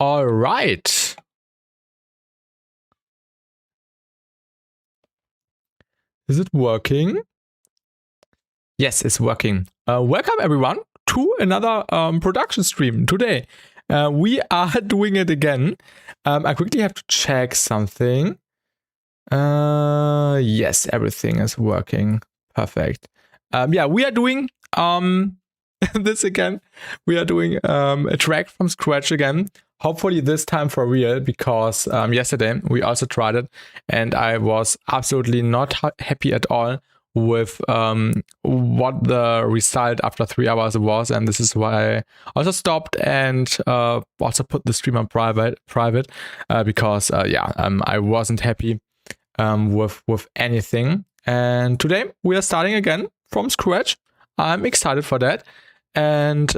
All right. Is it working? Yes, it's working. Welcome everyone to another production stream today. We are doing it again. I quickly have to check something. Yes, everything is working. Perfect. Yeah, we are doing this again. We are doing a track from scratch again. Hopefully this time for real, because yesterday we also tried it and I was absolutely not happy at all with what the result after 3 hours was, and this is why I also stopped and also put the stream on private because I wasn't happy with anything. And today we are starting again from scratch. I'm excited for that, and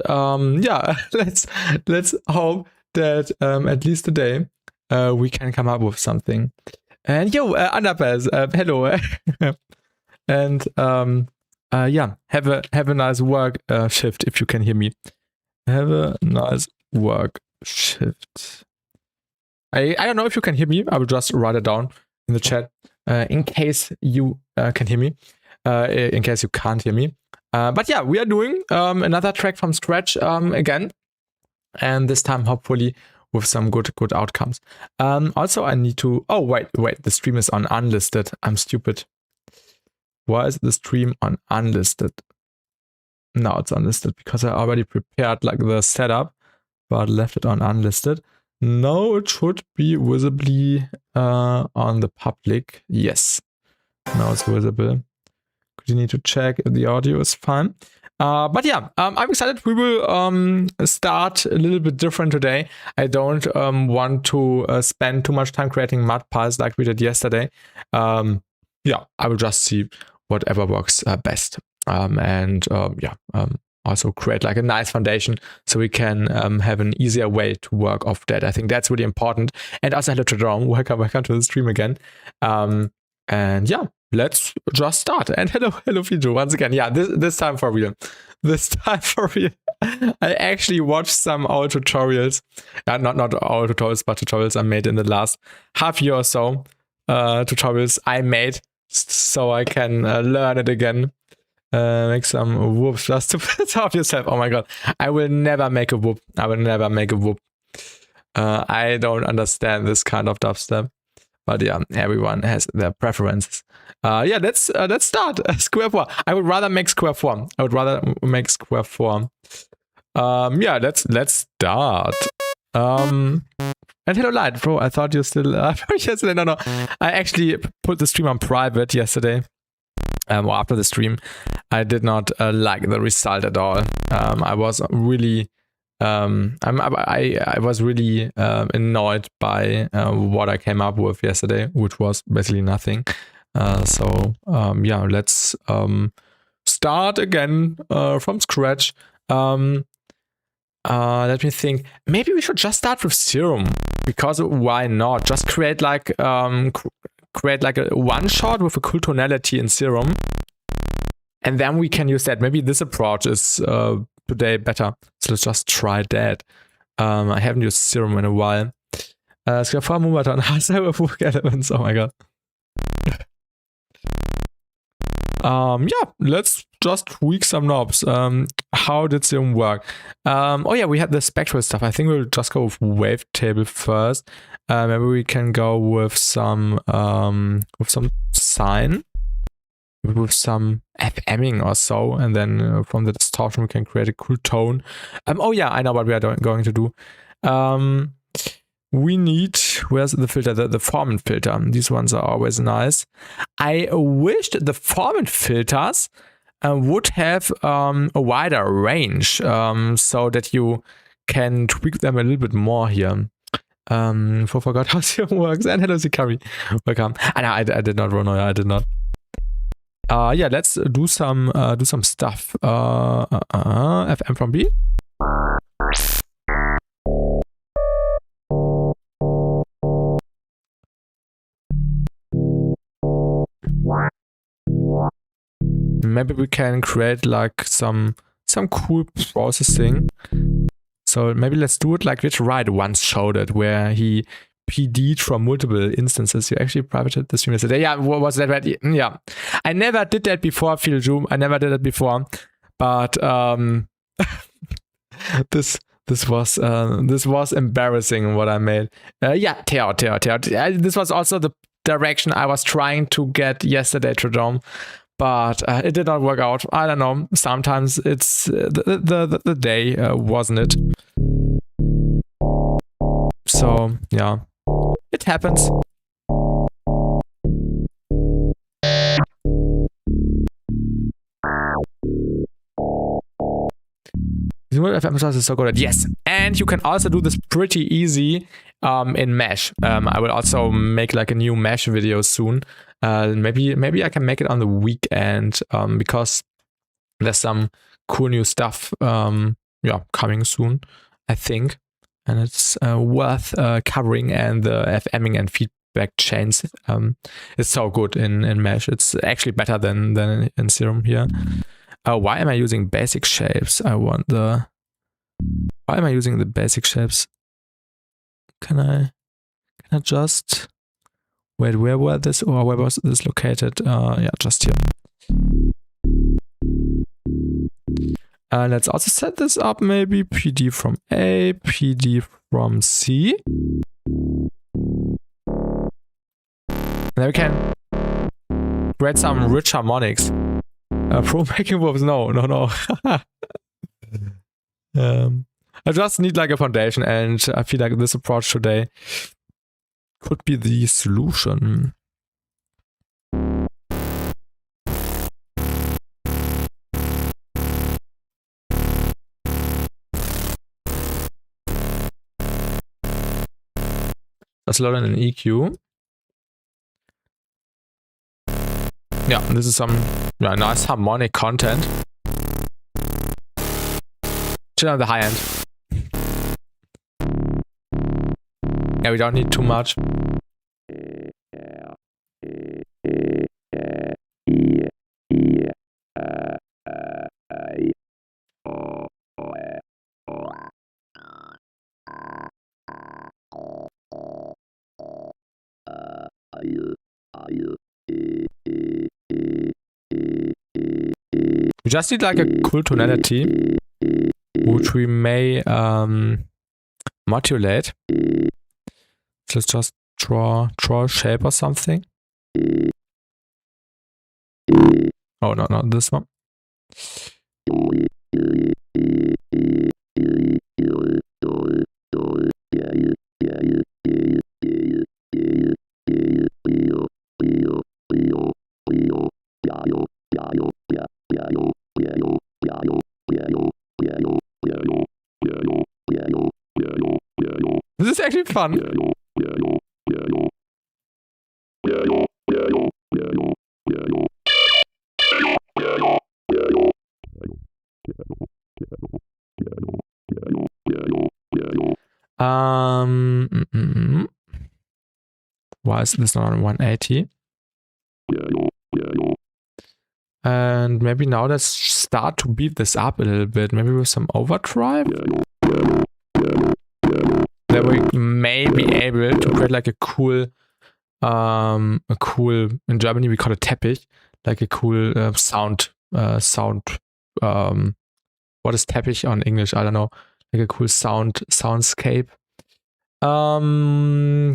yeah, let's hope that at least today we can come up with something. And yo, Annapez, hello. And yeah, have a nice work shift if you can hear me. Have a nice work shift. I don't know if you can hear me. I will just write it down in the chat in case you can hear me. In case you can't hear me. But yeah, we are doing another track from scratch again, and this time hopefully with some good outcomes. Also, I need to. Oh wait, the stream is on unlisted. I'm stupid. Why is the stream on unlisted? Now it's unlisted because I already prepared like the setup, but left it on unlisted. No, it should be visibly on the public. Yes, now it's visible. You need to check if the audio is fine. But yeah, I'm excited. We will start a little bit different today. I don't want to spend too much time creating mud piles like we did yesterday. Yeah, I will just see whatever works best. Also create like a nice foundation so we can have an easier way to work off that. I think that's really important. And also hello to Jerome. Welcome to the stream again. And yeah, let's just start. And hello Fijo once again. Yeah, this time for real. This time for real. I actually watched some old tutorials. Not all tutorials, but tutorials I made in the last half year or so. Tutorials I made so I can learn it again. Make some whoops just to stop yourself. Oh my god, I will never make a whoop. I will never make a whoop. I don't understand this kind of dubstep. But yeah, everyone has their preferences. Yeah, let's start. Square 4. I would rather make square 4. Yeah, let's start. And hello, Light, bro. I thought you still yesterday. No. I actually put the stream on private yesterday. Or after the stream, I did not like the result at all. I was really. I was really annoyed by what I came up with yesterday, which was basically nothing. Yeah, let's start again from scratch. Let me think. Maybe we should just start with serum, because why not? Just create like a one shot with a cool tonality in serum, and then we can use that. Maybe this approach is today better, so let's just try that. I haven't used serum in a while. Elements. Oh my god. Yeah, let's just tweak some knobs. How did serum work? Oh yeah, we had the spectral stuff. I think we'll just go with wavetable first. Maybe we can go with some sine, with some FMing or so, and then from the distortion we can create a cool tone. Oh yeah, I know what we are going to do. We need, where's the filter? The formant filter. These ones are always nice. I wished the formant filters would have a wider range, so that you can tweak them a little bit more here. Forgot how serum works. And hello Zikari, welcome. I did not run. I did not. Yeah, let's do some stuff. FM from B. Maybe we can create like some cool processing. So maybe let's do it like which Riot once showed it, where he PD'd from multiple instances. You actually privated the stream yesterday. Yeah, was that right? Yeah. I never did that before, Philjoom. I never did it before. But this was embarrassing what I made. Yeah, tearout. This was also the direction I was trying to get yesterday, Trodome. But it did not work out. I don't know. Sometimes it's the day, wasn't it? So, yeah. It happens. FM is so good at yes, and you can also do this pretty easy in Mesh. I will also make like a new Mesh video soon. Maybe I can make it on the weekend because there's some cool new stuff coming soon, I think, and it's worth covering. And the FMing and feedback chains is so good in Mesh. It's actually better than in Serum here. Why am I using basic shapes? Why am I using the basic shapes? Can I just wait? Where was this located? Yeah, just here. Let's also set this up. Maybe PD from A, PD from C. And then we can create some rich harmonics. Pro making wolves, no. I just need like a foundation, and I feel like this approach today could be the solution. Let's load in an EQ. Yeah, this is some nice harmonic content. Chill on the high end. Yeah, we don't need too much. We just need like a cool tonality, which we may modulate. So let's just draw a shape or something. Oh no, not this one. This is actually fun. Why is this not on 180? And maybe now let's start to beat this up a little bit. Maybe with some overdrive. Then we may be able to create like a cool, in Germany we call it Teppich, like a cool sound. What is Teppich on English? I don't know. Like a cool soundscape.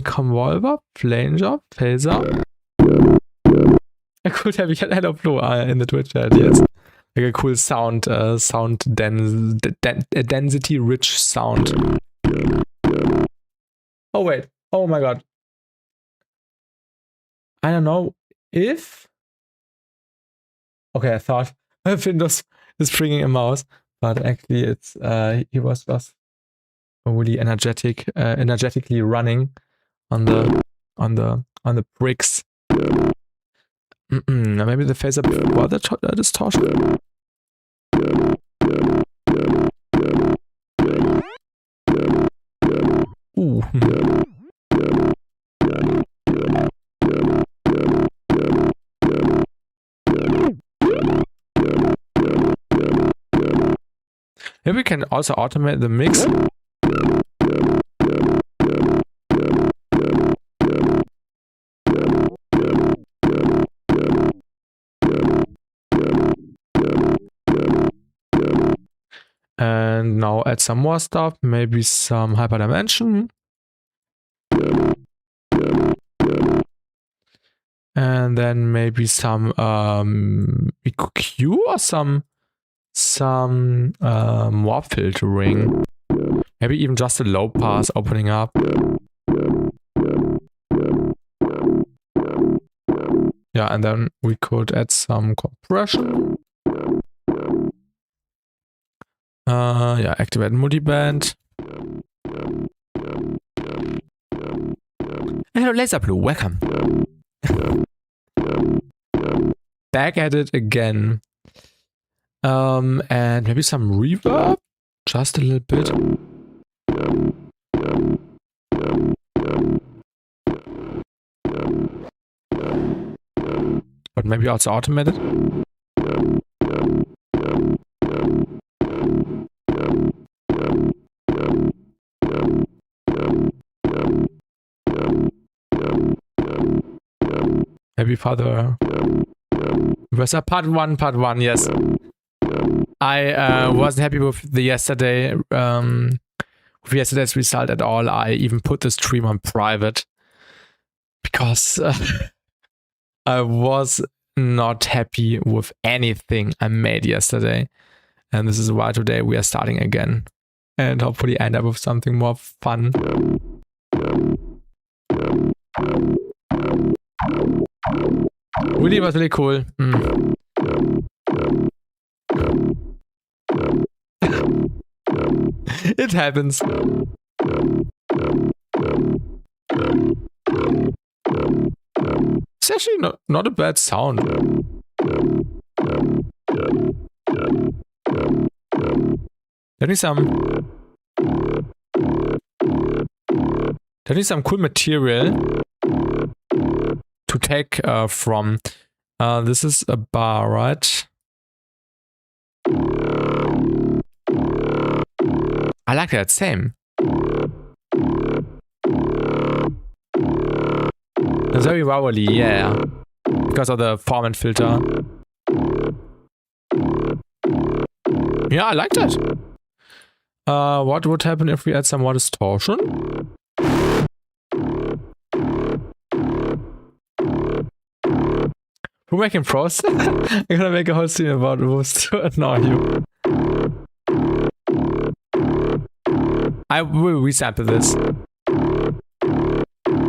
Convolver, flanger, phaser. A cool Teppich. Hello Flo in the Twitch chat. Yes. Like a cool sound, density rich sound. Oh wait, oh my god. I don't know if... Okay, I thought Windows is bringing a mouse, but actually it's he was just really energetically running on the bricks. Maybe the phaser before the distortion. Ooh. Maybe can also automate the mix. And now add some more stuff, maybe some hyperdimension. And then maybe some EQ or some more filtering. Maybe even just a low pass opening up. Yeah, and then we could add some compression. Yeah, activate multiband. Hello, Laser Blue, welcome. Back at it again. And maybe some reverb, just a little bit. But maybe also automated. Maybe further. Was that part one, yes. I wasn't happy with the yesterday's result at all. I even put the stream on private because I was not happy with anything I made yesterday. And this is why today we are starting again. And hopefully end up with something more fun. Really was really cool. It happens. It's actually not a bad sound. There needs some cool material to take from. This is a bar, right? I like that, same. It's very wobbly, yeah. Because of the form and filter. Yeah, I like that. What would happen if we add some more distortion? We're making pros. I'm gonna make a whole stream about rules to annoy you. I will resample this.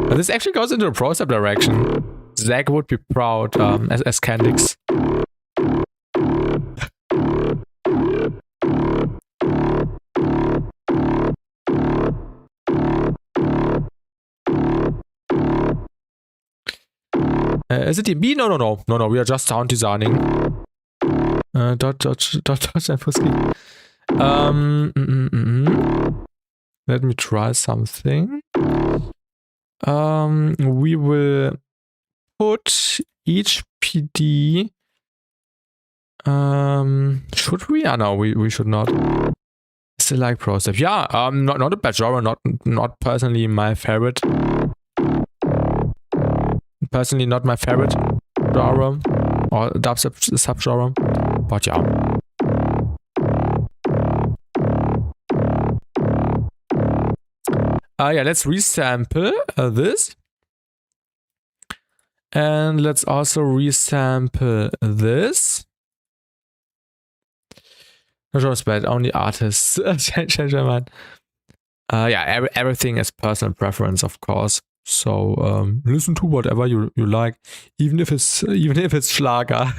But this actually goes into a ProStep direction. Zach would be proud as Candix. Is it DB? No, we are just sound designing. Dodge and Fusky. Let me try something. We will put each PD. Should we? No, we should not. Still like ProStep. Yeah, not a bad genre, not personally my favorite. Personally not my favorite genre or dubstep subgenre, but yeah. Yeah, let's resample this. And let's also resample this. No genre's bad, only artists change their mind. Yeah, everything is personal preference, of course. So listen to whatever you like, even if it's Schlager.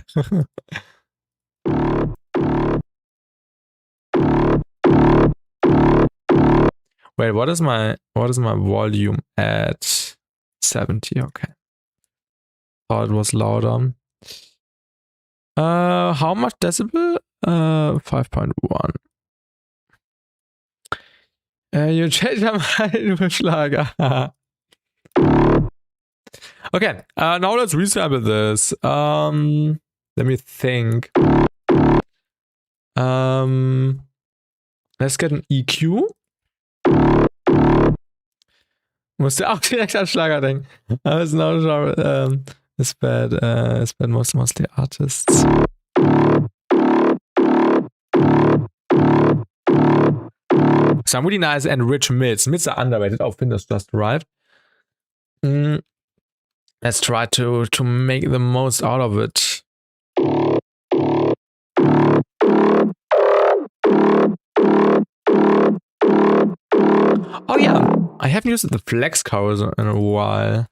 Wait, what is my volume at 70? Okay. Thought it was louder. How much decibel? 5.1. You changed your mind with Schlager. Okay, now let's resample this. Let me think. Let's get an EQ. Musste auch direkt an Schlager denken. Aber it's not a genre. It's bad mostly artists. Some really nice and rich mids. Mids are underrated. Oh, Windows just arrived. Let's try to make the most out of it. Oh yeah, I haven't used the flex chorus in a while.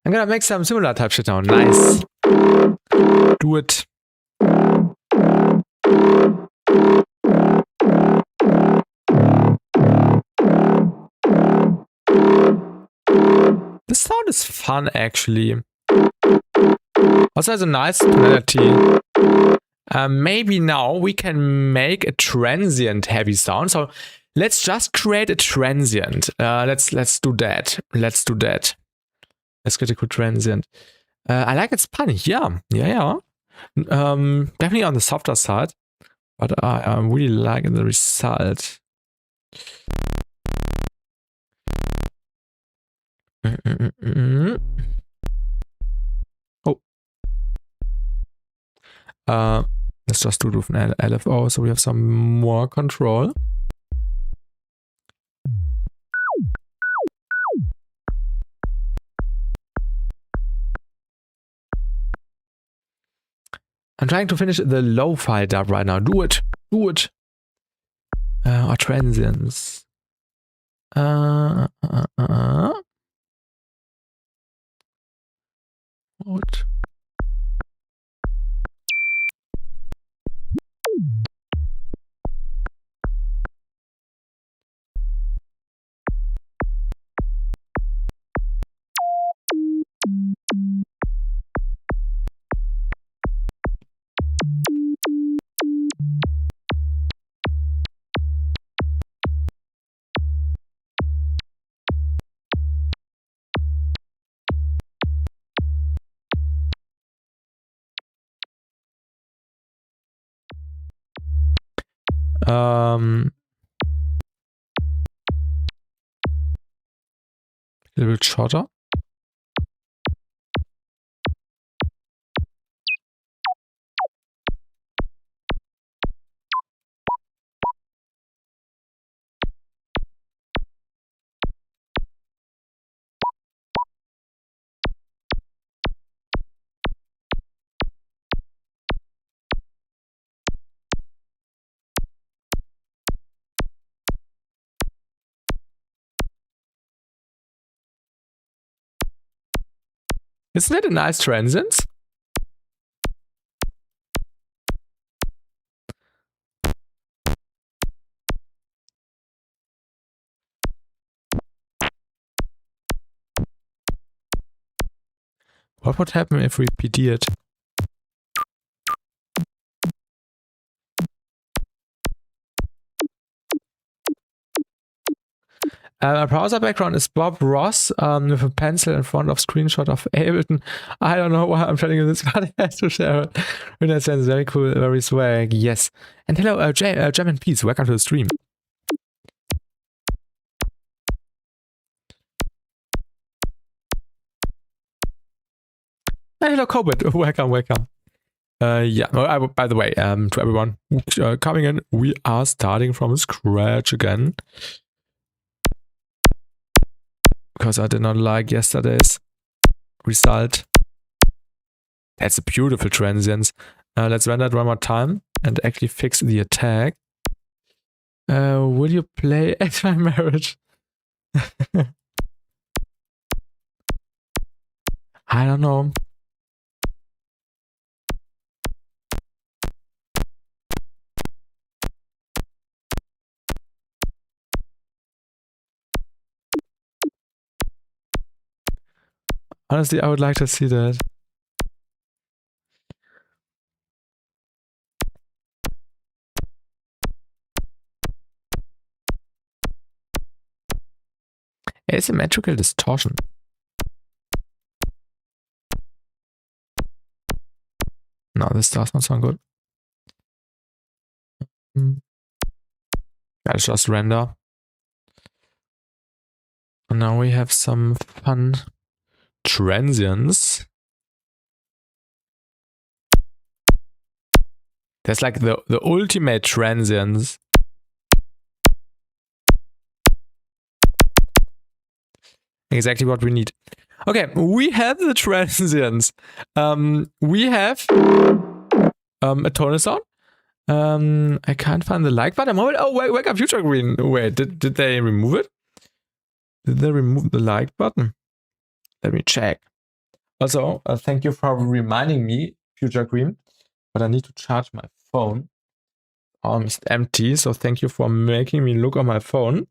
I'm gonna make some similar type shit now. Nice. Do it. This sound is fun, actually. Also has a nice tonality. Maybe now we can make a transient heavy sound. So let's just create a transient. Let's do that. Let's do that. Let's get a good transient. I like its punch. Yeah. Definitely on the softer side, but I really like the result. Oh. Let's just do it with an LFO so we have some more control. I'm trying to finish the lo-fi dub right now. Do it. Do it. Or transients. What? A little bit shorter. Isn't that a nice transient? What would happen if we PD it? My browser background is Bob Ross with a pencil in front of screenshot of Ableton. I don't know why I'm telling you this, but I have to share it. In that sense, very cool, very swag. Yes. And hello, Gem and Peace. Welcome to the stream. And hello, Cobit. Welcome. Yeah. By the way, to everyone coming in, we are starting from scratch again. Because I did not like yesterday's result. That's a beautiful transient. Let's render it one more time and actually fix the attack. Will you play at my marriage? I don't know. Honestly, I would like to see that. Asymmetrical distortion. No, this does not sound good. Let's just render. And now we have some fun transients. That's like the ultimate transients. Exactly what we need. Okay, we have the transients. We have a tonal sound. I can't find the like button. Oh, wake up Future Green. Wait, did they remove it? Did they remove the like button? Let me check. Also, thank you for reminding me, Future Green, but I need to charge my phone. It's empty, so thank you for making me look on my phone.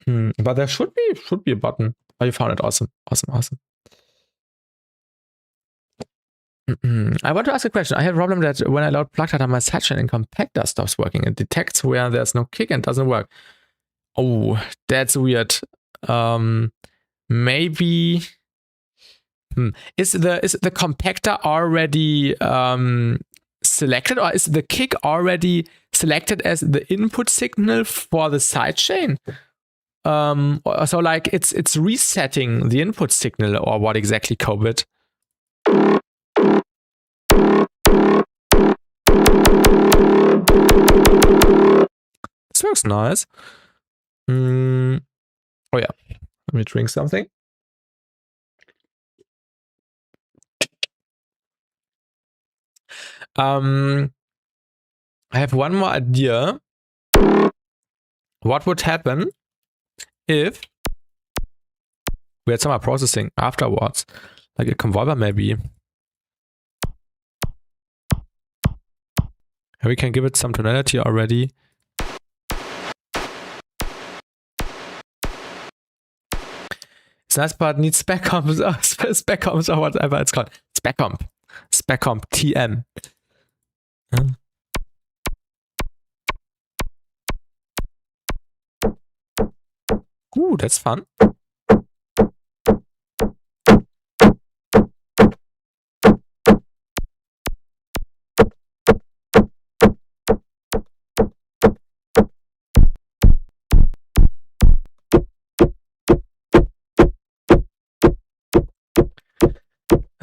But there should be a button. Oh, you found it. Awesome. I want to ask a question. I have a problem that when I load plug data, my sidechain and compactor stops working. It detects where there's no kick and doesn't work. Oh, that's weird. Maybe is the compactor already selected, or is the kick already selected as the input signal for the sidechain? So like it's resetting the input signal, or what exactly, Cobit? This works nice. Oh yeah, let me drink something. I have one more idea. What would happen if we had some processing afterwards, like a convolver maybe? And we can give it some tonality already. It's nice, but needs spec comps or whatever it's called. Spec comp TM. Ooh, that's fun.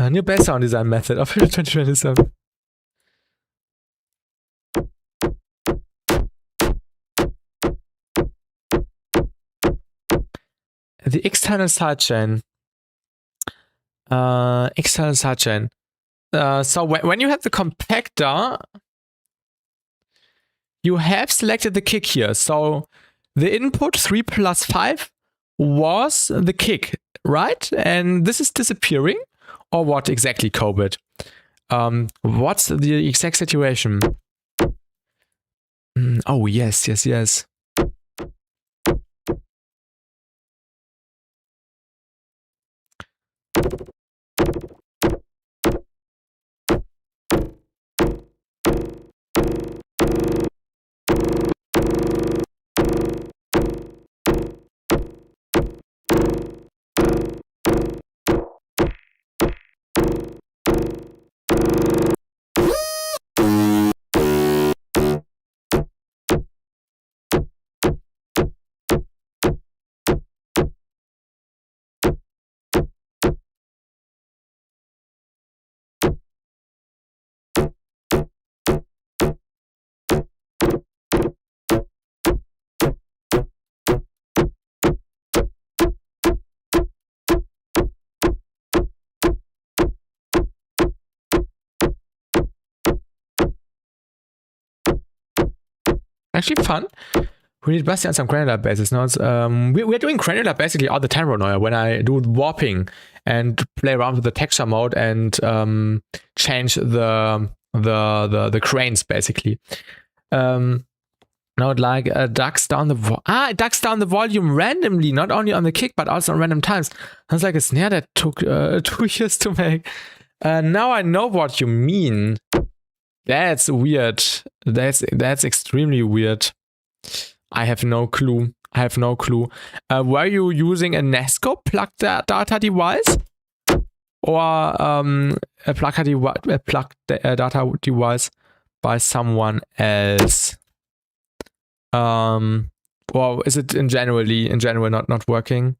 A new bass sound design method of 2027. The external sidechain. So when you have the compactor, you have selected the kick here. So the input 3 plus 5 was the kick, right? And this is disappearing. Or what exactly, Cobit? What's the exact situation? Oh, yes. actually fun. We need BassTi and some granular basses. Now we're doing granular basically all the time right now when I do warping and play around with the texture mode and change the grains basically. Now it like ducks down the volume randomly, not only on the kick but also on random times. Sounds like a snare that took 2 years to make. Now I know what you mean. That's weird. That's extremely weird. I have no clue. Were you using a nasko plug data device? Or a plug data device by someone else? Or is it in general not working?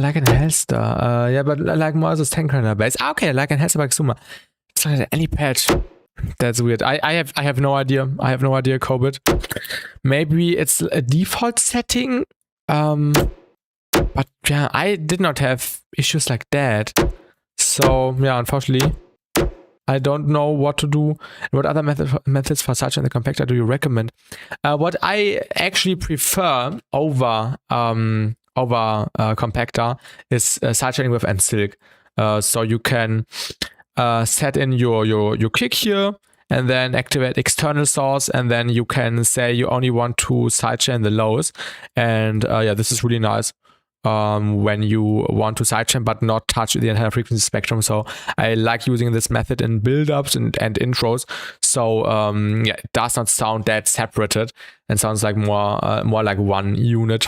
Like an Hellstar. Yeah, but like more as a 10 granular bass. Okay, like an Hellstar by Xuma. It's like any patch. That's weird. I have no idea. Cobit. Maybe it's a default setting. But yeah, I did not have issues like that. So yeah, unfortunately, I don't know what to do. What other methods for such in the compactor do you recommend? What I actually prefer over compactor is sidechaining with Silk. So you can set in your kick here and then activate external source, and then you can say you only want to sidechain the lows. And yeah, this is really nice when you want to sidechain but not touch the entire frequency spectrum. So I like using this method in build-ups and intros. So yeah, it does not sound that separated and sounds like more like one unit.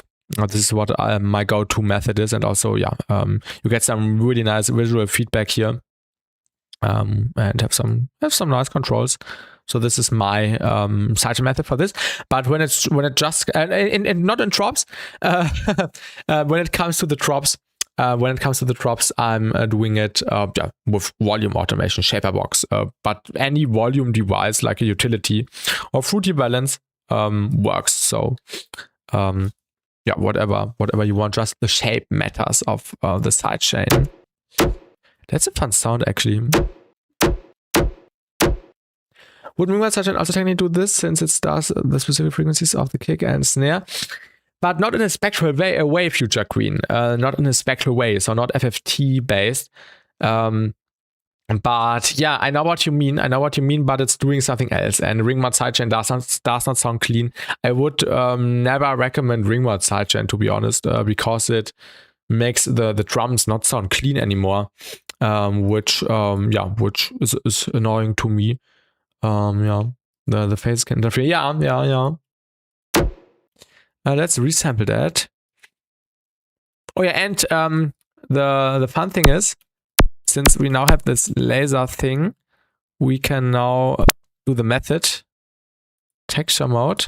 This is what my go-to method is, and also yeah, you get some really nice visual feedback here, and have some nice controls. So this is my sidechain method for this. But when it just and not in drops, when it comes to the drops, I'm doing it yeah, with volume automation, shaper box. But any volume device like a utility or Fruity Balance works. So yeah, whatever you want, just the shape matters of the sidechain. That's a fun sound actually. Would movement sidechain also technically do this, since it does the specific frequencies of the kick and snare? But not in a spectral way, Future Queen. Not in a spectral way, so not FFT based. But yeah, I know what you mean, but it's doing something else. And ring mod sidechain does not sound clean. I would never recommend ring mod sidechain, to be honest, because it makes the drums not sound clean anymore, which is annoying to me. Yeah, the phase can interfere. Yeah. Let's resample that. Oh yeah, and the fun thing is, since we now have this laser thing, we can now do the method texture mode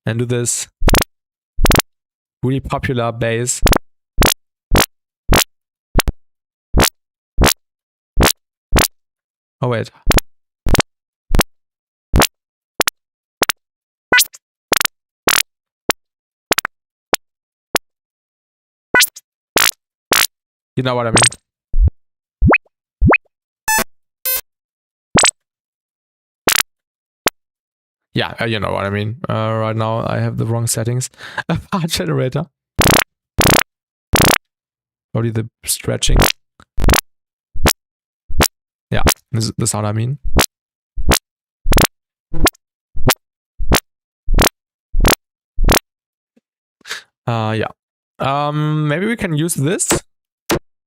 and do this really popular bass. Oh wait. You know what I mean? Yeah, you know what I mean. Right now I have the wrong settings. Part generator. Only the stretching. Yeah, this is the sound I mean. Yeah. Maybe we can use this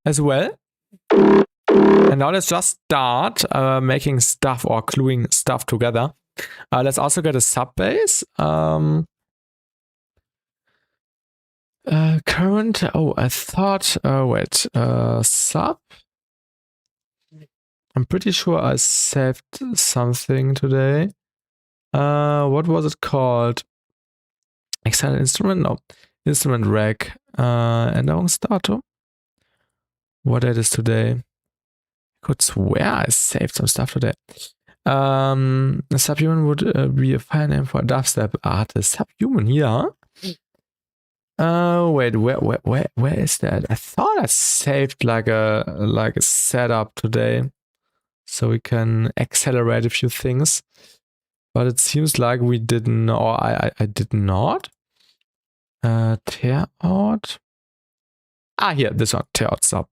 as well. And now let's just start making stuff or gluing stuff together. Let's also get a sub bass. Current. Oh, I thought. Wait. Sub. I'm pretty sure I saved something today. What was it called? External instrument? No. Instrument rack. Änderungsdatum. What date is today? I could swear I saved some stuff today. A subhuman would be a file name for a dubstep artist. Subhuman, yeah. Wait, where is that? I thought I saved like a setup today, so we can accelerate a few things. But it seems like we didn't, or I did not. Tearout. Ah, here, this one, tearout sub.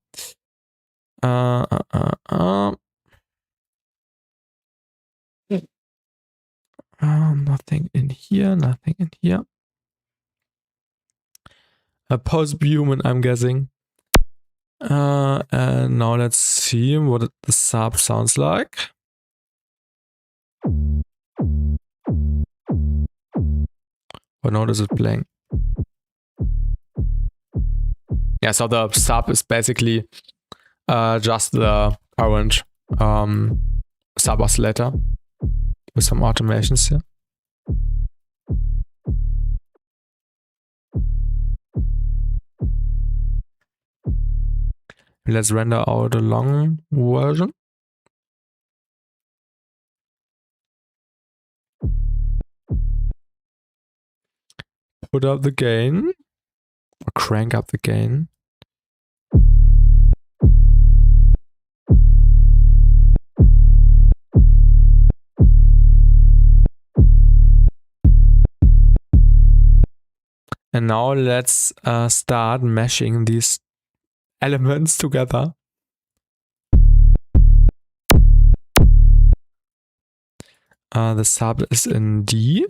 Nothing in here, nothing in here. A post-human, I'm guessing. And now let's see what the sub sounds like. What note is it playing? Yeah, so the sub is basically just the current sub oscillator with some automations here. Let's render out a long version. Put up the gain, or crank up the gain. And now let's start meshing these elements together. The sub is in D.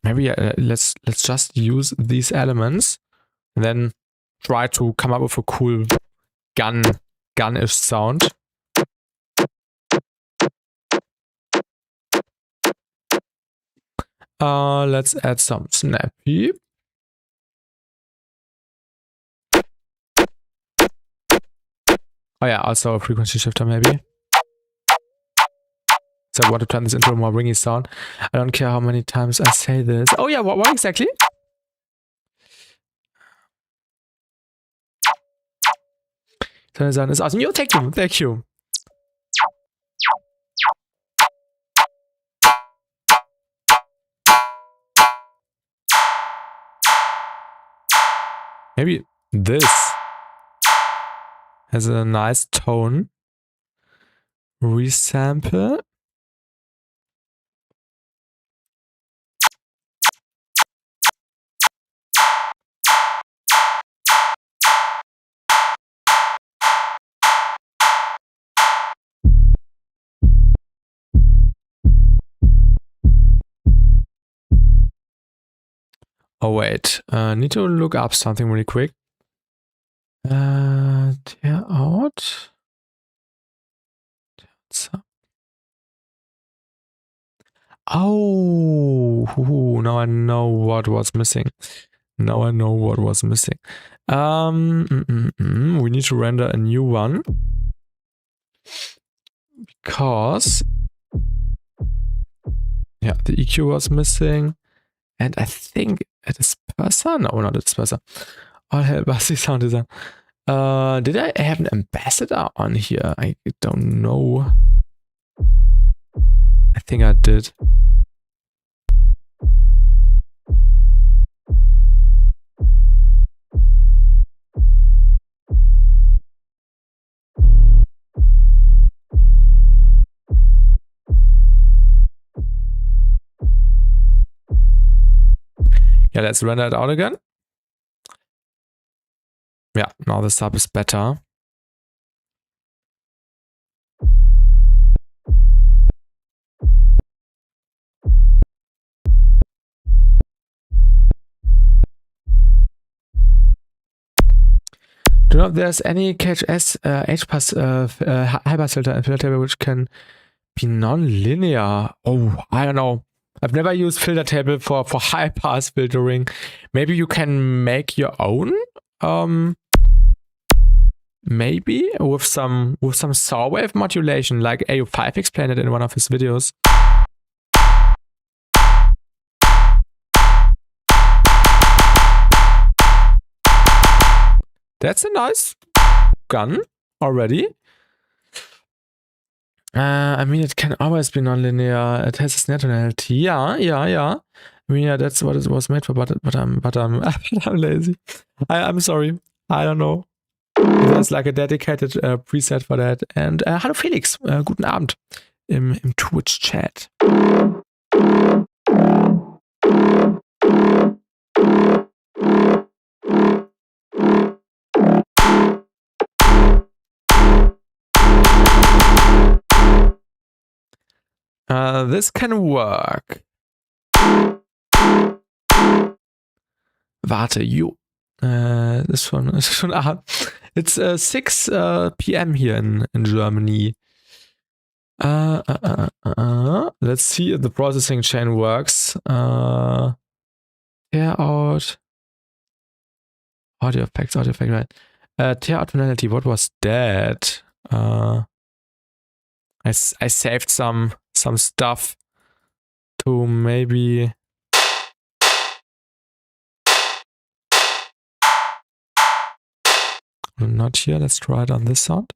Maybe let's just use these elements and then try to come up with a cool gun-ish sound. Let's add some snappy. Oh yeah, also a frequency shifter maybe. So I want to turn this into a more ringy sound. I don't care how many times I say this. Oh yeah, what exactly? So the sound is awesome. Yo, thank you. Maybe this has a nice tone. Resample. Oh wait, need to look up something really quick. Tear out. Oh, now I know what was missing. We need to render a new one because yeah, the EQ was missing, and I think a disperser. No, not a disperser. All hell, BassTi sound design. Did I have an ambassador on here? I don't know. I think I did. Yeah, let's render it out again. Yeah, now the sub is better. Do not there's any KHS H-pass high pass filter and filter table which can be non-linear. Oh, I don't know. I've never used filter table for high pass filtering. Maybe you can make your own. Maybe with some saw wave modulation, like AU5 explained it in one of his videos. That's a nice gun already. I mean, it can always be nonlinear. It has a snare tonality. Yeah. I mean, yeah, that's what it was made for. But I'm lazy. I'm sorry. I don't know. There's like a dedicated preset for that. And hallo Felix, guten Abend im Twitch-Chat. This can work. Warte, you. This one is schon. It's 6 p.m. here in Germany. Let's see if the processing chain works. Tearout. Audio effect, right? Tearout tonality. What was that? I saved some stuff to maybe. Not here. Let's try it on this sound.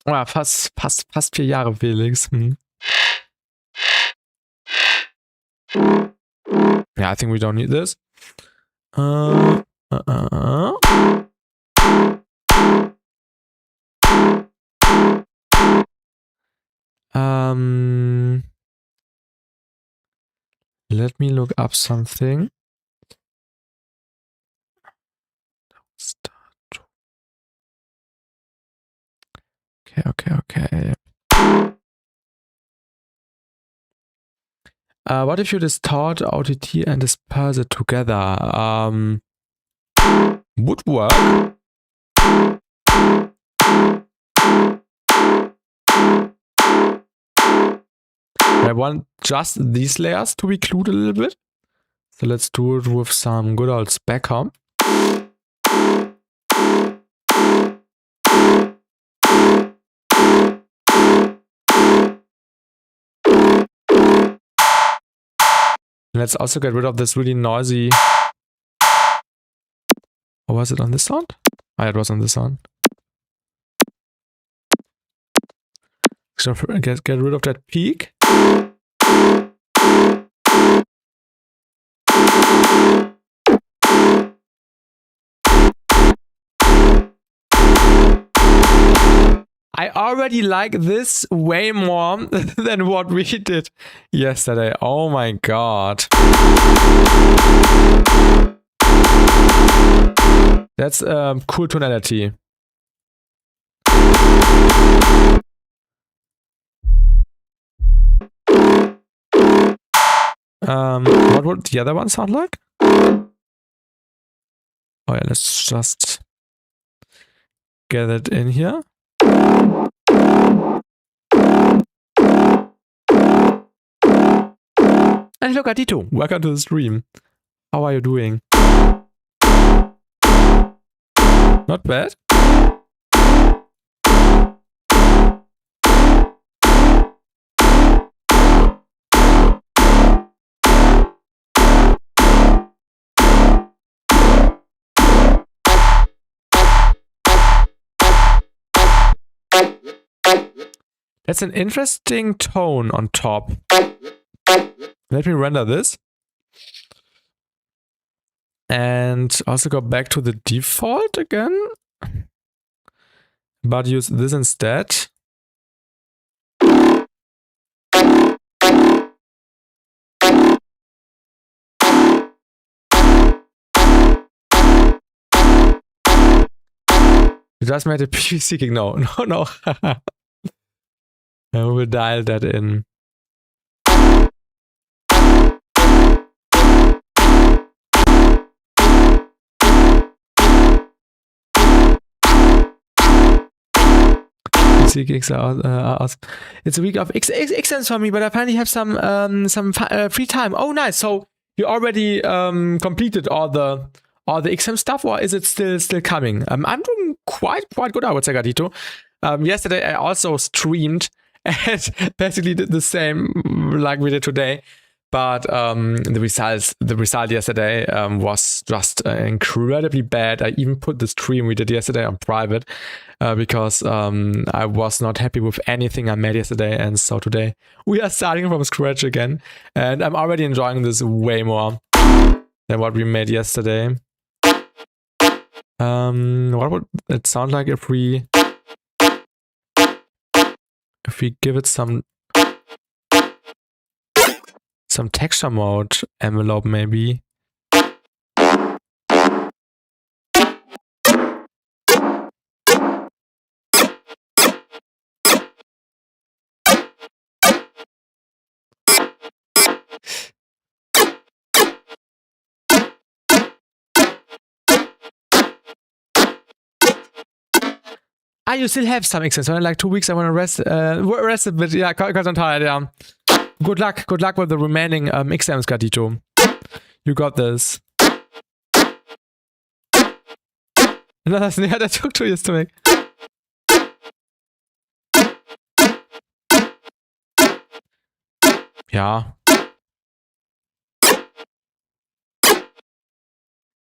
Oh, fast 4 Jahre, Felix. Yeah, I think we don't need this. Let me look up something. Okay. What if you distort OTT and disperse it together? Would work. I want just these layers to be clued a little bit. So let's do it with some good old spec comp. Let's also get rid of this really noisy. Or was it on this sound? Oh, it was on this sound. So get rid of that peak. I already like this way more than what we did yesterday. Oh my god. That's cool tonality. What would the other one sound like? Oh yeah, let's just get it in here. And look at Dito, welcome to the stream. How are you doing? Not bad. That's an interesting tone on top. Let me render this. And also go back to the default again. But use this instead. You just made a PVC kick. No. And we'll dial that in. Gigs are awesome. It's a week of xynth for me, but I finally have some free time. Oh, nice! So you already completed all the xynth stuff, or is it still coming? I'm doing quite good, I would say, Gatito. Yesterday I also streamed and basically did the same like we did today. But the result yesterday was just incredibly bad. I even put the stream we did yesterday on private because I was not happy with anything I made yesterday. And so today we are starting from scratch again. And I'm already enjoying this way more than what we made yesterday. What would it sound like if we give it some texture mode envelope, maybe? You still have some xynth. So in like 2 weeks I want to rest a bit. Yeah, because I'm tired. Yeah. Good luck with the remaining xms, Gatito. You got this. Another snare that took 2 years to make. Yeah.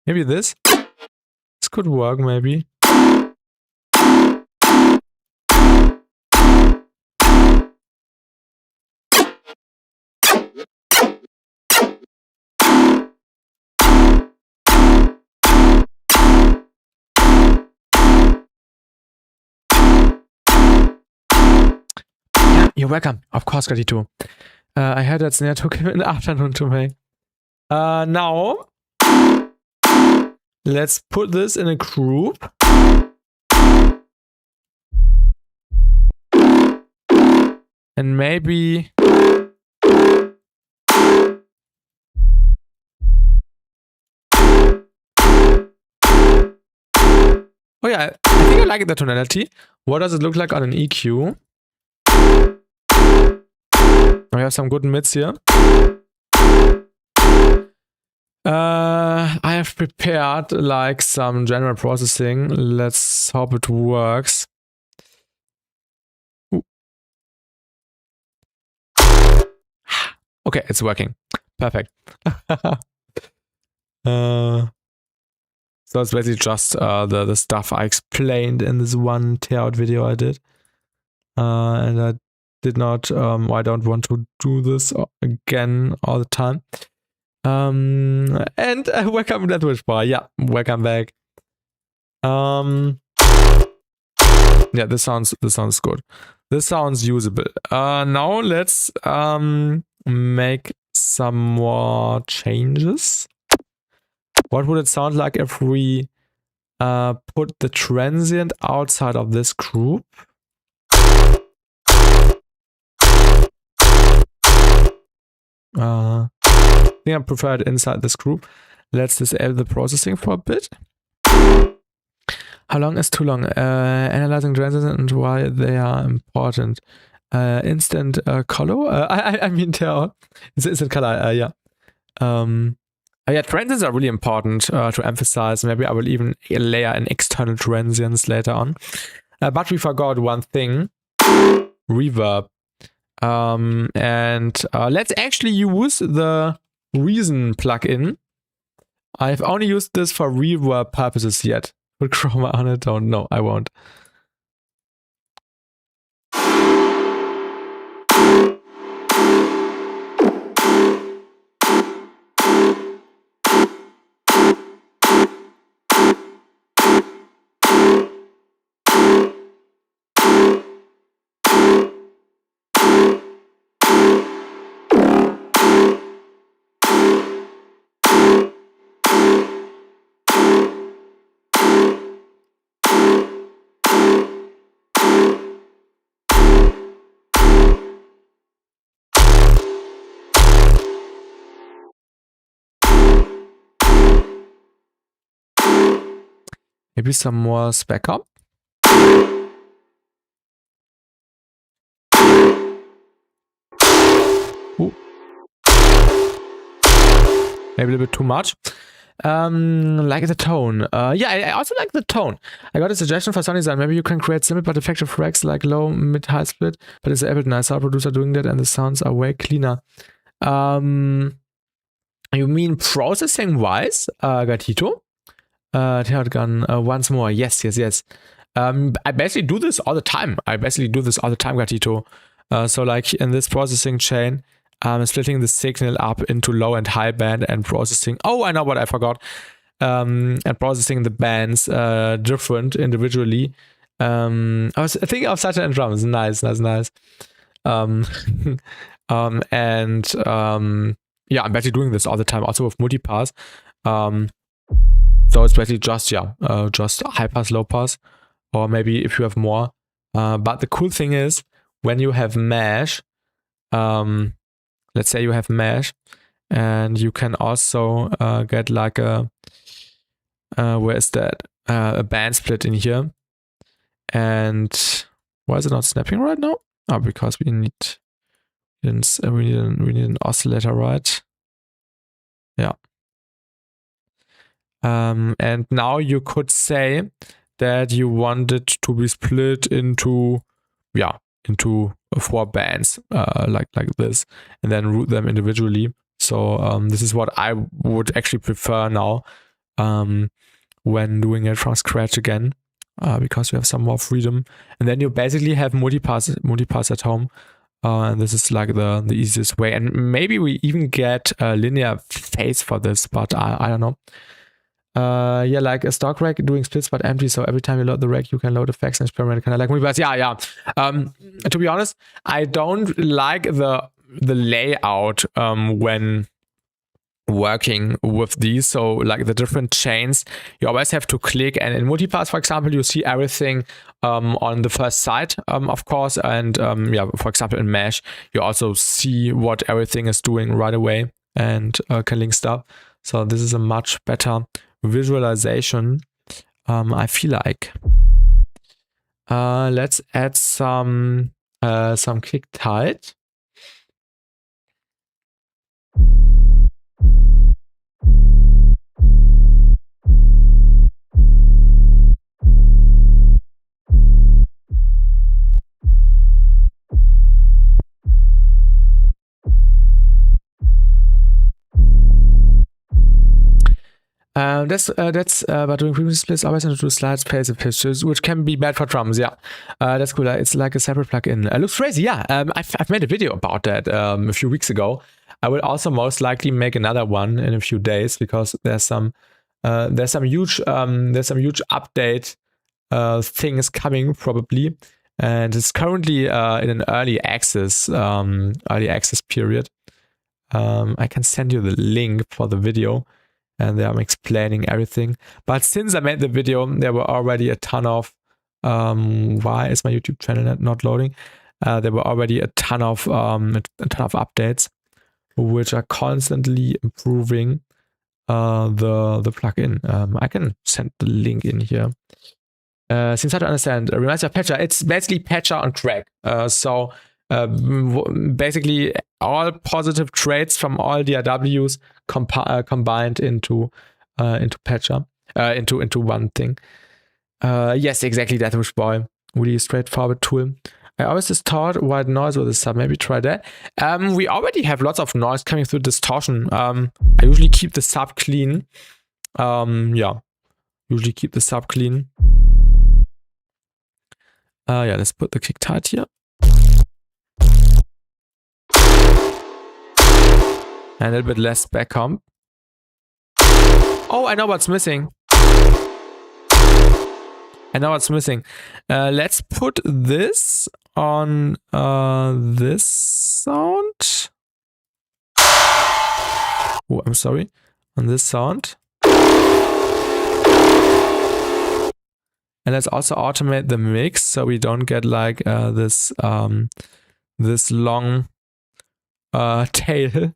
Maybe this? This could work, maybe. You're welcome. Of course, Gatito. I had that snare took him in the afternoon to make. Now, let's put this in a group. And maybe... Oh yeah, I think I like the tonality. What does it look like on an EQ? We have some good mids here. I have prepared like some general processing. Let's hope it works. Ooh. Okay, it's working. Perfect. So it's basically just the stuff I explained in this one tearout video I did. And I did not, I don't want to do this again all the time. And welcome to Twitch Bar. Yeah, welcome back. Yeah, this sounds good. This sounds usable. Now let's make some more changes. What would it sound like if we put the transient outside of this group? I think I prefer it inside this group. Let's disable the processing for a bit. How long is too long? Analyzing transients and why they are important. Instant color? I mean, is it color? Yeah. Yeah, transients are really important to emphasize. Maybe I will even layer in external transients later on. But we forgot one thing. Reverb. And let's actually use the Reason plugin. I've only used this for reverb purposes yet. Put chroma on it? Don't know. I won't. Maybe some more spec up. Ooh. Maybe a little bit too much. Like the tone. Yeah, I also like the tone. I got a suggestion for sound design. Maybe you can create simple but effective tracks like low, mid, high split. But it's Ableton. I saw a producer doing that and the sounds are way cleaner. You mean processing wise, Gatito? Tearout gun once more. Yes. I basically do this all the time. Gatito. So like in this processing chain, splitting the signal up into low and high band and processing. Oh, I know what I forgot. And processing the bands different individually. I was thinking of Saturn and drums. Nice. Yeah, I'm basically doing this all the time, also with multipass. So it's basically just high pass, low pass, or maybe if you have more. But the cool thing is when you have mesh, let's say you have mesh, and you can also get like a where is that? A band split in here. And why is it not snapping right now? Oh, because we need an oscillator, right? Yeah. And now you could say that you want it to be split into 4 bands, like this, and then route them individually. So this is what I would actually prefer now when doing it from scratch again, because you have some more freedom, and then you basically have multipass at home. And this is like the easiest way, and maybe we even get a linear phase for this, but I don't know. Yeah, like a stock rack doing splits but empty, so every time you load the rack you can load effects and experiment, kind of like multipass. Yeah. To be honest, I don't like the layout when working with these. So like the different chains, you always have to click, and in multipass, for example, you see everything on the first side, of course, and for example in mesh you also see what everything is doing right away and can link stuff. So this is a much better visualization, I feel like. Let's add some kick tight. That's but doing frequency splits always have to do slides, phase pitches, which can be bad for drums. Yeah, that's cool. It's like a separate plugin. It looks crazy. Yeah, I've made a video about that a few weeks ago. I will also most likely make another one in a few days, because there's some huge update things coming probably, and it's currently in an early access period. I can send you the link for the video, and there I'm explaining everything. But since I made the video, there were already a ton of why is my YouTube channel not loading? There were already a ton of updates, which are constantly improving the plugin. I can send the link in here. Seems hard to understand. Reminds me of Patcher. It's basically Patcher on crack. So basically all positive traits from all DAWs combined into Patcher, into one thing. Yes, exactly, Deathwish Boy. Really straightforward tool. I always distort white noise with the sub. Maybe try that. We already have lots of noise coming through distortion. I usually keep the sub clean. Usually keep the sub clean. Yeah, let's put the kick tight here. And a little bit less back comp. Oh, I know what's missing. Let's put this on this sound. Oh, I'm sorry. On this sound. And let's also automate the mix, so we don't get like this long tail.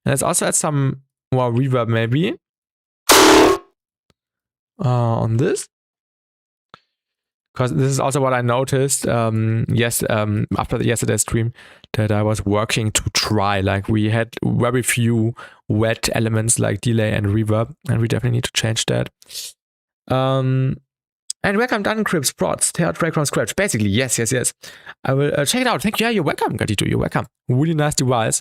let's also add some more reverb maybe on this. Because this is also what I noticed, after yesterday's stream, that I was working to try. Like, we had very few wet elements like delay and reverb, and we definitely need to change that. And welcome, Dunn Crips Prods, tearout track from scratch. Basically, yes. I will check it out. Thank you. Yeah, you're welcome, Gatito. You're welcome. Really nice device.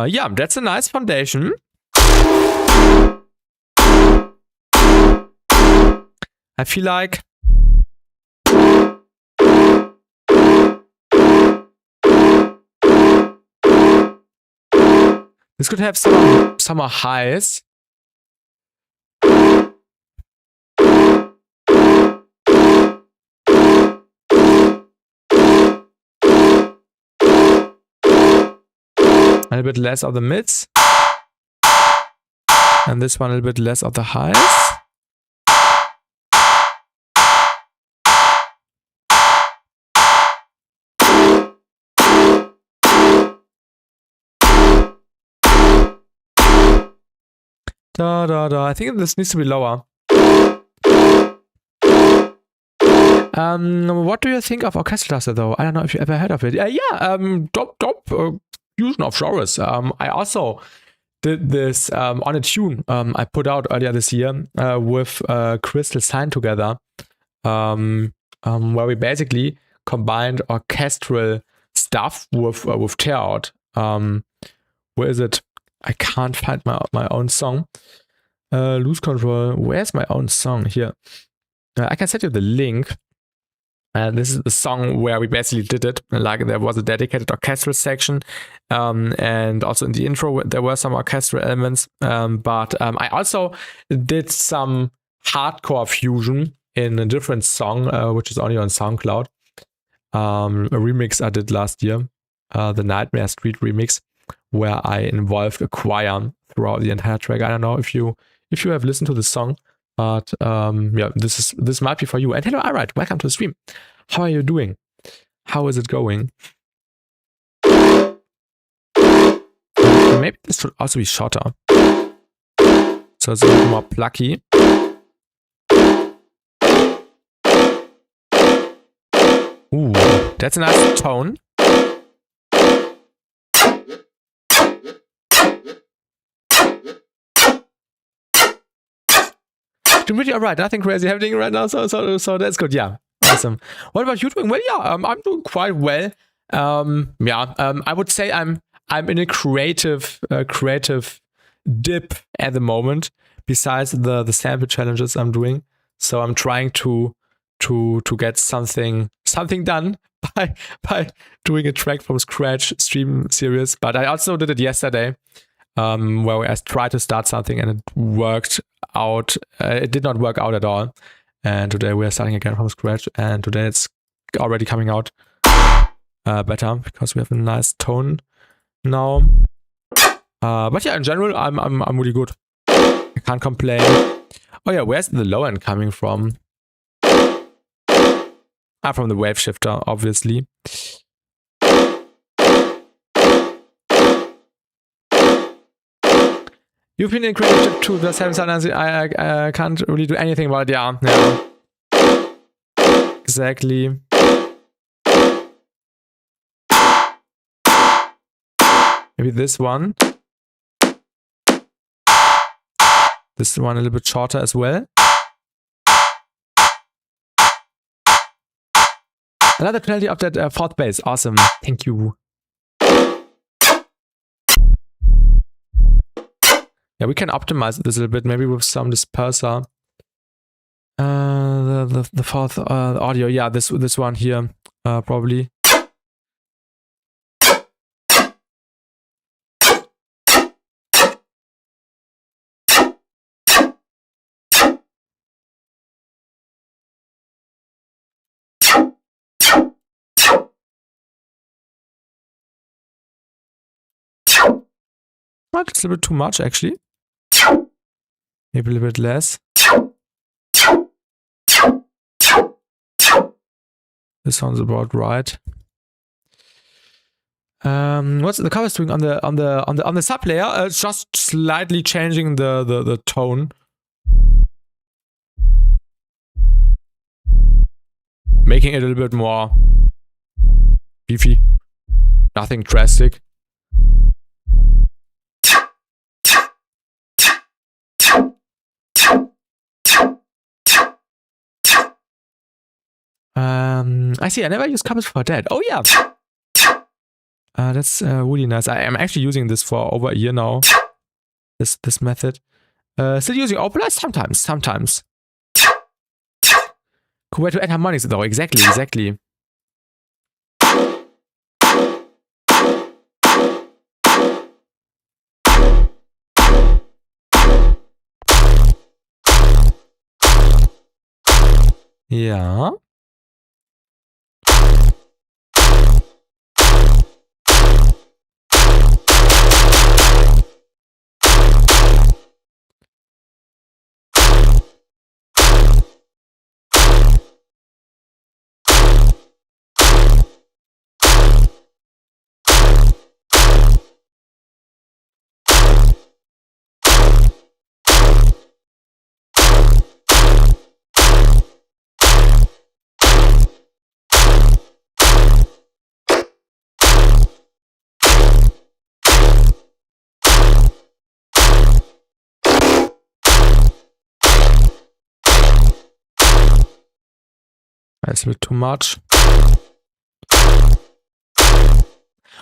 Yeah, that's a nice foundation. I feel like this could have some summer highs. A little bit less of the mids. And this one a little bit less of the highs. I think this needs to be lower. What do you think of orchestral cluster though? I don't know if you ever heard of it. Top fusion of genres. I also did this on a tune I put out earlier this year with Crystal Sign together, where we basically combined orchestral stuff with tearout. Where is it? I can't find my own song. Lose Control. Where's my own song? Here. I can send you the link. And this is the song where we basically did it. Like, there was a dedicated orchestral section. And also in the intro, there were some orchestral elements. But I also did some hardcore fusion in a different song, which is only on SoundCloud. A remix I did last year. The Nightmare Street remix, where I involved a choir throughout the entire track. I don't know if you have listened to the song, but yeah, this might be for you. And hello, Alright, welcome to the stream. How are you doing? How is it going? Maybe this should also be shorter, so it's a little more plucky. Ooh, that's a nice tone. Doing really alright, nothing crazy happening right now, so that's good. Yeah, awesome. What about you doing? Well, yeah, I'm doing quite well. I would say I'm in a creative dip at the moment. Besides the sample challenges I'm doing, so I'm trying to get something done by doing a track from scratch stream series. But I also did it yesterday, where I tried to start something and it worked out. It did not work out at all. And today we are starting again from scratch. And today it's already coming out better because we have a nice tone now. But yeah, in general, I'm really good. I can't complain. Oh yeah, where's the low end coming from? From the wave shifter, obviously. You've been incredible to the 7 I can't really do anything about it. Yeah. Exactly. Maybe this one. This one a little bit shorter as well. Another penalty of that fourth bass. Awesome. Thank you. Yeah, we can optimize this a little bit, maybe with some disperser. The fourth audio. Yeah, this one here, probably. Well, it's a little bit too much, actually. Maybe a little bit less. This sounds about right. What's the cover doing on the sub layer? It's just slightly changing the tone. Making it a little bit more beefy. Nothing drastic. I see, I never use covers for that. Oh yeah. That's really nice. I am actually using this for over a year now. This method. Still using Opera? Sometimes. Cool way to add harmonics though. Exactly. Yeah. That's a bit too much.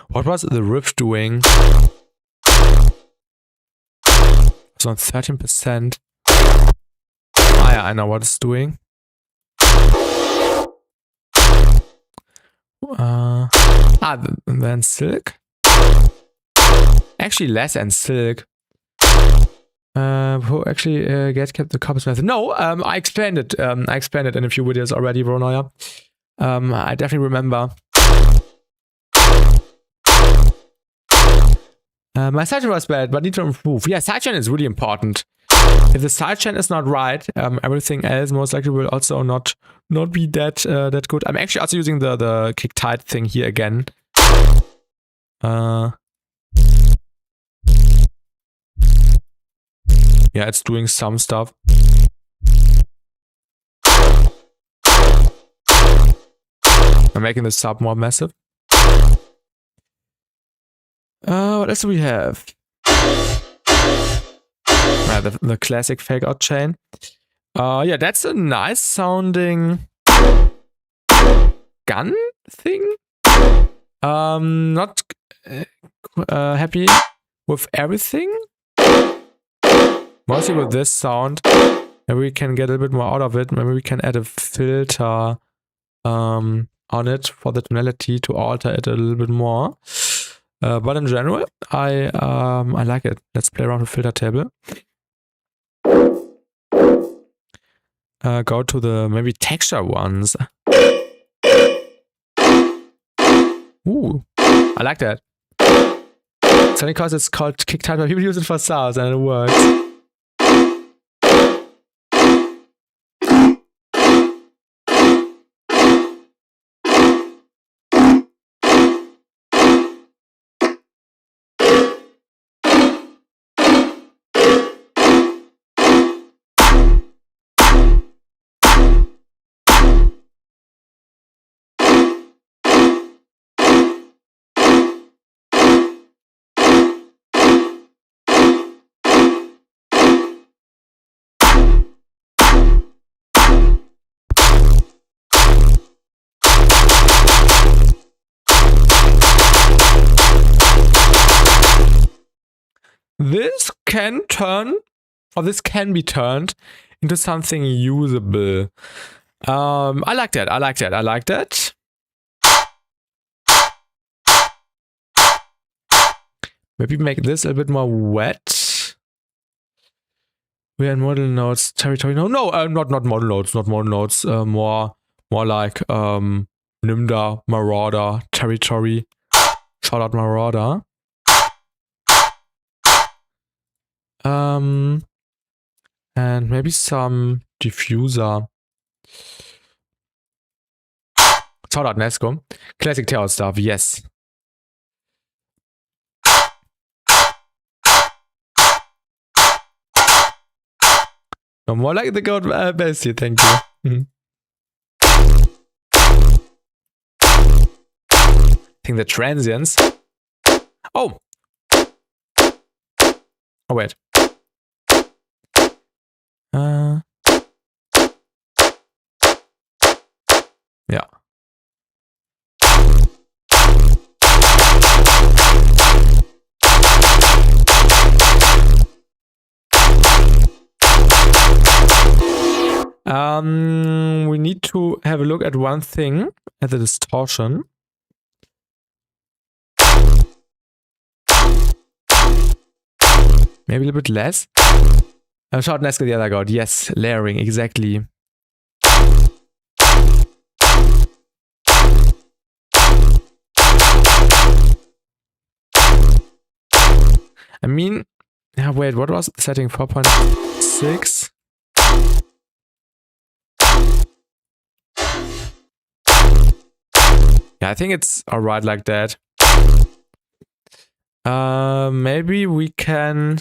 What was the riff doing? It's on 13%. Ah yeah, I know what it's doing. Then silk. Actually less than silk. Who actually kept the copies method? No, I explained it. In a few videos already, Bronoya. I definitely remember. My sidechain was bad, but need to improve. Yeah, sidechain is really important. If the sidechain is not right, everything else most likely will also not be that good. I'm actually also using the kick tight thing here again. Yeah, it's doing some stuff. I'm making the sub more massive. What else do we have? The classic fake out chain. Yeah, that's a nice sounding gun thing. Not happy with everything. Mostly with this sound. Maybe we can get a little bit more out of it. Maybe we can add a filter on it for the tonality to alter it a little bit more. But in general, I like it. Let's play around with filter table. Go to the maybe texture ones. Ooh, I like that. It's only because it's called kick tight, but people use it for sounds and it works. This can be turned into something usable. I like that. Maybe make this a bit more wet. We are in model nodes territory. No, not model nodes. More like nimda, marauder territory. Shout out marauder. And maybe some diffuser. Shout out Nasko. Classic tearout stuff, yes. No, more like the goat BassTi, thank you. I think the transients. Oh! Oh, wait. Yeah. We need to have a look at one thing, at the distortion. Maybe a little bit less. Shout Nasko the other god. Yes, layering, exactly. I mean, yeah, wait, what was the setting? 4.6? Yeah, I think it's alright like that. Maybe we can...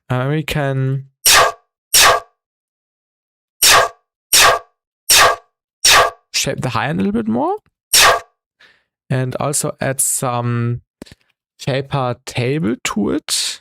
we can... shape the high end a little bit more. And also add some shaper table to it.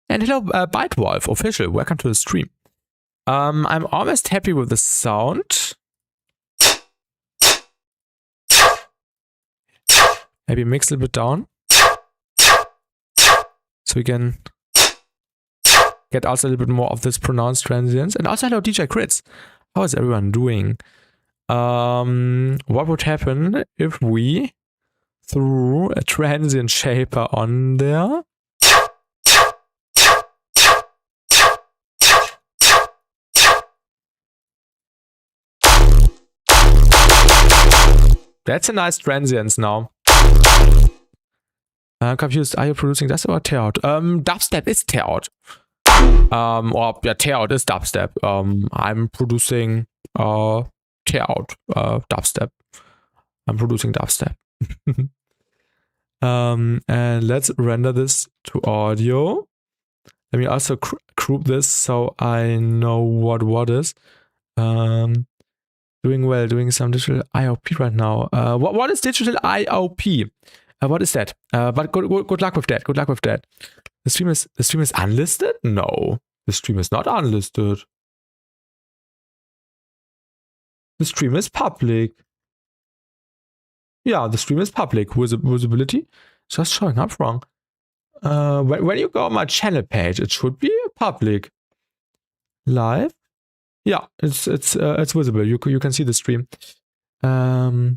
And hello, Bite Wolf official. Welcome to the stream. I'm almost happy with the sound. Maybe mix a little bit down, so we can get also a little bit more of this pronounced transients. And also hello, DJ Crits. How is everyone doing? What would happen if we threw a transient shaper on there? That's a nice transience now. Confused. Are you producing dubstep or tearout? Dubstep is tearout. Or yeah, tearout is dubstep. I'm producing tearout dubstep. I'm producing dubstep. And let's render this to audio. Let me also group this so I know what is. Doing well, doing some digital IOP right now. What is digital IOP? What is that? But good luck with that. Good luck with that. The stream is unlisted? No, the stream is not unlisted. The stream is public. Yeah, the stream is public. Visibility just showing up wrong. When you go on my channel page, it should be public. Live. Yeah, it's visible. You can see the stream. Yeah.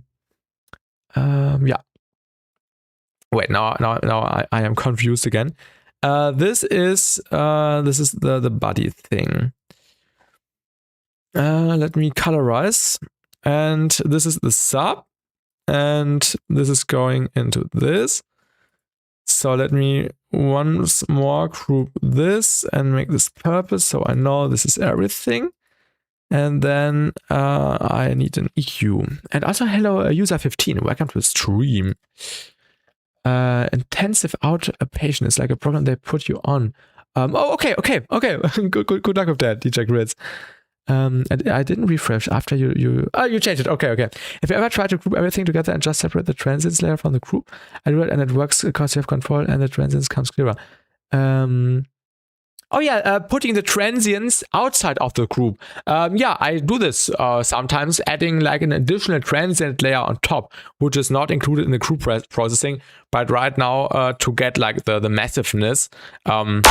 Wait, now I am confused again. This is the body thing. Let me colorize, and this is the sub, and this is going into this. So let me once more group this and make this purple so I know this is everything. And then I need an EQ. And also hello user15, welcome to the stream. Intensive outpatient is like a program they put you on. Oh, okay. Good luck with that, DJ Grids. And I didn't refresh after you changed it. Okay. If you ever try to group everything together and just separate the transients layer from the group, I do it and it works because you have control and the transients comes clearer. Oh yeah, putting the transients outside of the group. Yeah, I do this sometimes, adding like an additional transient layer on top, which is not included in the group processing. But right now, to get like the massiveness, I'm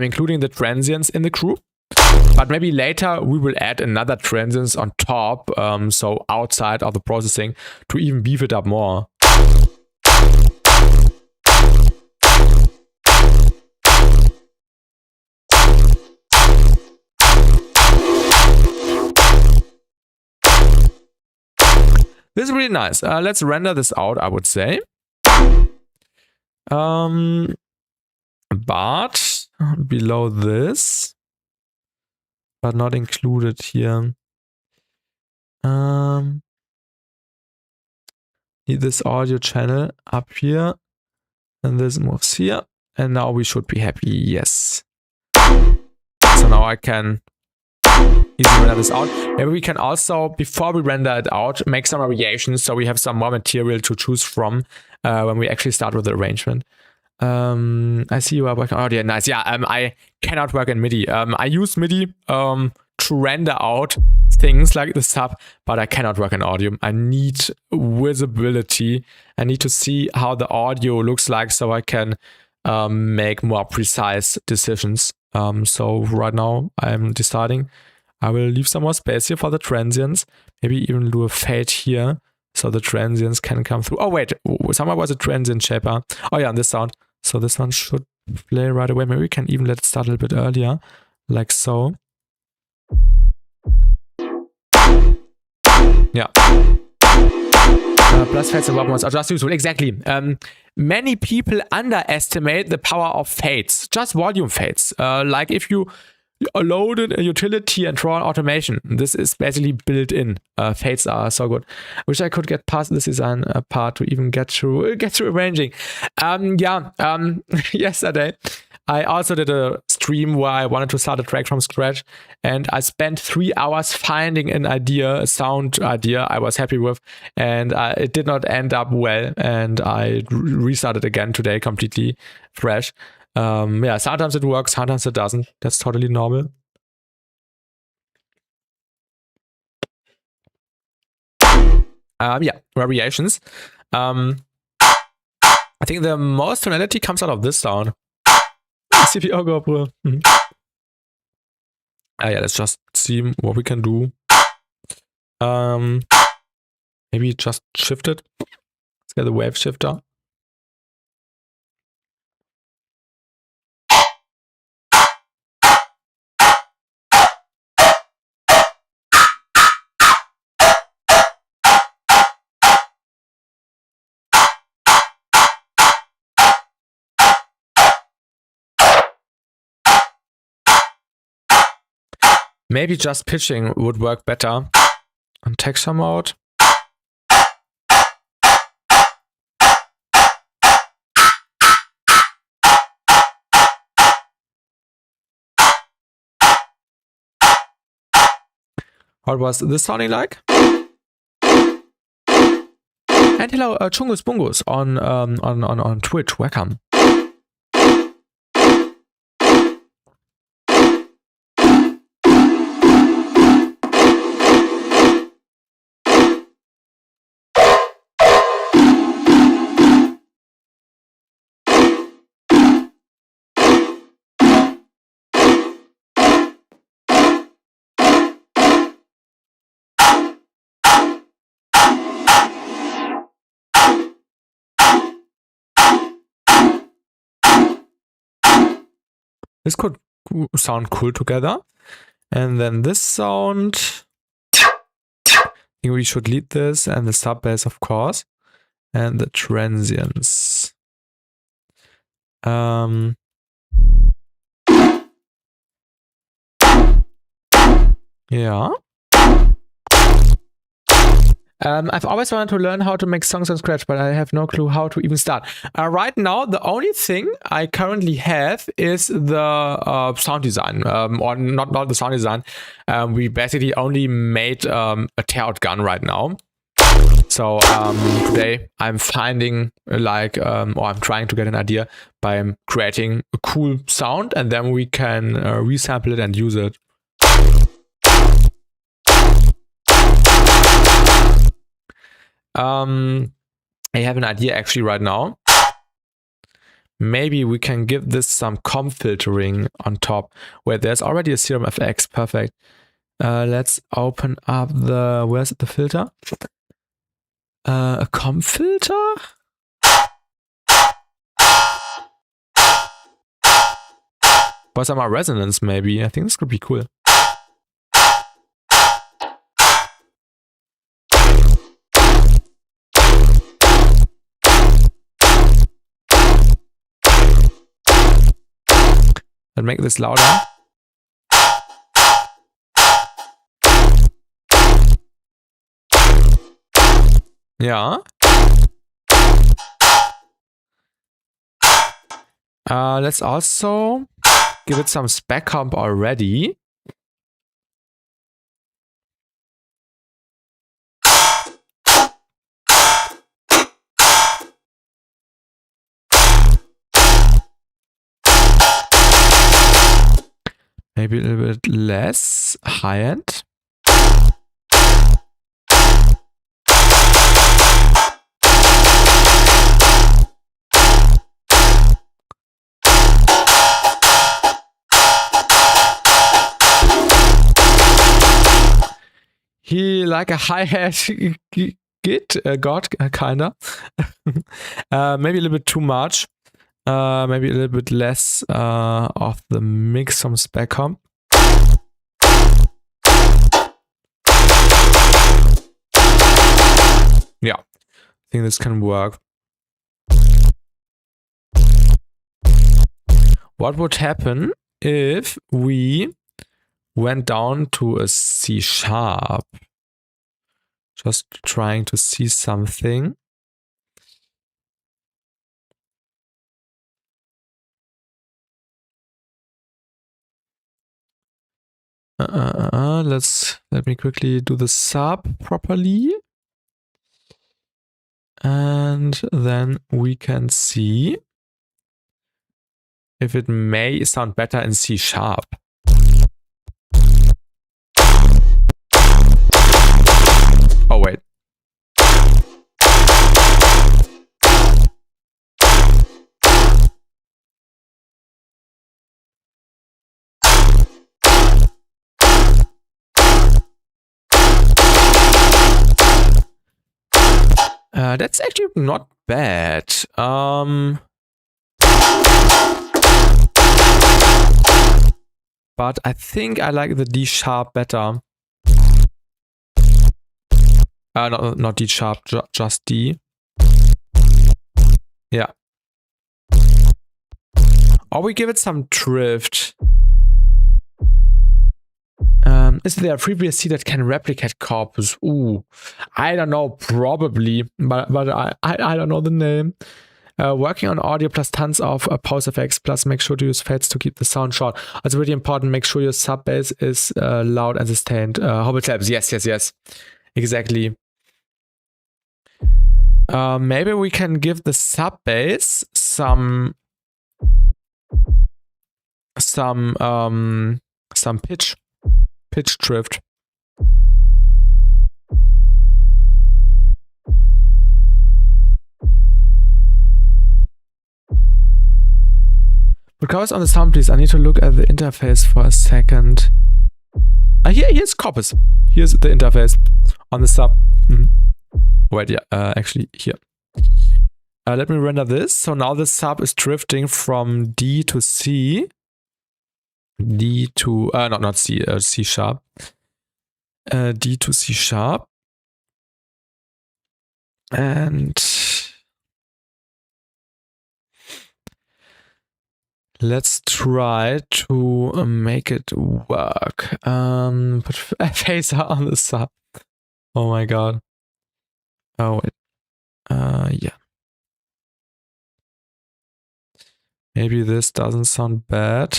including the transients in the group. But maybe later we will add another transients on top, so outside of the processing, to even beef it up more. This is really nice. Let's render this out, I would say. But below this, but not included here. Need this audio channel up here, and this moves here, and now we should be happy. Yes. So now I can easily render this out. Maybe we can also, before we render it out, make some variations so we have some more material to choose from when we actually start with the arrangement. I see you are working. Oh, yeah, nice. Yeah, I cannot work in MIDI. I use MIDI to render out things like the sub, but I cannot work in audio. I need visibility. I need to see how the audio looks like so I can make more precise decisions. So right now I'm deciding I will leave some more space here for the transients. Maybe even do a fade here so the transients can come through. Oh wait, somewhere was a transient shaper. Oh yeah, this sound. So this one should play right away. Maybe we can even let it start a little bit earlier, like so. Yeah. Plus fades and bubbles are just useful. Exactly. Many people underestimate the power of fades, just volume fades. Like if you loaded a utility and draw an automation, this is basically built in. Fades are so good. Wish I could get past this design part to even get through arranging. Yesterday I also did a stream where I wanted to start a track from scratch, and I spent 3 hours finding an idea, a sound idea I was happy with, and it did not end up well, and I restarted again today completely fresh. Yeah, sometimes it works, sometimes it doesn't. That's totally normal. Yeah, variations. I think the most tonality comes out of this sound. CPO GoPro. Yeah, let's just see what we can do. Maybe just shift it. Let's get the wave shifter. Maybe just pitching would work better on texture mode. What was this sounding like? And hello, Chungus Bungus on Twitch. Welcome. This could sound cool together. And then this sound, I think we should lead this, and the sub bass, of course, and the transients. Yeah. I've always wanted to learn how to make songs from scratch, but I have no clue how to even start. Right now, the only thing I currently have is the sound design, or not the sound design. We basically only made a tearout gun right now. So today I'm finding like, or I'm trying to get an idea by creating a cool sound, and then we can resample it and use it. I have an idea actually right now. Maybe we can give this some comp filtering on top, where there's already a Serum FX. Perfect. Let's open up the, where's the filter? A comp filter? For some resonance maybe. I think this could be cool. Let's make this louder. Yeah. Let's also give it some spec comp already. Maybe a little bit less high-end. He like a hi-hat god, kinda. Maybe a little bit too much. Maybe a little bit less of the mix, some spec comp. Yeah, I think this can work. What would happen if we went down to a C sharp? Just trying to see something. Let me quickly do the sub properly. And then we can see if it may sound better in C sharp. Oh, wait. That's actually not bad. But I think I like the D sharp better. Not D sharp, just D. Yeah. Or we give it some drift. Is there a previous C that can replicate corpus? Ooh, I don't know, probably, but I don't know the name. Working on audio plus tons of pause effects, plus make sure to use fades to keep the sound short. It's really important. Make sure your sub bass is loud and sustained. Hobble tabs, yes, exactly. Maybe we can give the sub bass some pitch drift. Because on the sound, please, I need to look at the interface for a second. Here's corpus. Here's the interface on the sub. Wait, yeah, actually here. Let me render this. So now the sub is drifting from D to C. D to, not C, C sharp. D to C sharp. And let's try to make it work. Put phaser on the sub. Oh my god. Oh wait. Yeah. Maybe this doesn't sound bad.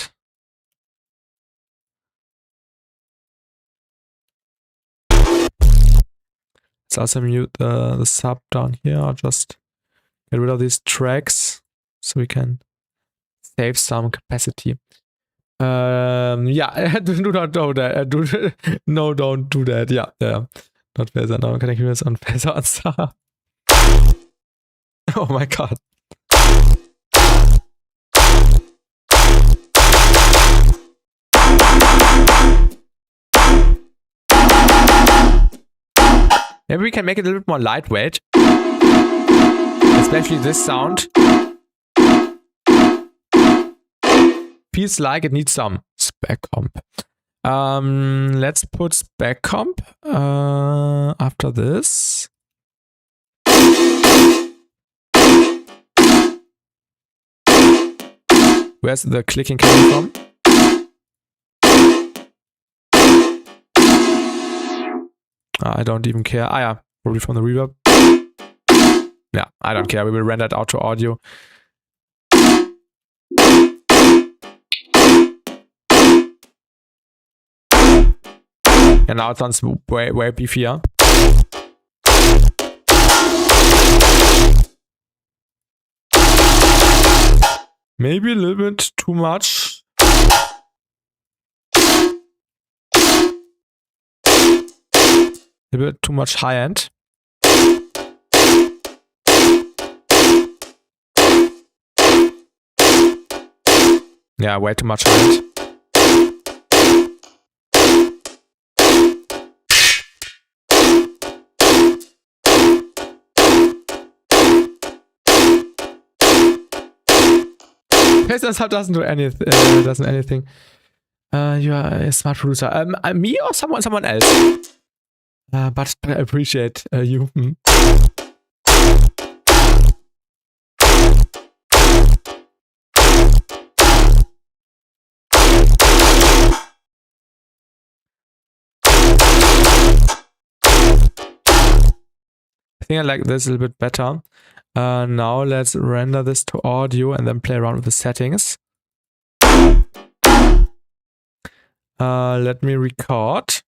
Let's also mute the sub down here. I'll just get rid of these tracks so we can save some capacity. Yeah, do not do that. No, don't do that. Yeah, not Phaser. Now I'm connecting this on Phaser on Star. Oh my god. Maybe we can make it a little bit more lightweight. Especially this sound. Feels like it needs some spec comp. Let's put spec comp after this. Where's the clicking coming from? I don't even care. Ah yeah, probably from the reverb. Yeah, I don't care. We will render it out to audio. And now it sounds way beefier. Maybe a little bit too much. A bit too much high end. Yeah, way too much high end. Phaser doesn't do anything. Doesn't anything. You are a smart producer. Me or someone else? But I appreciate you. I think I like this a little bit better. Now let's render this to audio and then play around with the settings. Let me record.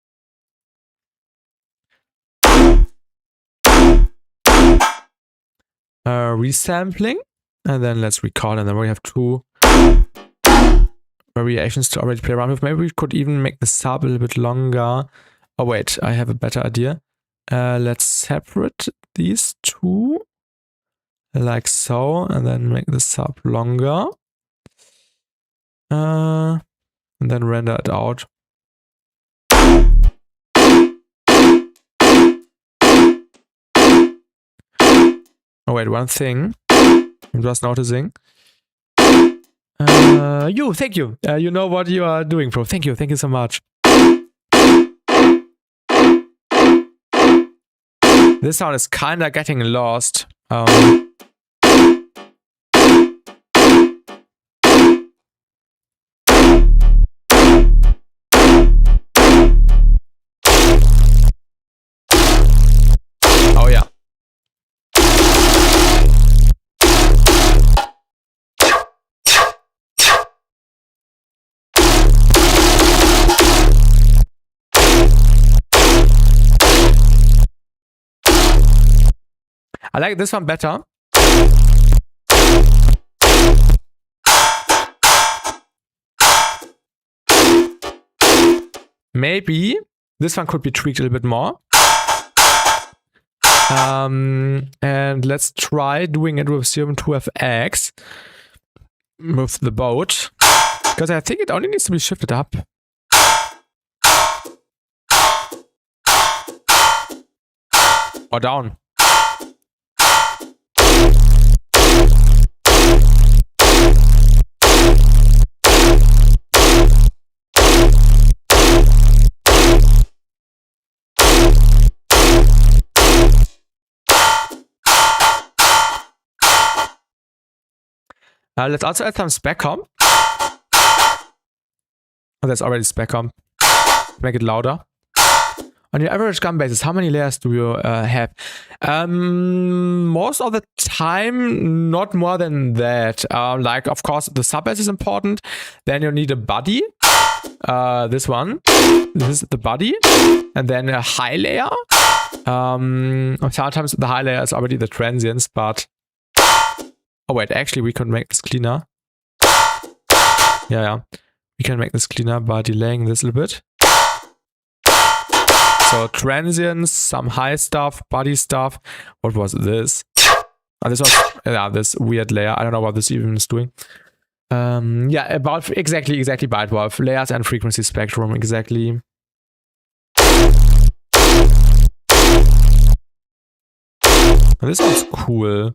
Resampling, and then let's record, and then we have two variations to already play around with. Maybe we could even make the sub a little bit longer. Oh wait, I have a better idea. Let's separate these two like so, and then make the sub longer, and then render it out. Oh wait, one thing I'm just noticing. Thank you. You know what you are doing, bro. Thank you so much. This sound is kinda getting lost. Oh yeah. I like this one better. Maybe this one could be tweaked a little bit more. And let's try doing it with serum 2fx with the boat, because I think it only needs to be shifted up. Or down. Let's also add some spec comp. Oh, that's already spec comp. Make it louder. On your average gun basis, how many layers do you have? Most of the time, not more than that. Like, of course, the sub bass is important. Then you need a body. This one. This is the body. And then a high layer. Sometimes the high layer is already the transients, but oh wait, actually we can make this cleaner. Yeah, we can make this cleaner by delaying this a little bit. So transients, some high stuff, body stuff. What was this? Oh, this was this weird layer. I don't know what this even is doing. Yeah, about exactly byte wolf layers and frequency spectrum exactly. This sounds cool.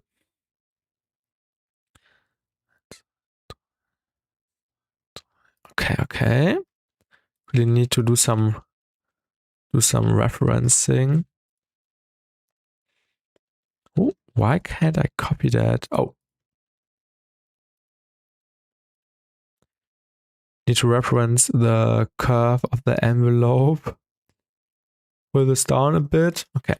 Okay. Really need to do some referencing. Oh, why can't I copy that? Oh. Need to reference the curve of the envelope. Pull this down a bit. Okay.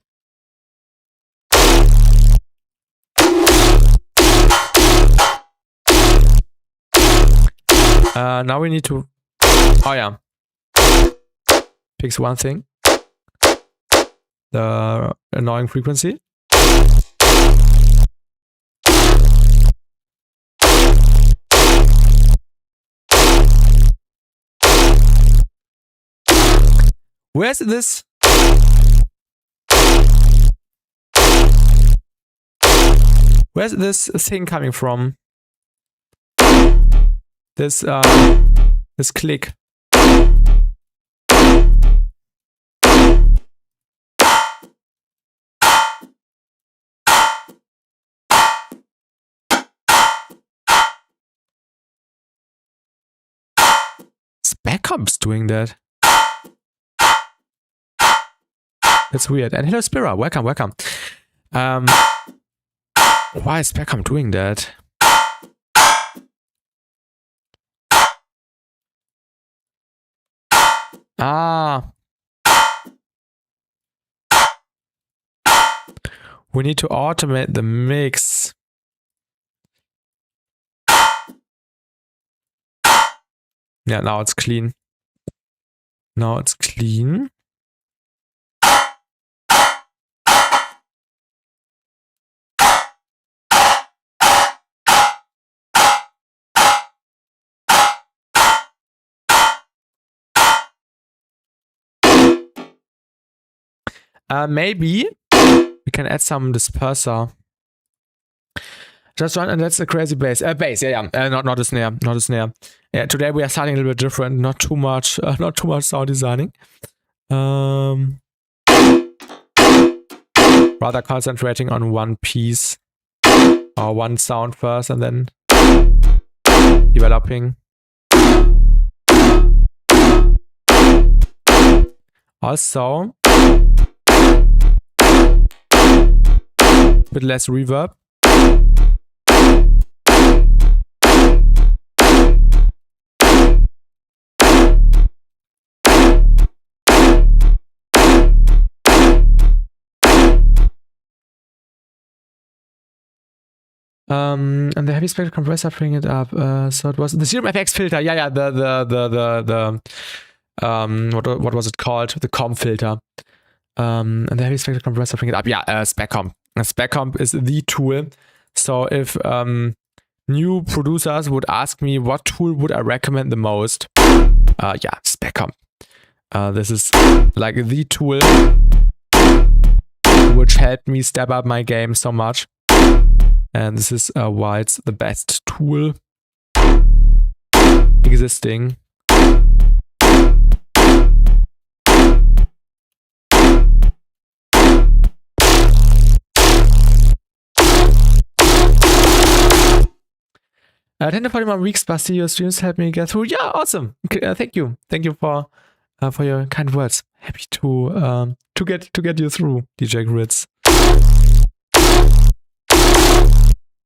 Now we need to, oh yeah, fix one thing, the annoying frequency. Where's this? Where's this thing coming from? This click. Speccomp's doing that. That's weird. And hello Spira, welcome. Why is Specomp doing that? We need to automate the mix. Yeah, now it's clean. Maybe we can add some disperser. Just one, and that's a crazy bass. Not a snare. Yeah, today we are starting a little bit different. Not too much sound designing. Rather concentrating on one piece or one sound first, and then developing. Also, a bit less reverb. And the heavy spectral compressor bring it up. So it was the serum FX filter. Yeah, what was it called? The comp filter. And the heavy spectral compressor bring it up. Yeah, SpecComp. SpecComp is the tool. So if new producers would ask me what tool would I recommend the most, yeah, SpecComp. This is like the tool which helped me step up my game so much. And this is why it's the best tool existing. Tender 41 weeks, BassTi, your streams helped me get through. Yeah, awesome. Thank you for your kind words. Happy to get you through, DJ Grids.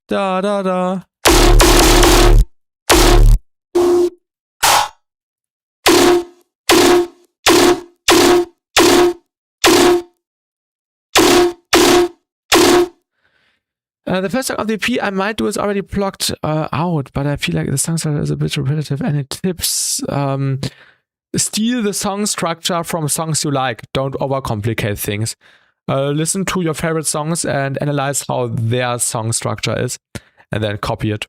Da da da. The first song of the EP I might do is already blocked out, but I feel like the song is a bit repetitive and it tips. Steal the song structure from songs you like. Don't overcomplicate things. listen to your favorite songs and analyze how their song structure is, and then copy it.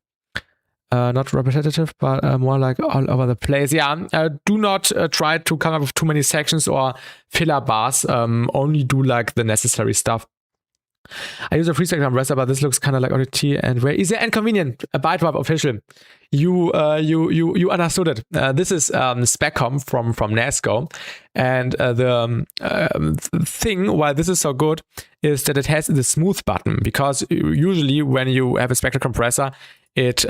Not repetitive, but more like all over the place. Yeah, do not try to come up with too many sections or filler bars. Only do like the necessary stuff. I use a freestyle compressor, but this looks kind of like ODT and very easy and convenient. A ByteWrap official. You understood it. This is Specom from nasko, and the thing why this is so good is that it has the smooth button, because usually when you have a spectral compressor, it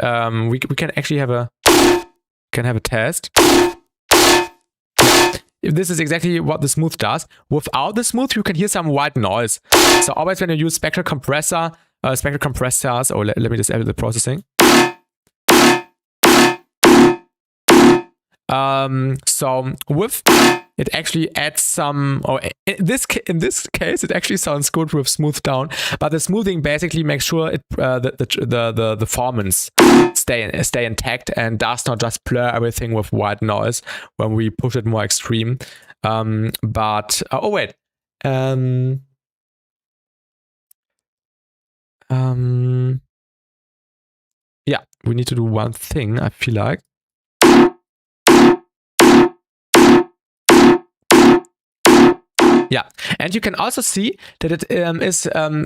we can actually have a test. This is exactly what the smooth does. Without the smooth, you can hear some white noise. So always when you use spectral compressors, let me disable the processing. So with it actually adds some, or in this case, it actually sounds good with smooth down, but the smoothing basically makes sure it the performance stay intact and does not just blur everything with white noise when we push it more extreme. Yeah, we need to do one thing, I feel like. Yeah, and you can also see that it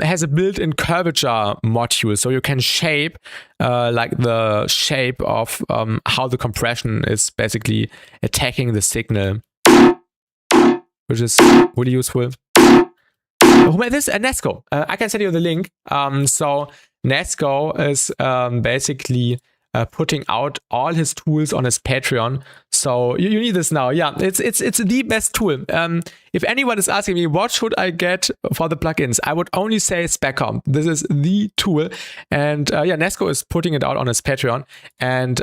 has a built-in curvature module, so you can shape like the shape of how the compression is basically attacking the signal, which is really useful. Who made this? Nasko. I can send you the link. So Nasko is basically putting out all his tools on his Patreon. So you need this now. Yeah, it's the best tool. If anyone is asking me what should I get for the plugins, I would only say Specom. This is the tool, and yeah, Nasko is putting it out on his Patreon, and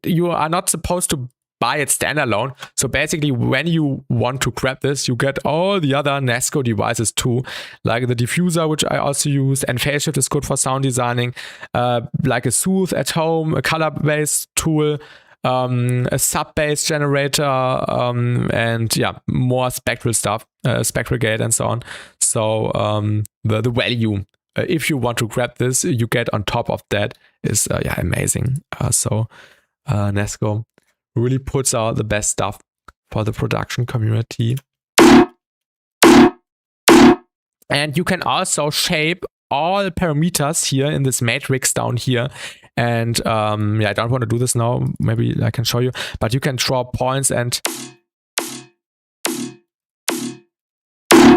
you are not supposed to buy it standalone. So basically, when you want to grab this, you get all the other Nasko devices too, like the diffuser, which I also use, and phase shift is good for sound designing, like a soothe at home, a color based tool, a sub bass generator, and yeah, more spectral stuff, spectral gate and so on. So the value, if you want to grab this, you get on top of that is yeah, amazing. So Nasko really puts out the best stuff for the production community. And you can also shape all parameters here in this matrix down here. And yeah, I don't want to do this now. Maybe I can show you. But you can draw points and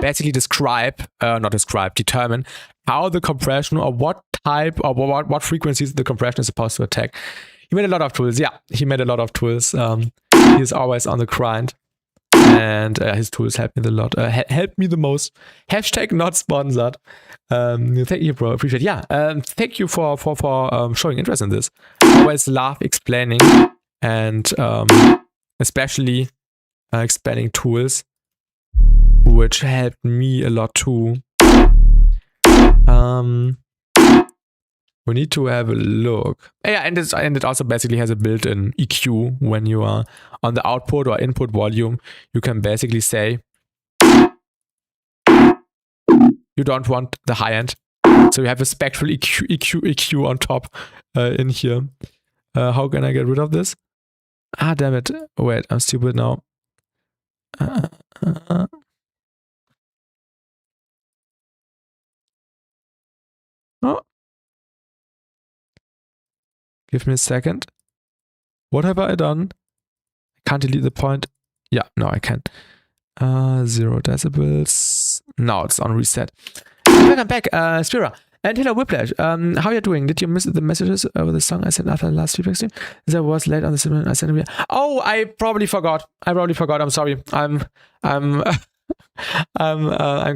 basically determine how the compression, or what type, or what frequencies the compression is supposed to attack. He made a lot of tools. Yeah, he made a lot of tools. He's always on the grind, and his tools help me a lot. Help me the most. Hashtag not sponsored. Thank you, bro. Appreciate it. Yeah. Thank you for showing interest in this. I always love explaining, and especially explaining tools, which helped me a lot too. We need to have a look. Yeah, and it also basically has a built-in EQ when you are on the output or input volume. You can basically say you don't want the high end, so you have a spectral EQ on top in here. How can I get rid of this? Ah, damn it! Wait, I'm stupid now. Oh. Give me a second. What have I done? I can't delete the point. Yeah, no, I can. 0 decibels. Now it's on reset. Welcome back, Spira. And hello, Whiplash. How are you doing? Did you miss the messages over the song I sent after the last feedback stream? As I was late on the stream, I sent it. Oh, I probably forgot. I'm sorry. I'm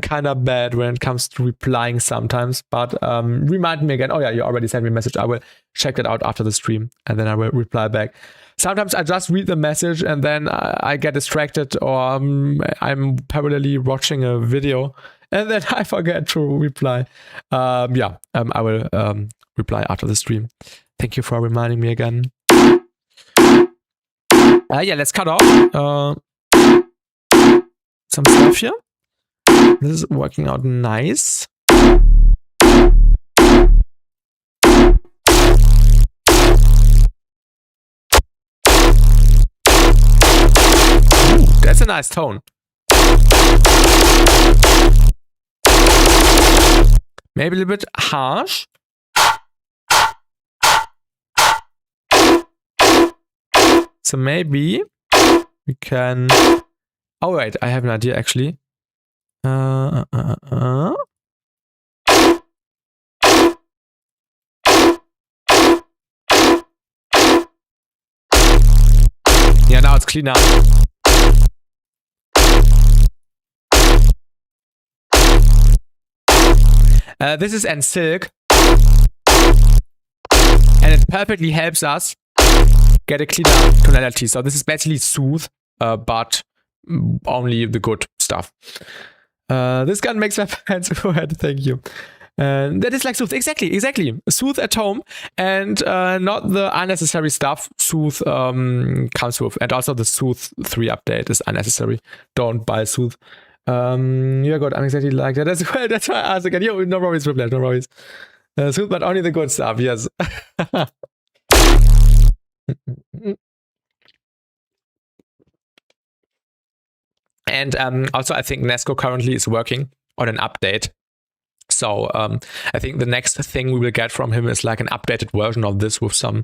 kind of bad when it comes to replying sometimes, but remind me again. Oh yeah, you already sent me a message. I will check that out after the stream, and then I will reply back. Sometimes I just read the message and then I get distracted, or I'm parallelly watching a video and then I forget to reply. I will reply after the stream. Thank you for reminding me again. Yeah, let's cut off some stuff here. This is working out nice. That's a nice tone. Maybe a little bit harsh. So maybe we can... Oh wait, I have an idea actually. Yeah, now it's cleaner. This is an silk, and it perfectly helps us get a cleaner tonality. So this is basically soothe, but only the good stuff. This gun makes my pants go ahead. Thank you. That is like soothe. Exactly. Soothe at home, and not the unnecessary stuff Soothe comes with. And also the Soothe 3 update is unnecessary. Don't buy Soothe. You're good. I'm exactly like that as well. That's why I asked again. Yo, no worries, Whiplash, no worries. Soothe, but only the good stuff, yes. And also, I think Nasko currently is working on an update. So I think the next thing we will get from him is like an updated version of this with some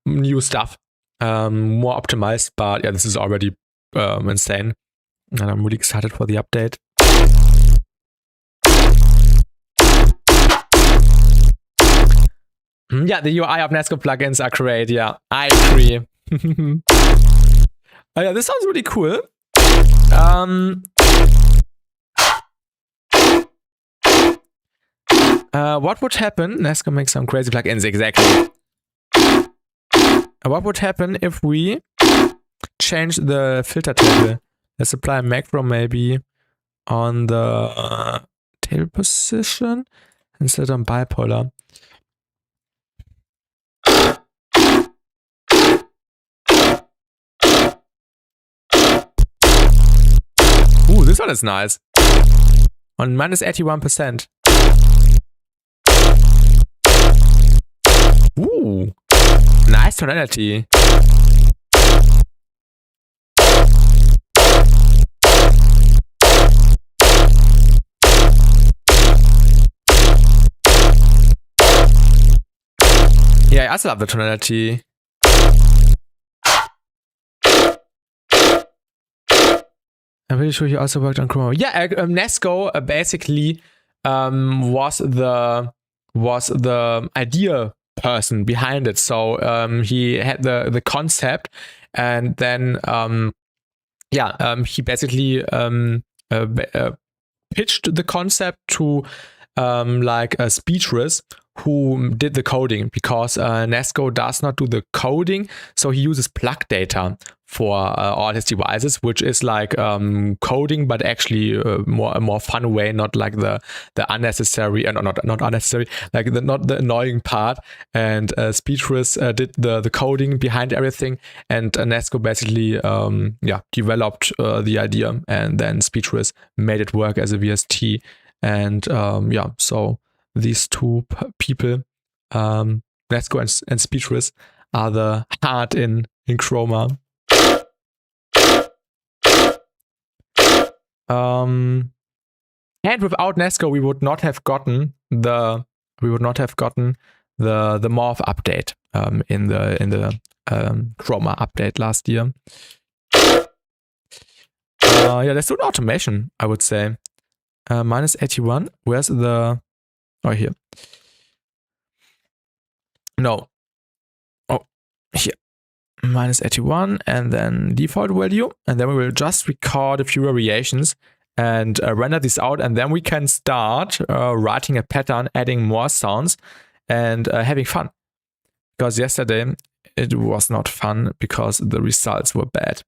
new stuff, more optimized. But yeah, this is already insane. And I'm really excited for the update. Yeah, the UI of Nasko plugins are great. Yeah, I agree. Oh, yeah, this sounds really cool. What would happen? Nasko makes some crazy plugins, exactly. What would happen if we change the filter table? Let's apply a macro maybe on the table position instead of bipolar. Ooh, this one is nice. On minus 81%. Ooh, nice tonality. Yeah, I also love the tonality. I'm pretty sure he also worked on chroma. Yeah, Nasko basically was the idea person behind it. So he had the concept, and then he basically pitched the concept to like a Speechless, who did the coding, because Nasko does not do the coding, so he uses plug data for all his devices, which is like coding, but actually a more fun way, not like the unnecessary, not unnecessary, like not the annoying part. And Speechless did the coding behind everything, and Nasko basically developed the idea, and then Speechless made it work as a VST. And so these two people, Nasko and Speechless, are the heart in chroma. And without Nasko, we would not have gotten the morph update in the chroma update last year. Let's do an automation, I would say. Minus 81. Where's the... Oh, here. No. Oh, here. Minus 81, and then default value. And then we will just record a few variations and render this out. And then we can start writing a pattern, adding more sounds, and having fun. Because yesterday it was not fun because the results were bad.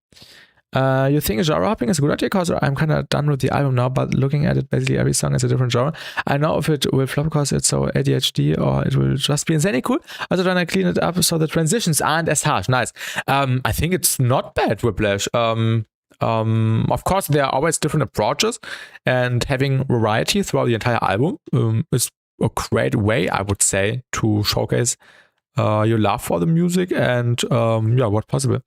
You think genre hopping is a good idea? Because I'm kind of done with the album now, but looking at it, basically every song is a different genre. I know if it will flop because it's so ADHD, or it will just be insanely cool. Also, then I clean it up so the transitions aren't as harsh. Nice. I think it's not bad, Whiplash. Of course, there are always different approaches, and having variety throughout the entire album is a great way, I would say, to showcase your love for the music and yeah, what's possible.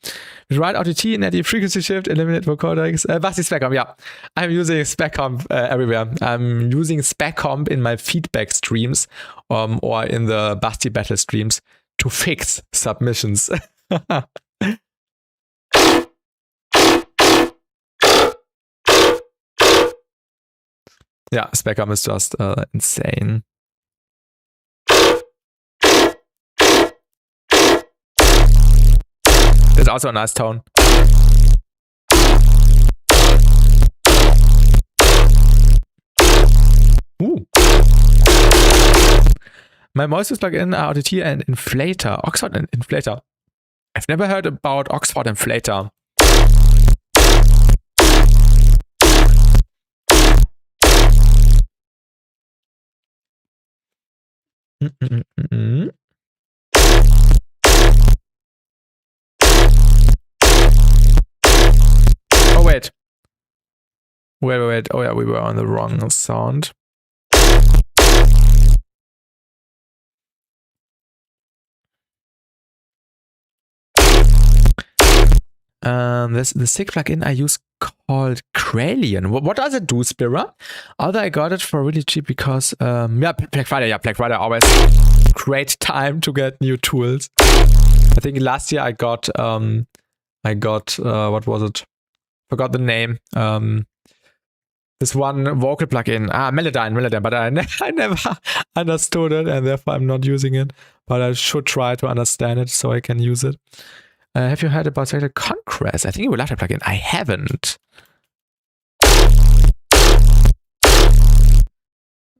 With right OTT, native frequency shift, eliminate vocodics. BassTi spec comp, yeah. I'm using spec comp everywhere. I'm using spec comp in my feedback streams or in the BassTi battle streams to fix submissions. Yeah, spec comp is just insane. It's also a nice tone. Ooh. My voices plugin are ODT and inflator. Oxford and inflator. I've never heard about Oxford inflator. Oh, wait. Wait. Oh, yeah, we were on the wrong sound. There's the sick plugin I use called Gralian. What does it do, Spira? Although I got it for really cheap because, yeah, Black Friday. Yeah, Black Friday always great time to get new tools. I think last year I got what was it? Forgot the name. This one vocal plugin. Melodyne, but I never understood it and therefore I'm not using it. But I should try to understand it so I can use it. Have you heard about Spectral Conquest? I think you will like that plugin. I haven't.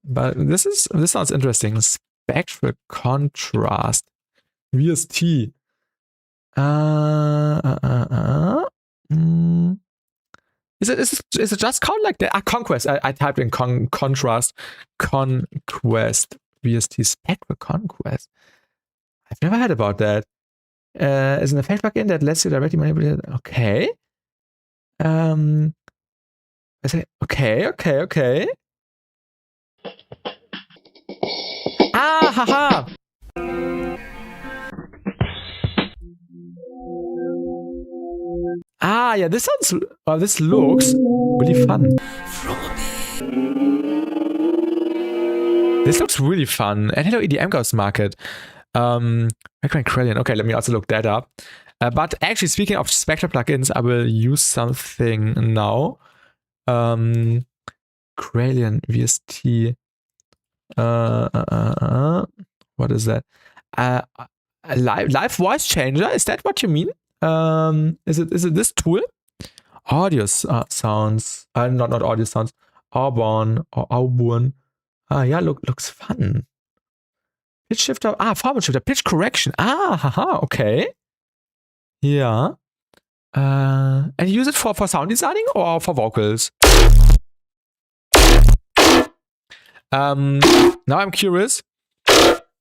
But this sounds interesting. Spectral Contrast. VST. Is it just called like that? Conquest. I typed in Contrast. Conquest. VST Spectral Conquest. I've never heard about that. Is an effect plugin that lets you directly manipulate. Okay. I say okay. Ah, haha. Ah, yeah. This sounds. This looks really fun. This looks really fun. And hello, EDM Ghost Market. Okay, let me also look that up. But actually, speaking of Spectral plugins, I will use something now. Gralian VST. What is that? Live voice changer. Is that what you mean? Is it this tool? Audio sounds. Not audio sounds. Auburn. Yeah, looks fun. Pitch shifter, format shifter, pitch correction. Haha, okay. Yeah. And you use it for sound designing or for vocals? Now I'm curious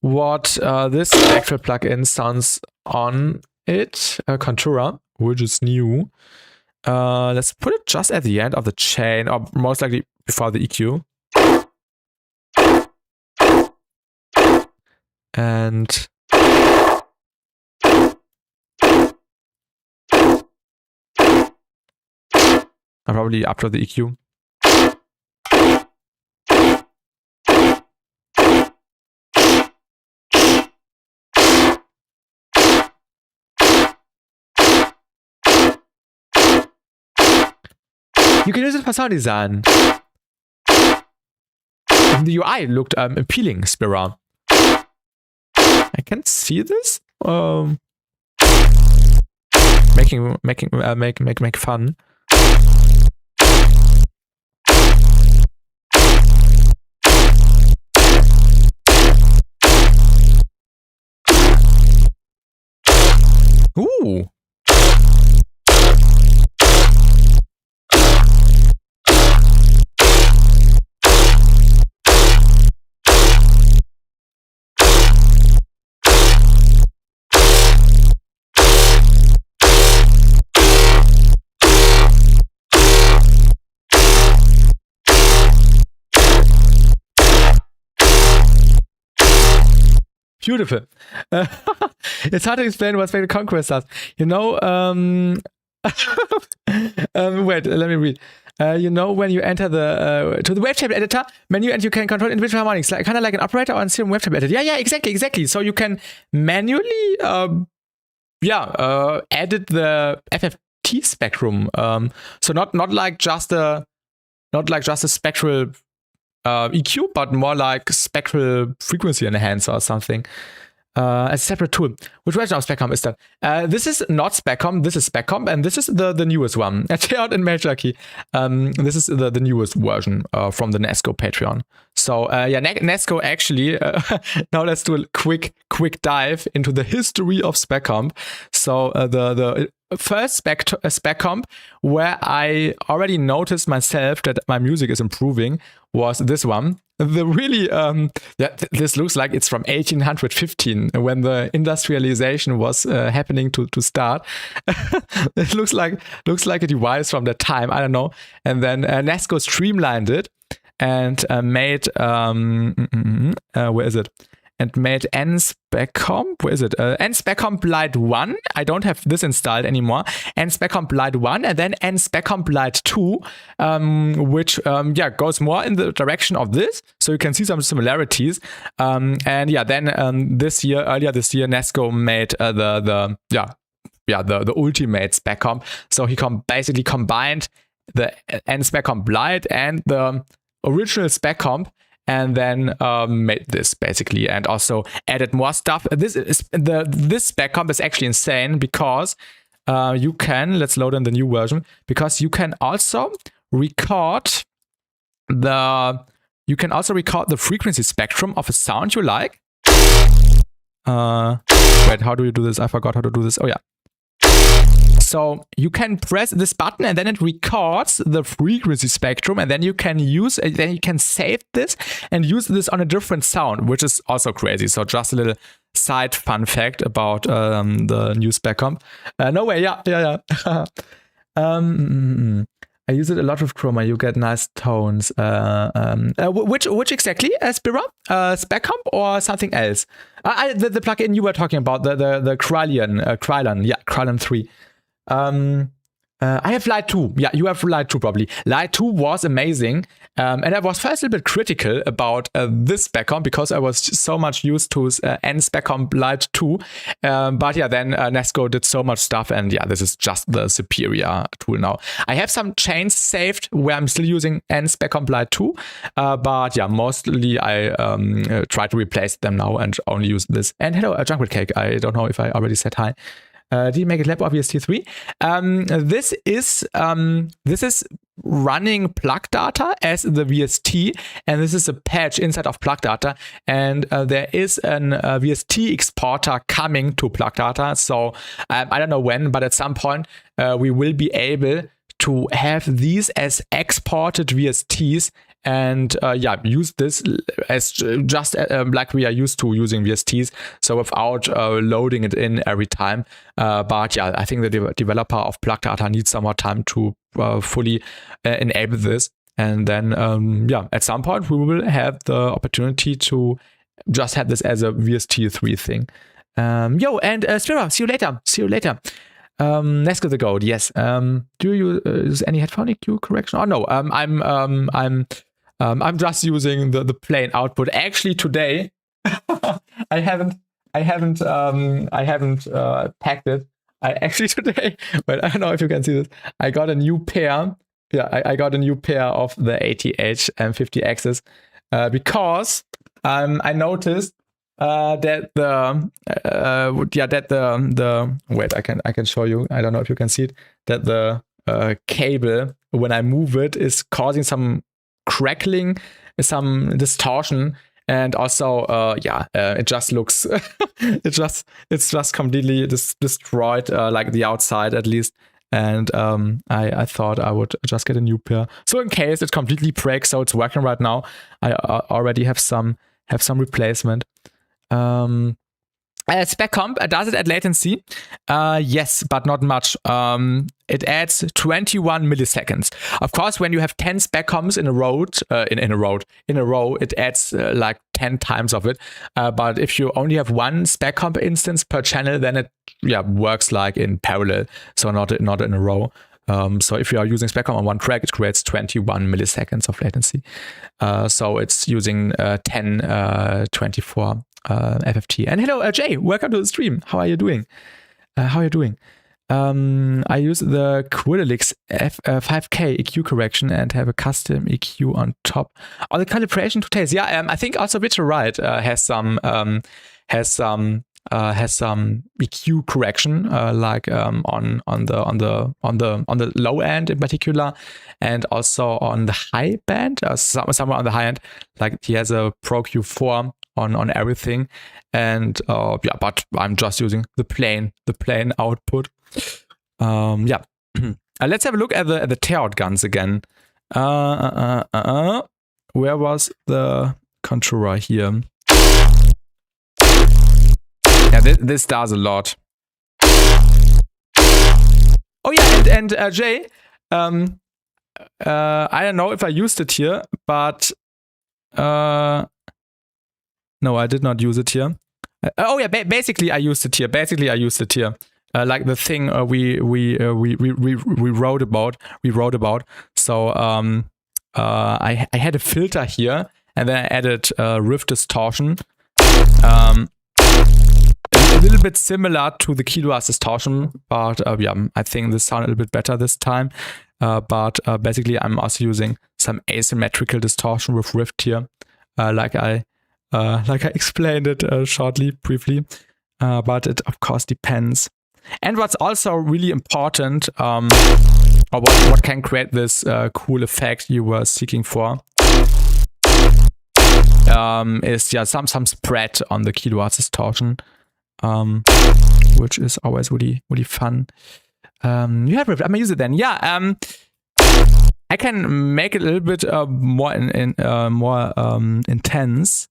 what this actual plugin sounds on it. Contura, which is new. Let's put it just at the end of the chain, or most likely before the EQ. And probably after the EQ. You can use it for sound design. And the UI looked appealing, Spira. I can see this. Make fun. Ooh. beautiful. It's hard to explain what Spectral Conquest does. You know, wait, let me read. You know, when you enter the to the wavetable editor menu and you can control individual harmonics, like kind of like an operator on Serum wavetable editor. Yeah, exactly. So you can manually, edit the FFT spectrum. So not like just a spectral EQ, but more like spectral frequency enhancer or something. As a separate tool. Which version of SpecComp is that? This is not SpecComp, this is SpecComp, and this is the newest one. Tearout in major key. This is the newest version from the Nasko Patreon. So Nasko actually, now let's do a quick dive into the history of SpecComp. So the first SpecComp where I already noticed myself that my music is improving was this one. The really, this looks like it's from 1815 when the industrialization was happening to start. It looks like a device from that time. I don't know. And then Nasko streamlined it and made where is it? And made NSpecComp, where is it? NSpecComp Lite 1. I don't have this installed anymore. NSpecComp Lite 1 and then NSpecComp Lite 2, which goes more in the direction of this. So you can see some similarities. Then earlier this year, Nasko made the ultimate SpecComp. So he basically combined the NSpecComp Lite and the original SpecComp, and then made this basically, and also added more stuff. This SpecComp is actually insane because you can, let's load in the new version, because you can also record the frequency spectrum of a sound you like. Wait, how do you do this? I forgot how to do this. Oh yeah. So you can press this button and then it records the frequency spectrum, and then you can save this and use this on a different sound, which is also crazy. So just a little side fun fact about the new SpecComp. No way, yeah. I use it a lot with chroma. You get nice tones. Which exactly, Spira? SpecComp or something else? The plugin you were talking about, the Krylon 3. I have Lite 2. Yeah, you have Lite 2 probably. Lite 2 was amazing. And I was first a little bit critical about this SpecComp because I was so much used to NSpecComp Lite 2. But yeah, then Nasko did so much stuff, and yeah, this is just the superior tool now. I have some chains saved where I'm still using NSpecComp Lite 2. But yeah, mostly I try to replace them now and only use this. And hello, Junkwit Cake. I don't know if I already said hi. Did you make it lab obvious T3? This is running plug data as the VST, and this is a patch inside of plug data, and there is an VST exporter coming to plug data. So I don't know when, but at some point we will be able to have these as exported VSTs and use this as just like we are used to using VSTs, so without loading it in every time. But yeah, I think the developer of plug data needs some more time to fully enable this, and then at some point we will have the opportunity to just have this as a VST3 thing. And Spira, see you later. Nasko the goat, yes. Do you use any headphone EQ correction? Oh no, I'm just using the plain output. Actually, today I haven't packed it. I actually today, but I don't know if you can see this. I got a new pair. Yeah, I got a new pair of the ATH M50Xs because I noticed that the wait, I can show you. I don't know if you can see it. That the cable, when I move it, is causing some crackling, some distortion, and also it just looks it's just completely destroyed, like the outside at least. And I thought I would just get a new pair, so in case it completely breaks. So it's working right now. I already have some replacement. SpecComp does it at latency? Yes, but not much. it adds 21 milliseconds. Of course, when you have 10 spec comps in a row, it adds like 10 times of it. But if you only have one spec comp instance per channel, then it works like in parallel, so not in a row. So if you are using spec comp on one track, it creates 21 milliseconds of latency. So it's using 1024 FFT. And hello, Jay, welcome to the stream. How are you doing? I use the Quiddelix 5K EQ correction and have a custom EQ on top. Oh, the calibration to taste. Yeah, I think also riot has some EQ correction, like on the low end in particular, and also on the high band, somewhere on the high end. Like he has a Pro Q4 on everything, and but I'm just using the plain output. Let's have a look at the tearout guns again. Where was the controller here? Yeah, this does a lot. Oh yeah, and Jay, I don't know if I used it here, but no, I did not use it here. Oh yeah, basically I used it here. Like the thing we wrote about. So I had a filter here, and then I added riff distortion. A little bit similar to the kilohearts distortion, but I think this sounded a little bit better this time. But basically, I'm also using some asymmetrical distortion with rift here, like I explained it briefly. But it of course depends. And what's also really important, or what can create this cool effect you were seeking for, is some spread on the kilohearts distortion. Which is always really fun. You have riff. I'm gonna use it then. Yeah. I can make it a little bit more intense.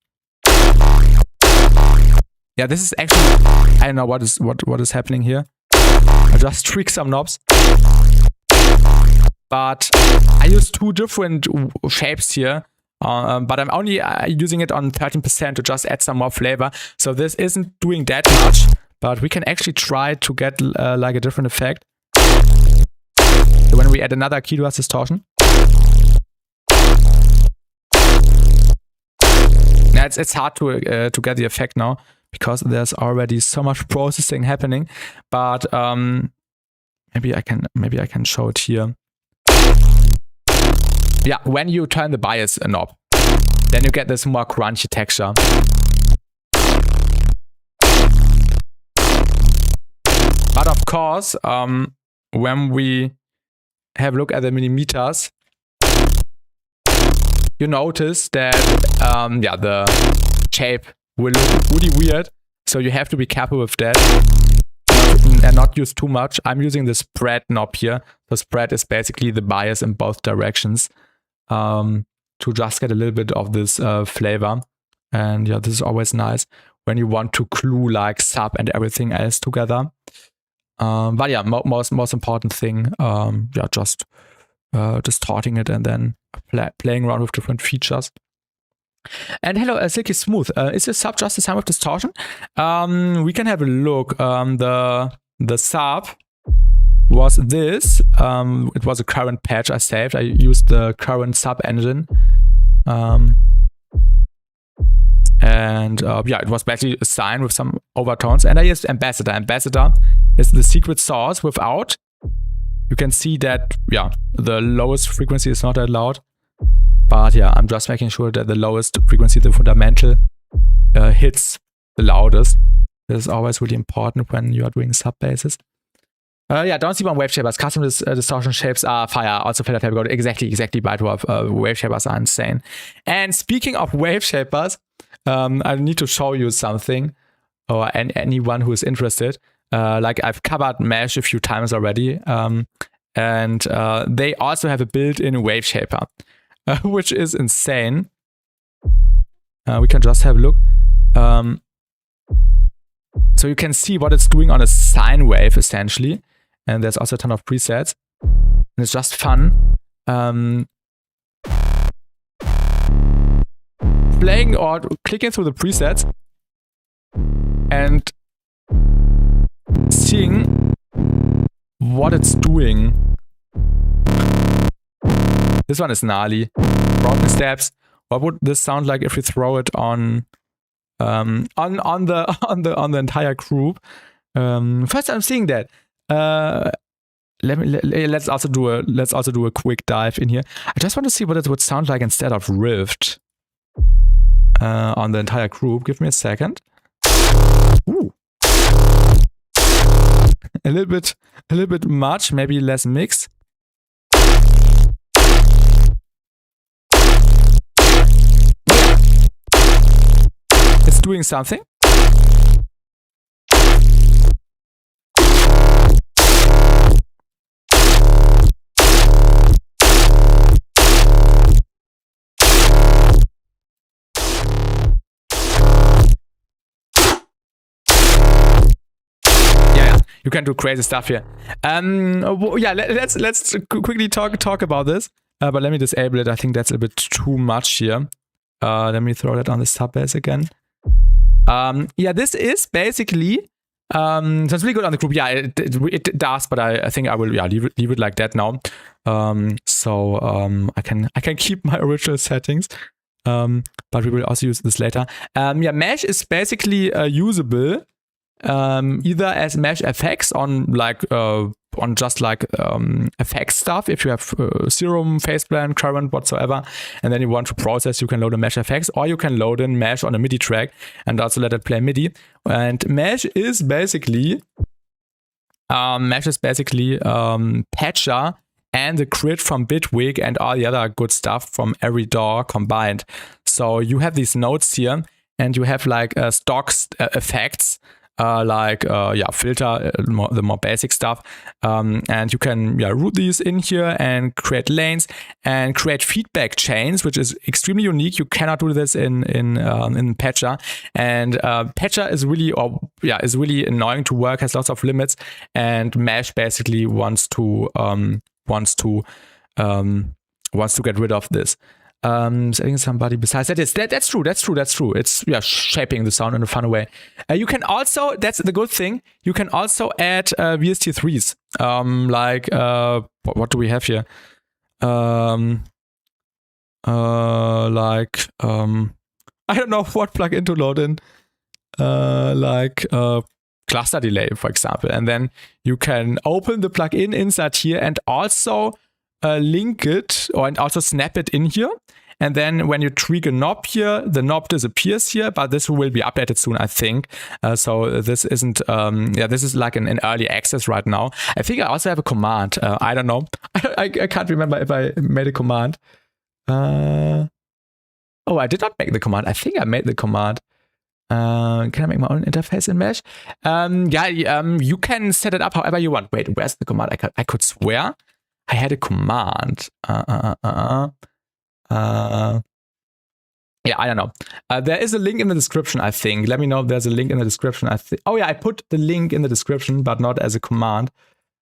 Yeah, this is actually, I don't know what is happening here. I just tweak some knobs. But I use two different shapes here. But I'm only using it on 13% to just add some more flavor. So this isn't doing that much, but we can actually try to get like a different effect. So when we add another kilohearts distortion. Now it's hard to get the effect now, because there's already so much processing happening. But maybe I can show it here. Yeah, when you turn the bias knob, then you get this more crunchy texture. But of course, when we have a look at the millimeters, you notice that the shape will look really weird. So you have to be careful with that and not use too much. I'm using the spread knob here. The spread is basically the bias in both directions. To just get a little bit of this flavor. And yeah, this is always nice when you want to glue like sub and everything else together. But yeah, most important thing, just distorting it and then playing around with different features. And hello, Silky Smooth. Is your sub just the same with distortion? We can have a look. The sub was this. It was a current patch I saved. I used the current sub engine. It was basically a sine with some overtones. And I used Ambassador. Ambassador is the secret source without. You can see that, the lowest frequency is not that loud. But yeah, I'm just making sure that the lowest frequency, the fundamental, hits the loudest. This is always really important when you are doing sub basses. Don't sleep on wave shapers. Custom distortion shapes are fire. Also, filter tape. Exactly. Wave shapers are insane. And speaking of wave shapers, I need to show you something, or anyone who is interested. Like I've covered Mesh a few times already, and they also have a built-in wave shaper, which is insane. We can just have a look. So you can see what it's doing on a sine wave, essentially. and there's also a ton of presets. And it's just fun. Playing or clicking through the presets and seeing what it's doing. This one is gnarly. Broken steps. What would this sound like if we throw it on the entire group? First I'm seeing that. Let's also do a quick dive in here. I just want to see what it would sound like instead of rift on the entire group. Give me a second. Ooh. A little bit much, maybe less mix. It's doing something. You can do crazy stuff here. Yeah, let's quickly talk about this. But let me disable it. I think that's a bit too much here. Let me throw that on the sub bass again. Yeah, this is basically sounds really good on the group. Yeah, it does, but I think I will leave it like that now. So I can keep my original settings. But we will also use this later. Yeah, mesh is basically usable. Either as mesh effects on just effect stuff, if you have serum, phaseplant, current, whatsoever, and then you want to process, you can load a mesh effects, or you can load in mesh on a MIDI track and also let it play MIDI. And mesh is basically patcher and the grid from Bitwig and all the other good stuff from every DAW combined. So you have these nodes here, and you have like stock effects. Filter, the more basic stuff, and you can route these in here and create lanes and create feedback chains, which is extremely unique. You cannot do this in Patcher, and Patcher is really annoying to work, has lots of limits, and Mesh basically wants to get rid of this. Setting somebody besides that. That's true. It's shaping the sound in a fun way. You can also, that's the good thing, you can also add VST3s. What do we have here? I don't know what plugin to load in. Cluster delay, for example. And then you can open the plugin inside here and also link it and also snap it in here. And then when you tweak a knob here, the knob disappears here, but this will be updated soon, I think. So this isn't, this is like in early access right now. I think I also have a command. I don't know. I can't remember if I made a command. Oh, I did not make the command. I think I made the command. Can I make my own interface in Mesh? You can set it up however you want. Wait, where's the command? I could swear I had a command. I don't know. There is a link in the description, I think. Let me know if there's a link in the description. I put the link in the description, but not as a command.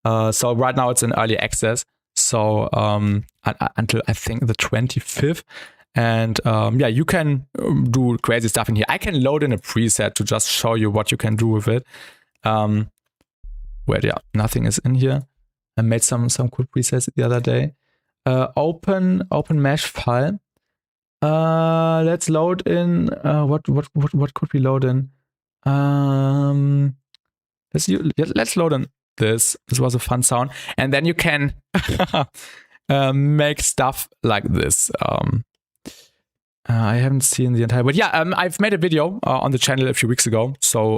So right now it's in early access. So until I think the 25th. And you can do crazy stuff in here. I can load in a preset to just show you what you can do with it. Nothing is in here. I made some cool presets the other day. Open mesh file. Let's load in. What could we load in? Let's load in this. This was a fun sound, and then you can make stuff like this. I haven't seen the entire, but I've made a video on the channel a few weeks ago. So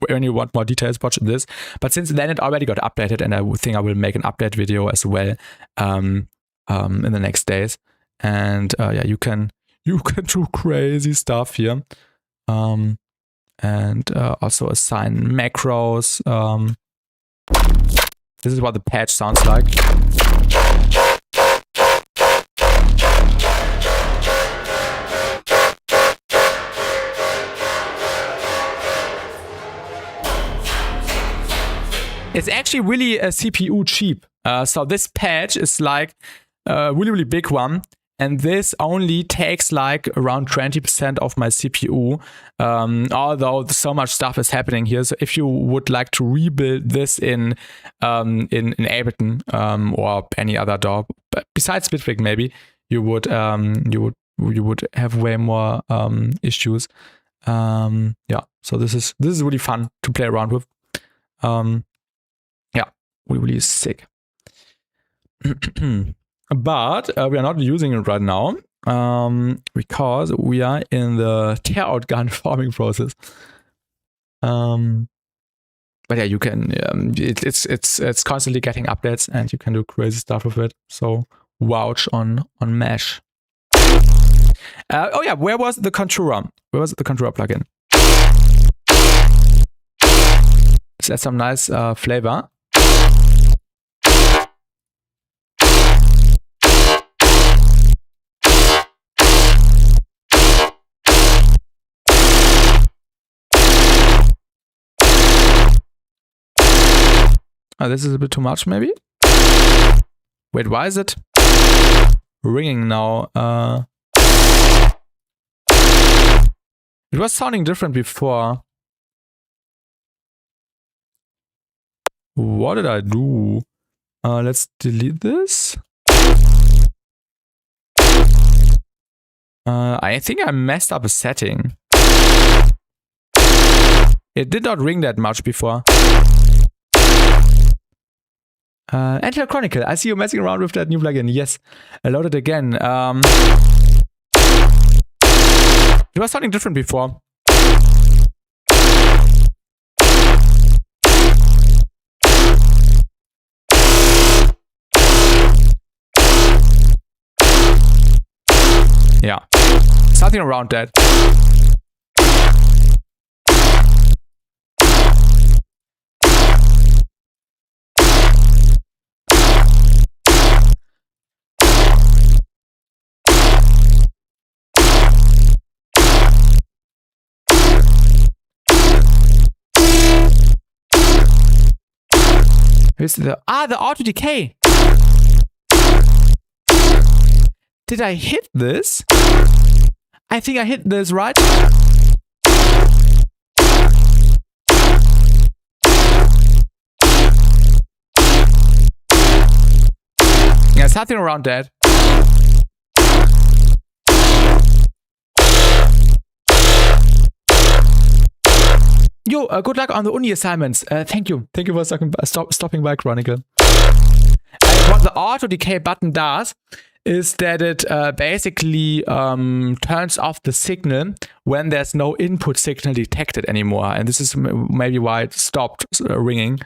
when you want more details, watch this. But since then, it already got updated, and I think I will make an update video as well in the next days. And you can do crazy stuff here, and also assign macros. This is what the patch sounds like. It's actually really a CPU cheap. So this patch is like a really, really big one. And this only takes like around 20% of my CPU, although so much stuff is happening here. So if you would like to rebuild this in Ableton or any other DAW, but besides Bitwig maybe, you would have way more issues. Yeah, so this is really fun to play around with. Yeah, really sick. But we are not using it right now because we are in the tearout gun forming process. But yeah, you can. It's constantly getting updates, and you can do crazy stuff with it. So vouch on Mesh. Oh yeah, where was the Contura? Where was the Contura plugin? Let's add some nice flavor. Oh, this is a bit too much, maybe? Wait, why is it ringing now? It was sounding different before. What did I do? Let's delete this. I think I messed up a setting. It did not ring that much before. Enter Chronicle. I see you messing around with that new plugin. Yes, I load it again. It was something different before. Yeah, something around that. Here's the auto decay. Did I hit this? I think I hit this, right? Yeah, something around that. Yo, good luck on the uni assignments. Thank you. Thank you for stopping by, Chronicle. What the auto decay button does is that it basically turns off the signal when there's no input signal detected anymore. And this is maybe why it stopped ringing.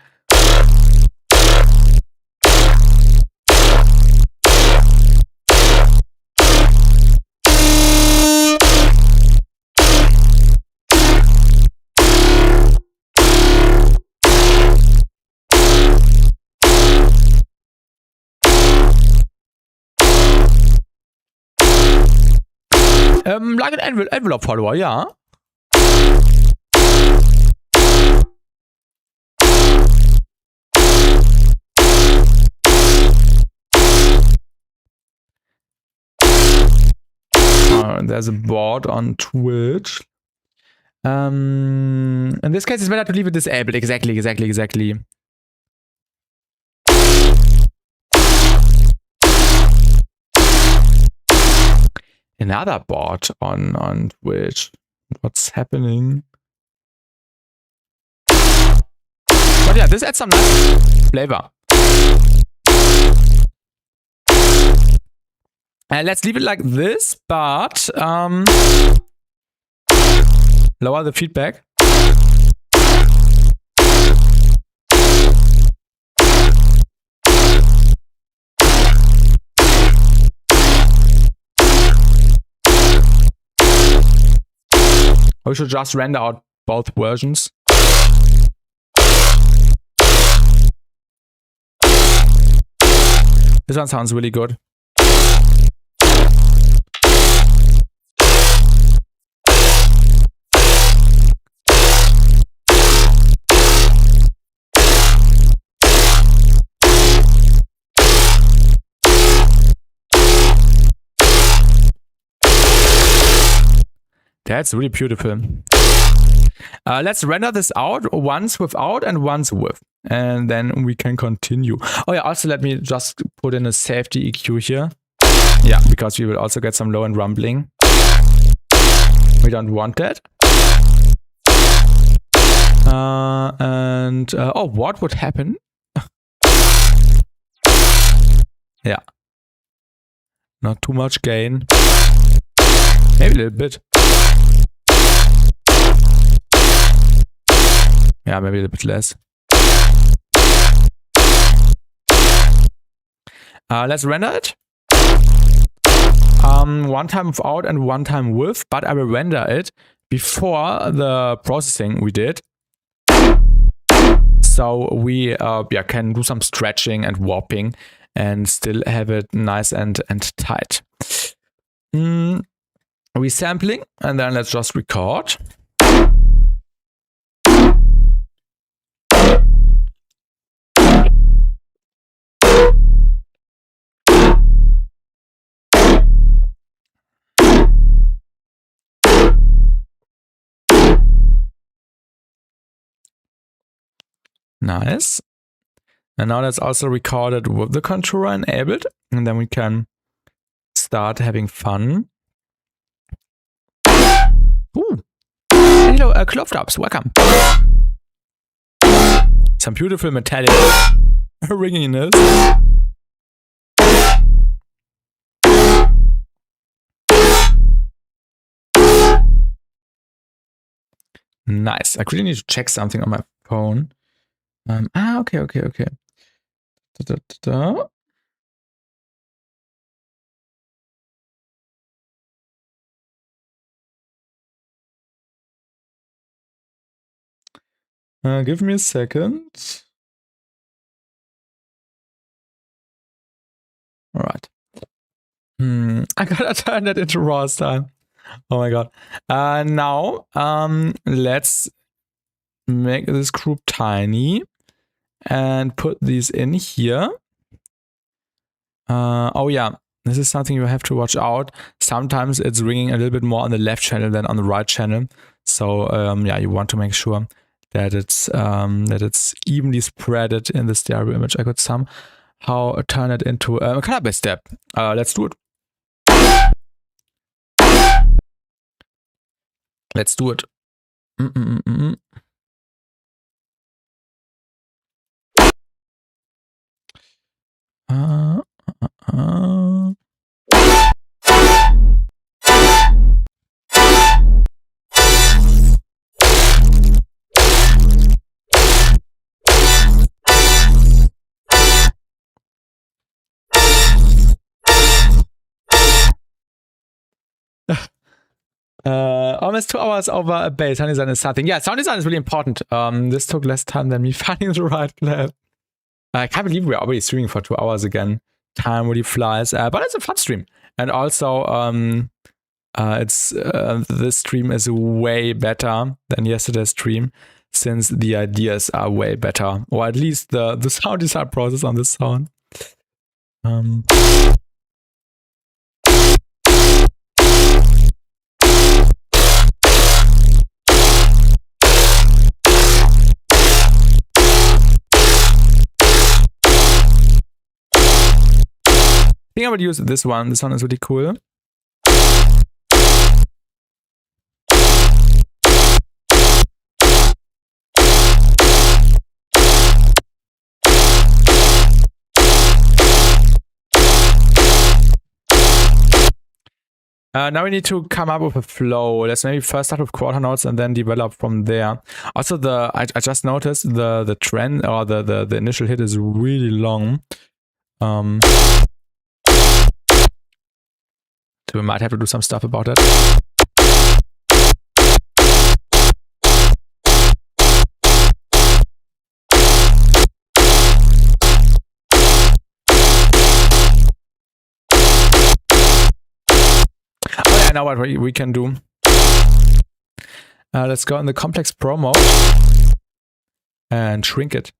Like an envelope follower, yeah. There's a bot on Twitch. In this case, it's better to leave it disabled. Exactly. Another bot on Twitch. What's happening? But yeah, this adds some nice flavor. Let's leave it like this, but lower the feedback. We should just render out both versions. This one sounds really good. That's really beautiful. Let's render this out once without and once with. And then we can continue. Oh yeah, also let me just put in a safety EQ here. Yeah, because we will also get some low end rumbling. We don't want that. Oh, what would happen? Yeah. Not too much gain. Maybe a little bit. Yeah, maybe a little bit less. Let's render it. One time without and one time with, but I will render it before the processing we did. So we can do some stretching and warping and still have it nice and tight. Resampling, and then let's just record. Nice. And now that's also recorded with the controller enabled. And then we can start having fun. Ooh. Hello, Klopfdubs, welcome. Some beautiful metallic ringiness. Nice. I really need to check something on my phone. Okay. Give me a second. All right. I gotta turn that into raw time. Oh my god. Now, let's make this group tiny and put these in here. Oh yeah, this is something you have to watch out. Sometimes it's ringing a little bit more on the left channel than on the right channel. So yeah, you want to make sure that it's evenly spreaded in the stereo image. I could somehow turn it into a color based step. Let's do it. Let's do it. Almost 2 hours over a bass. Sound design is something. Yeah, sound design is really important. This took less time than me finding the right plan. I can't believe we're already streaming for 2 hours again. Time really flies, but it's a fun stream. And also, this stream is way better than yesterday's stream, since the ideas are way better, or at least the sound design process on this sound. I think I would use this one. This one is really cool. Now we need to come up with a flow. Let's maybe first start with quarter notes and then develop from there. Also, I just noticed the trend, or the initial hit is really long. So we might have to do some stuff about it. Oh yeah, I know what we can do. Let's go in the complex pro mode and shrink it.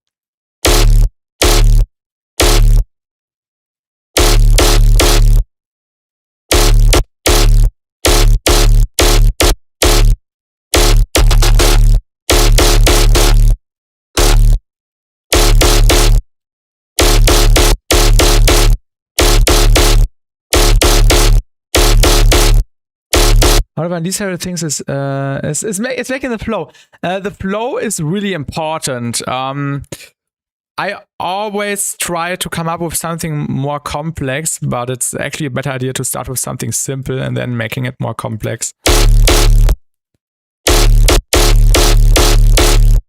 One of these things is making the flow. The flow is really important. I always try to come up with something more complex, but it's actually a better idea to start with something simple and then making it more complex.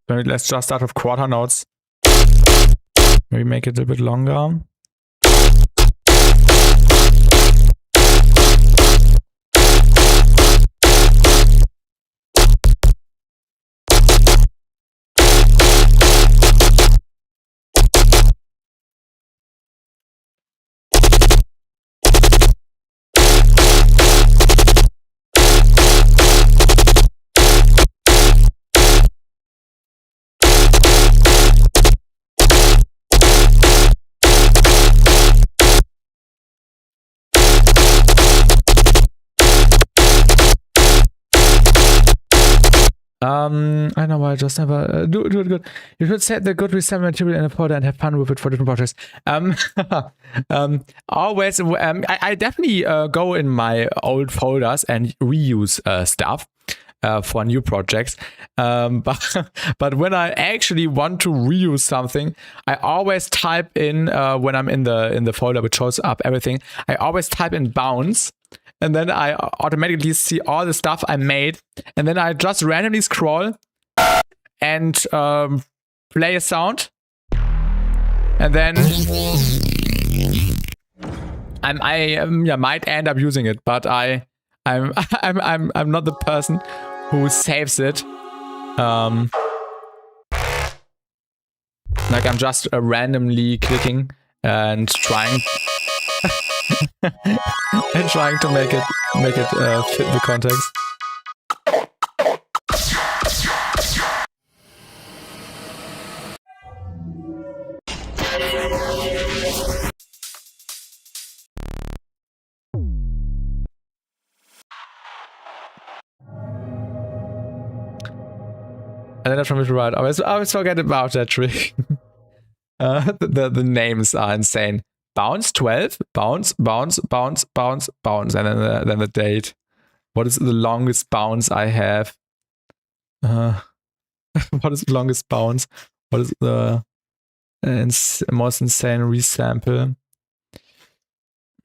Let's just start with quarter notes. Maybe make it a bit longer. I know why I just never do it good. You should set the good resemble material in a folder and have fun with it for different projects. Always, I definitely go in my old folders and reuse stuff for new projects. But when I actually want to reuse something, I always type in when I'm in the folder which shows up everything. I always type in bounce. And then I automatically see all the stuff I made. And then I just randomly scroll and play a sound. And then I might end up using it, but I'm not the person who saves it. Like I'm just randomly clicking and trying and trying to make it fit the context. And then from it right, I always forget about that trick. The names are insane. Bounce 12, bounce, bounce, bounce, bounce, bounce, and then the date. What is the longest bounce I have? What is the longest bounce? What is the most insane resample?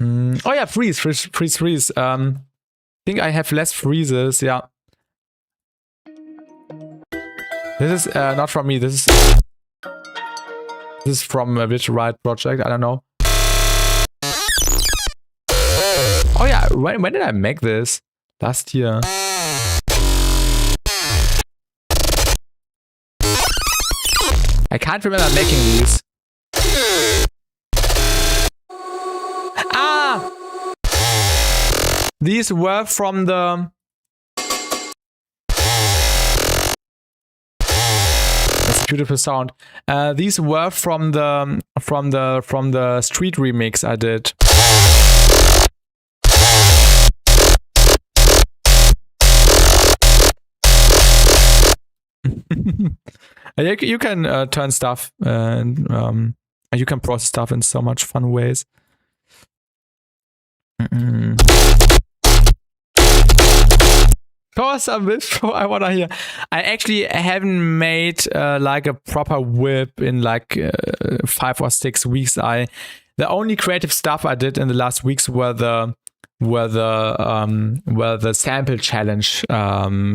Oh yeah, freeze. I think I have less freezes. Yeah. This is not from me. This is from a riot project. I don't know. Oh yeah, when did I make this? Last year. I can't remember making these. Ah! These were from the... That's a beautiful sound. These were from the street remix I did. You can turn stuff and you can process stuff in so much fun ways. Show us a bit. I wanna hear. I actually haven't made like a proper whip in like 5 or 6 weeks. The only creative stuff I did in the last weeks were the sample challenge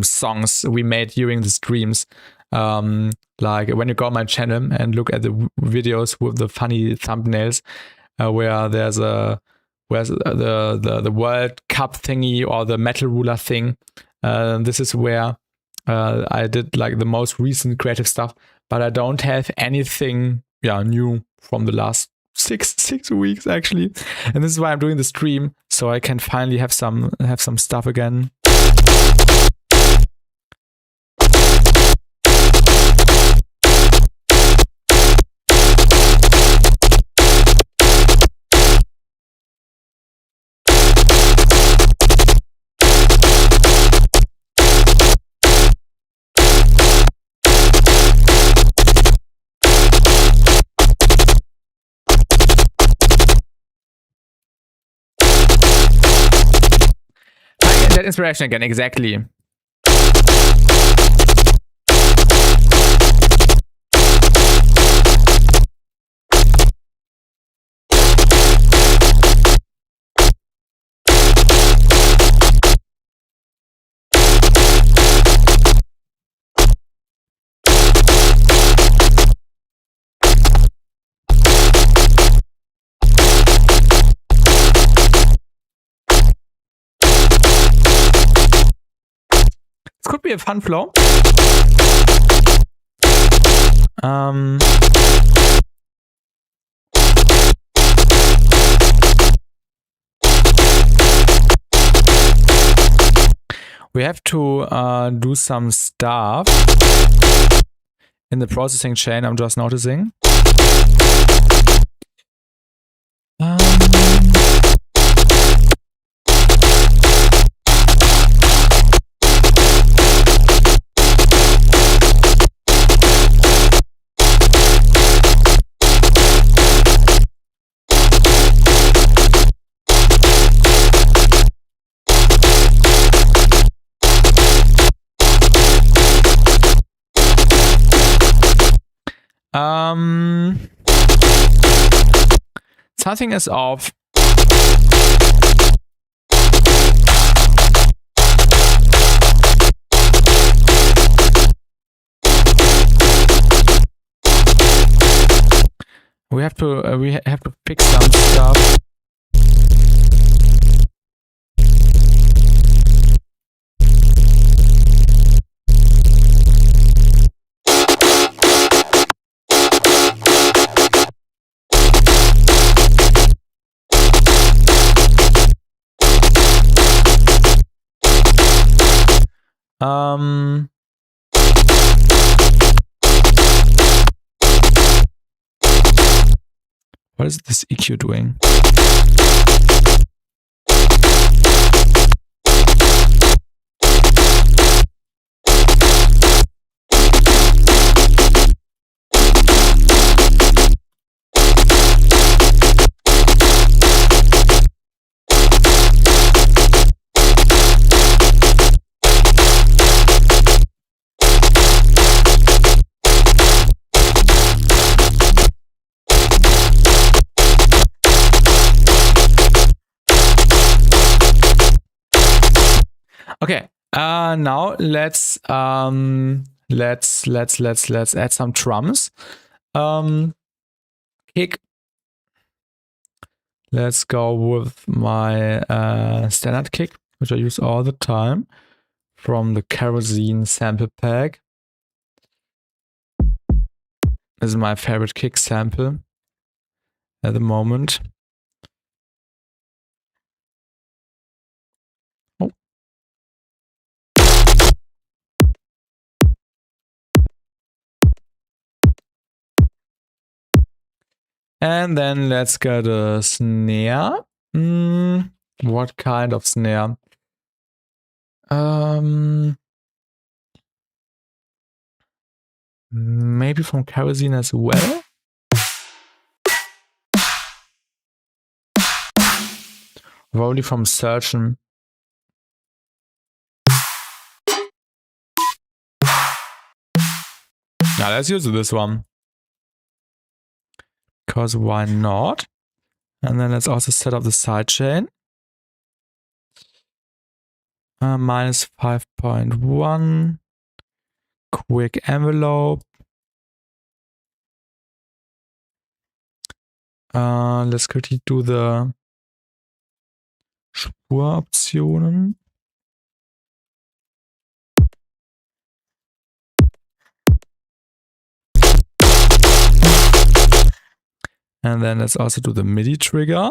songs we made during the streams. Like when you go on my channel and look at the videos with the funny thumbnails, where there's the World Cup thingy or the metal ruler thing. This is where I did like the most recent creative stuff, but I don't have anything new from the last six weeks actually. And this is why I'm doing the stream, so I can finally have some stuff again. Set inspiration again, exactly. This could be a fun flow. We have to do some stuff in the processing chain, I'm just noticing. Something is off. We have to fix some stuff. What is this EQ doing? Okay, now let's add some drums. Kick. Let's go with my standard kick, which I use all the time from the kerosene sample pack. This is my favorite kick sample at the moment. And then let's get a snare. What kind of snare? Maybe from kerosene as well. Probably from Surgeon. Now let's use this one. Because why not? And then let's also set up the sidechain. Minus 5.1. Quick envelope. Let's quickly do the Spuroptionen. And then let's also do the MIDI trigger.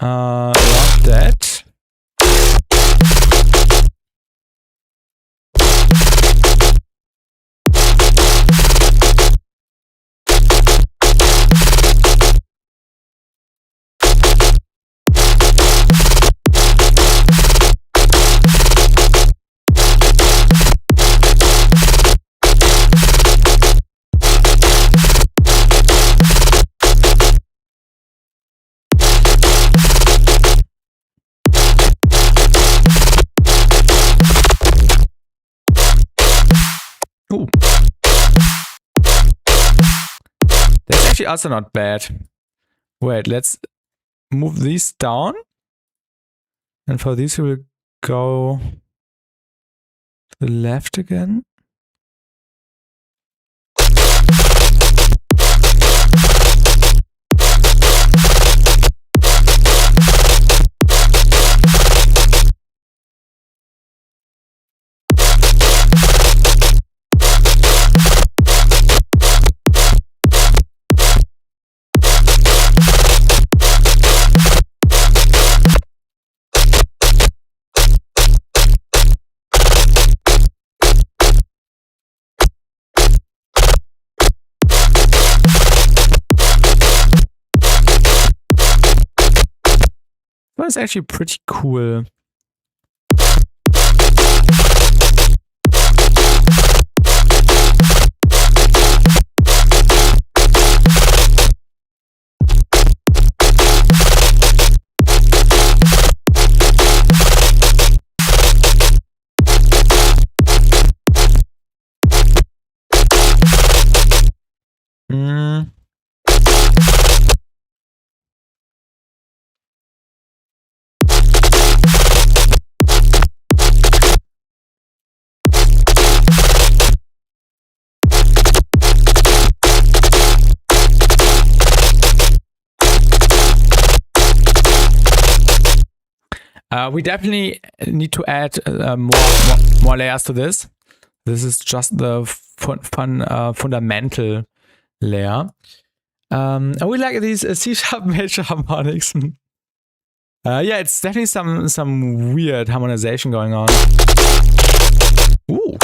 around that. Ooh. That's actually also not bad. Wait, let's move these down. And for these, we will go to the left again. That's actually pretty cool. We definitely need to add more layers to this. This is just the fundamental layer. I would like these C-sharp major harmonics. Yeah, it's definitely some weird harmonization going on. Ooh.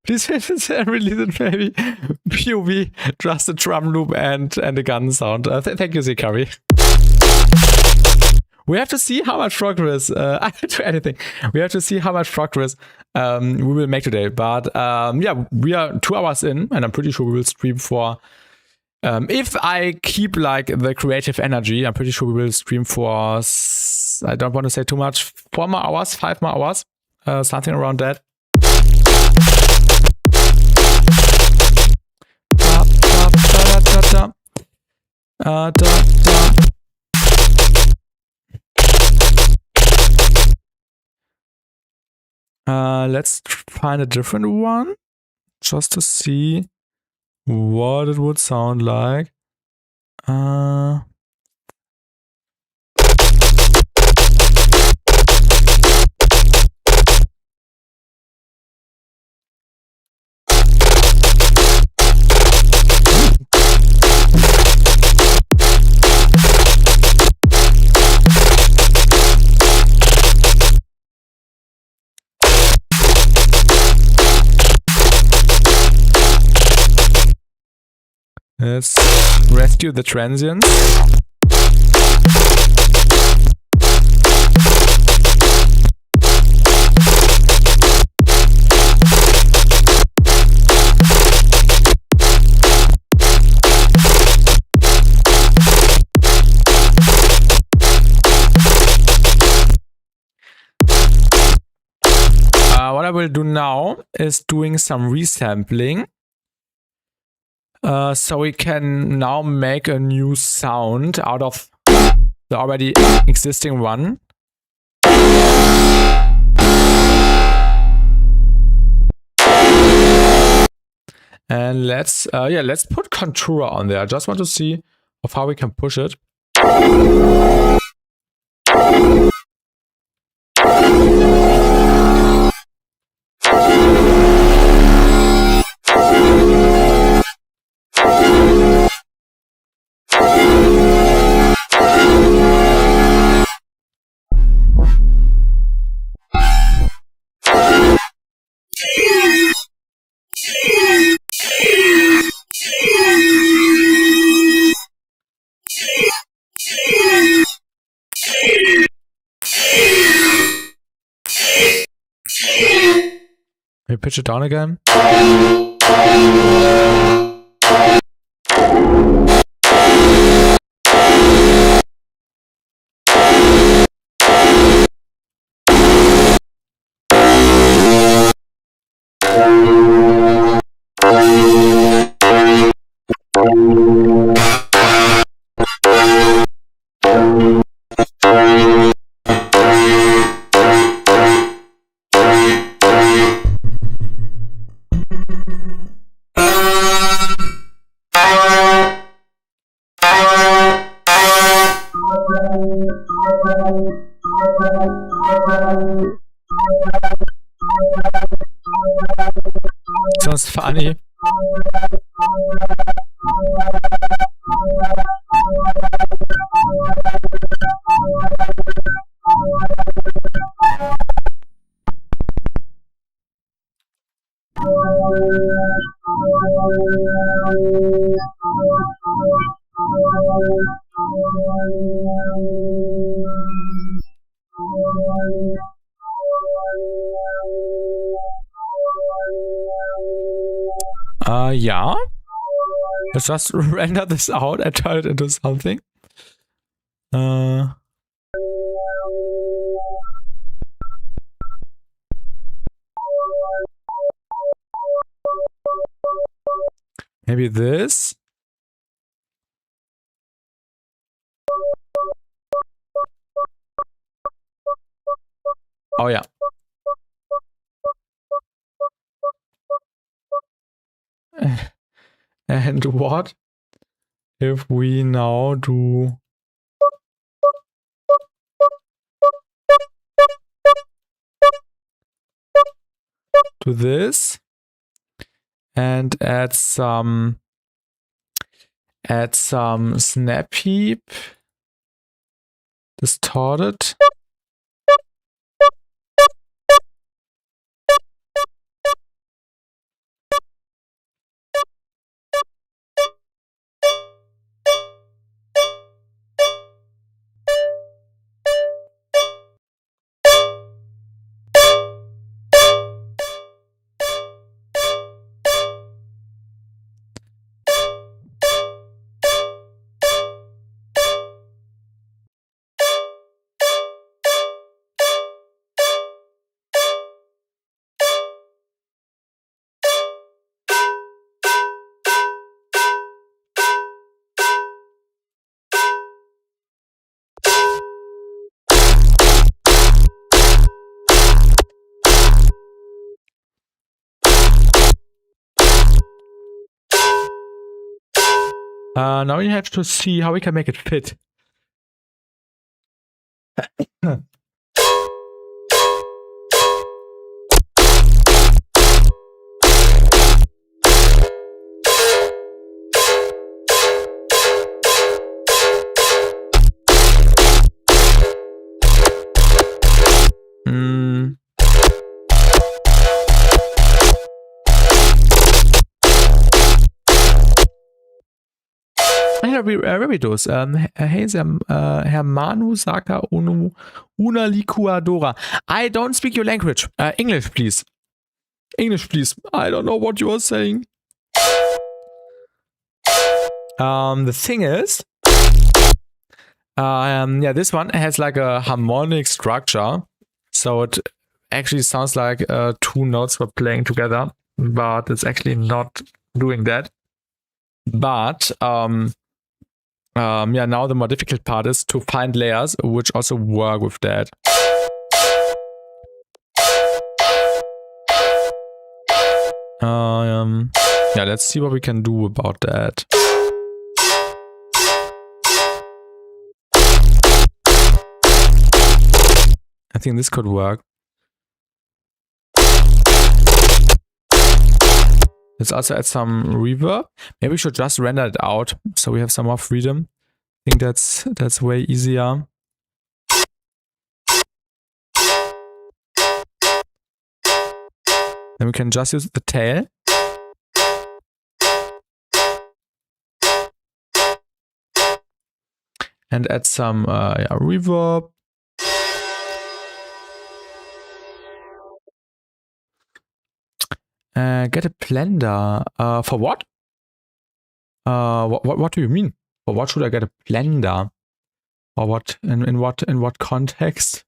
Please release it, maybe. POV, just a drum loop and a gun sound. Thank you, Zikari. We have to see how much progress. I didn't do anything. We have to see how much progress we will make today. But yeah, we are 2 hours in, and I'm pretty sure we will stream for. If I keep like the creative energy, I'm pretty sure we will stream for. I don't want to say too much. 4 more hours, 5 more hours, something around that. Let's find a different one just to see what it would sound like. Let's rescue the transients. What I will do now is doing some resampling. So we can now make a new sound out of the already existing one. And let's put contour on there. I just want to see how far we can push it. Maybe pitch it down again. Sounds funny. Yeah. Let's just render this out and turn it into something. Maybe this. Oh yeah. And what if we now do this and add some snap heap, distorted. Now we have to see how we can make it fit. Rebidos. Herr Manu Saka Una Licuadora. I don't speak your language. English, please. English, please. I don't know what you are saying. The thing is, yeah, this one has like a harmonic structure, so it actually sounds like two notes were playing together, but it's actually not doing that. But yeah, now the more difficult part is to find layers which also work with that. Yeah, let's see what we can do about that. I think this could work. Let's also add some reverb. Maybe we should just render it out so we have some more freedom. I think that's way easier. Then we can just use the tail. And add some reverb. Get a blender. For what? What do you mean? For what should I get a blender? Or what? In what context?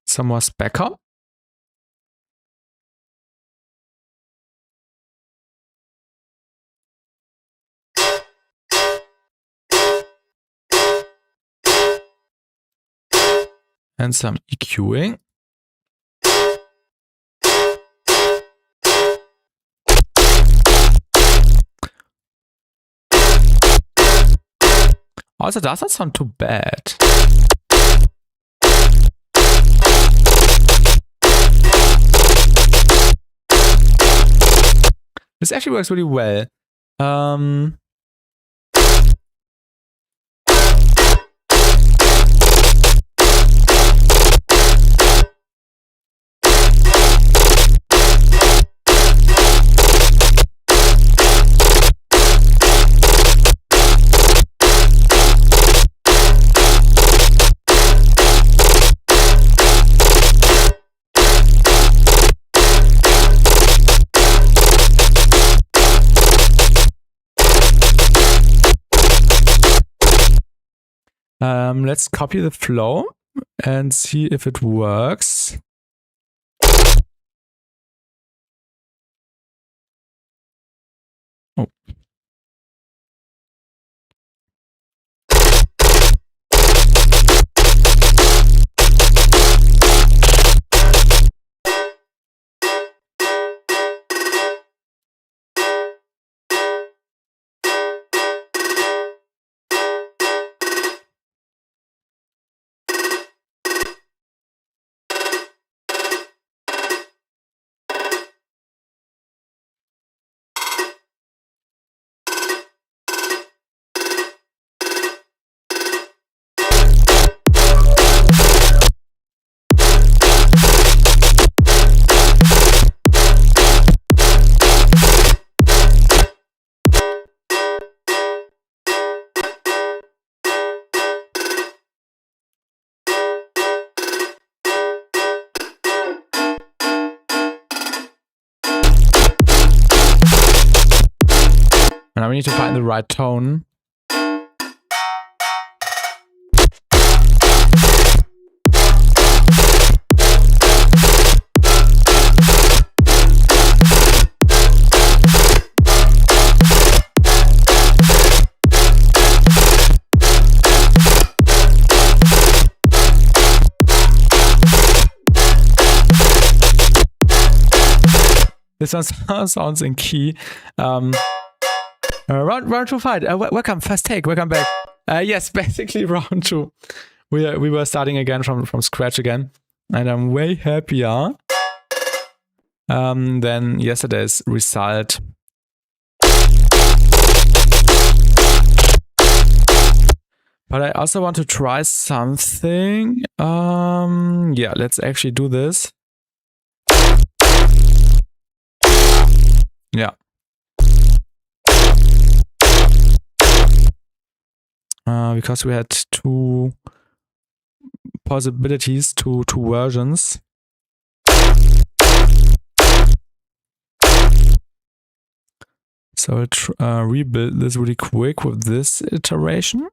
Some more specker. And some EQing. Also, does not sound too bad. This actually works really well. Let's copy the flow and see if it works. Oh. Now we need to find the right tone. This one sounds in key. Round 2 fight. Welcome, first take. Welcome back. Yes, basically round 2. We were starting again from scratch again, and I'm way happier than yesterday's result. But I also want to try something. Yeah, let's actually do this. Yeah. Because we had 2 possibilities, two versions. So I'll rebuild this really quick with this iteration.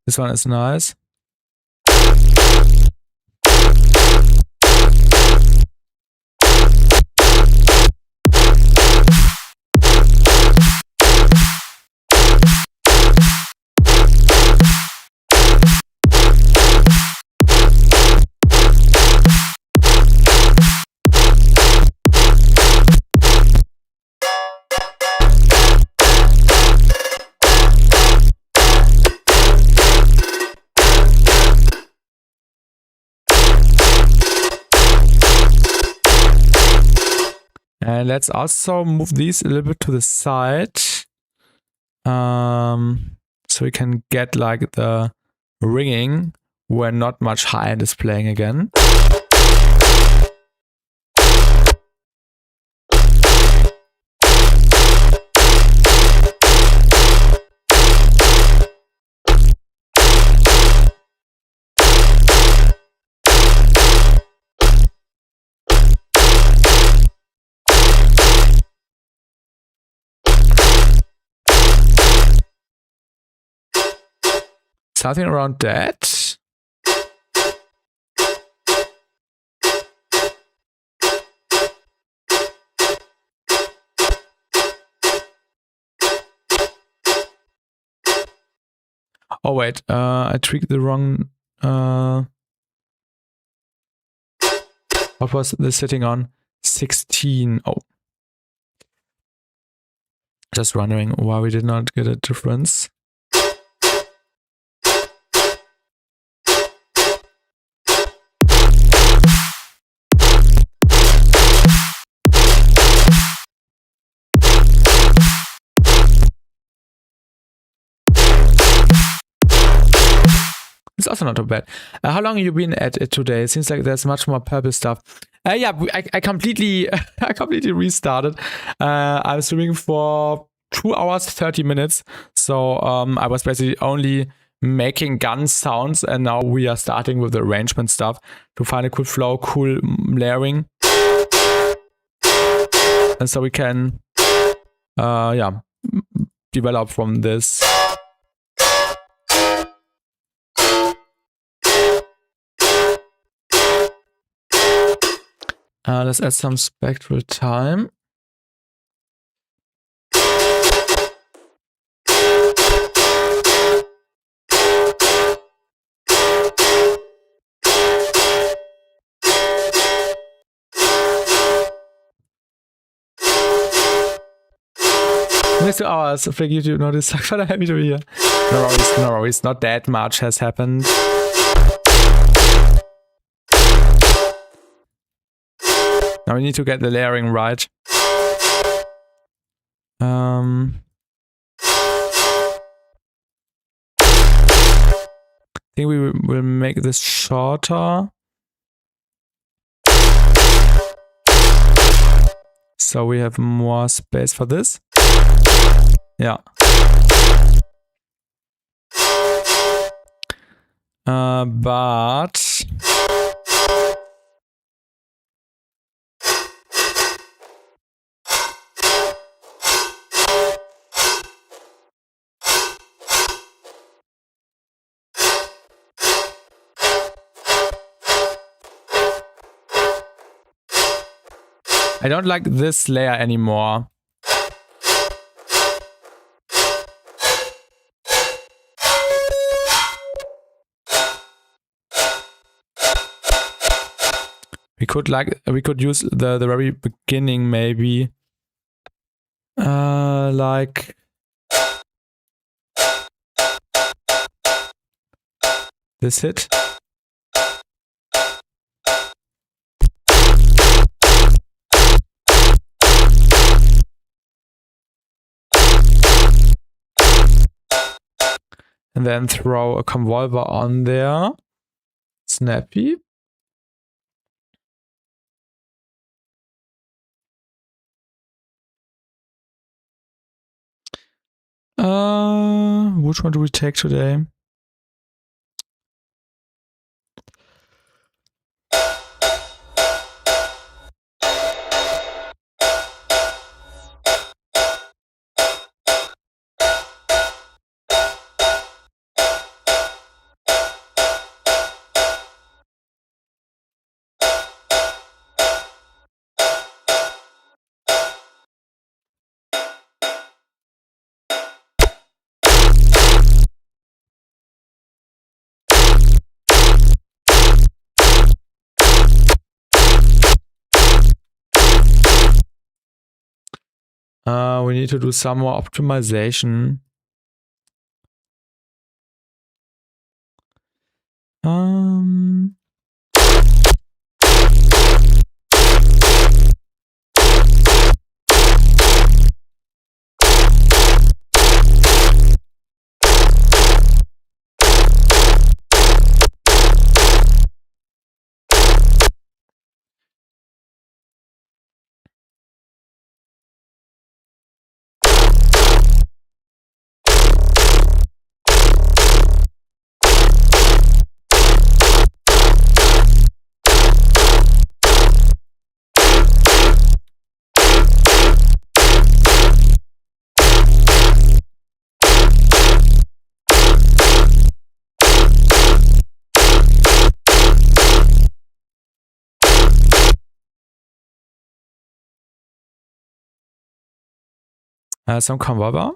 This one is nice. And let's also move these a little bit to the side. So we can get like the ringing where not much high end is playing again. Something around that. Oh wait, I tweaked the wrong. What was this sitting on? 16. Oh. Just wondering why we did not get a difference. It's also not too bad. How long have you been at it today? It seems like there's much more purple stuff. Yeah, I completely restarted. I was streaming for 2 hours, 30 minutes. So I was basically only making gun sounds, and now we are starting with the arrangement stuff to find a cool flow, cool layering. And so we can yeah, develop from this. Let's add some spectral time. Next 2 hours, Flick, you notice, but I'm happy to be here. No worries, not that much has happened. Now we need to get the layering right. I think we will make this shorter. So we have more space for this. Yeah. But I don't like this layer anymore. We could use the very beginning maybe. Like this hit. And then throw a convolver on there. Snappy. Which one do we take today? We need to do some more optimization. Some convolver.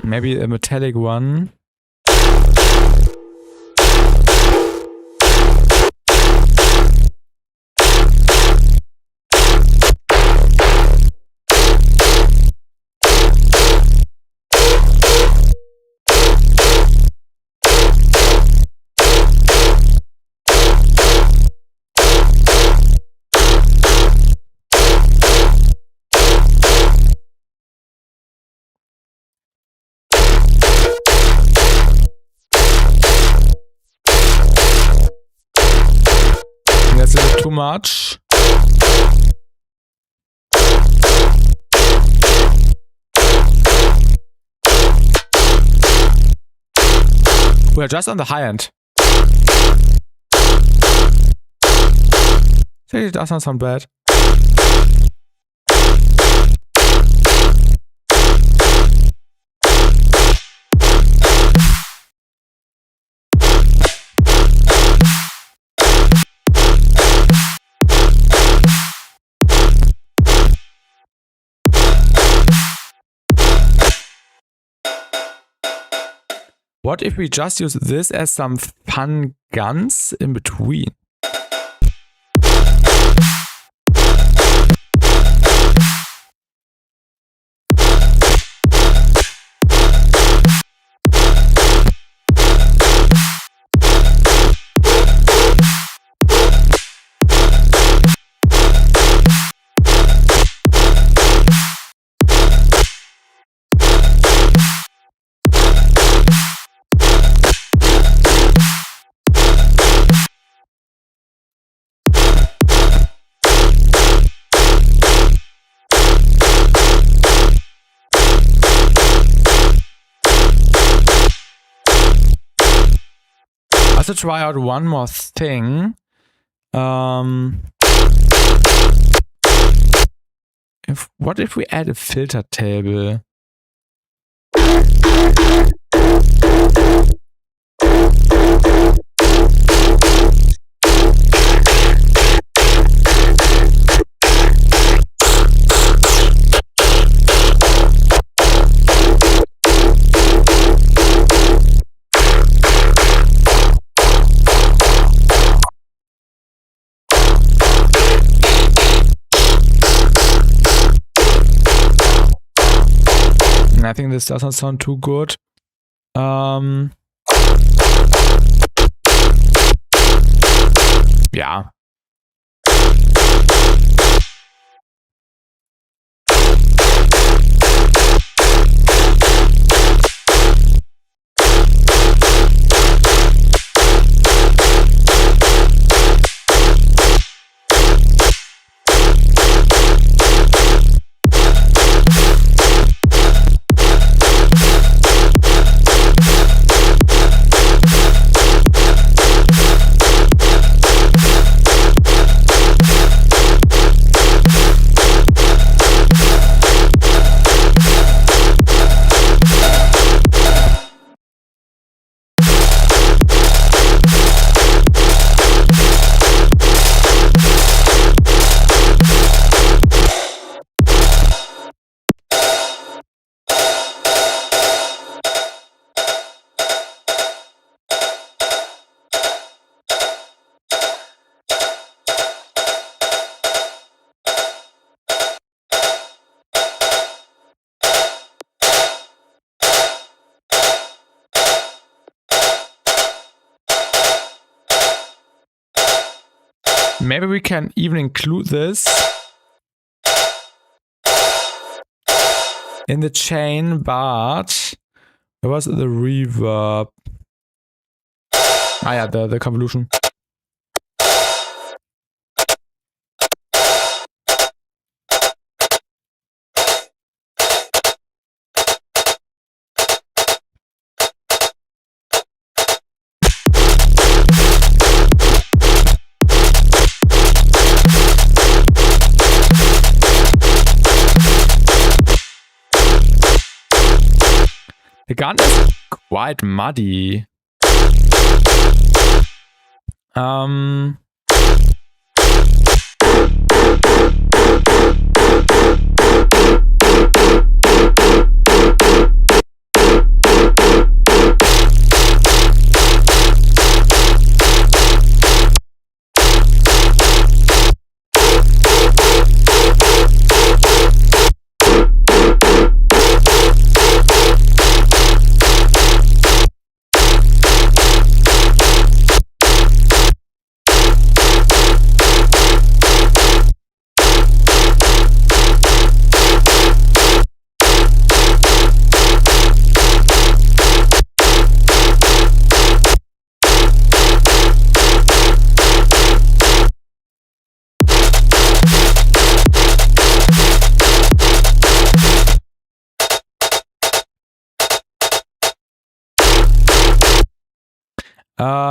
Maybe a metallic one. That's a bit too much. We're just on the high end. It does not sound bad. What if we just use this as some fun guns in between? To try out one more thing. What if we add a filter table? I think this doesn't sound too good. Yeah. Maybe we can even include this in the chain, but where was the reverb? Ah yeah, the convolution. The gun is quite muddy.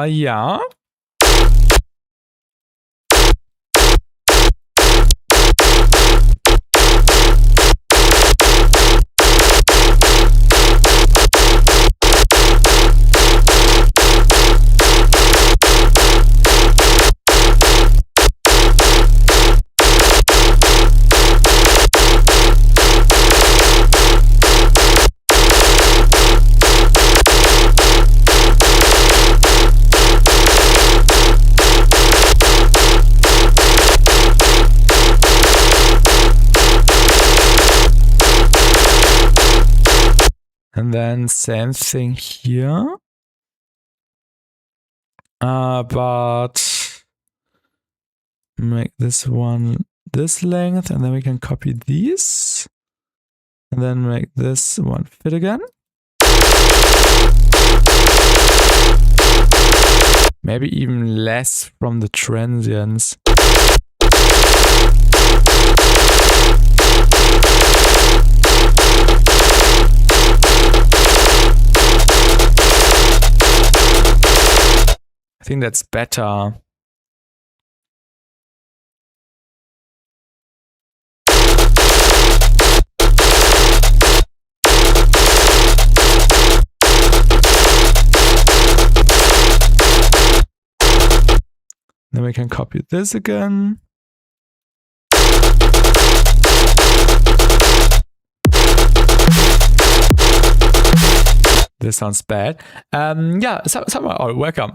Ja. And then same thing here. But make this one this length, and then we can copy these. And then make this one fit again. Maybe even less from the transients. I think that's better. Then we can copy this again. This sounds bad. Yeah, someone. Oh, welcome.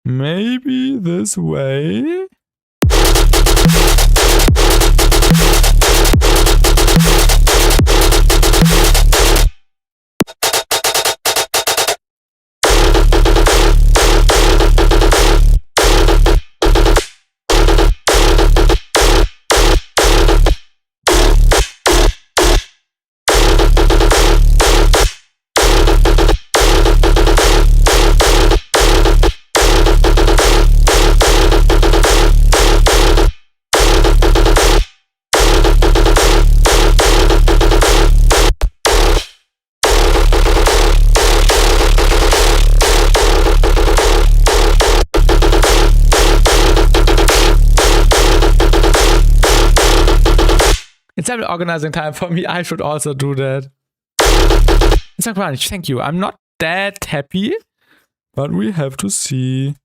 Maybe this way. It's definitely organizing time for me. I should also do that. subtronics, thank you. I'm not that happy, but we have to see.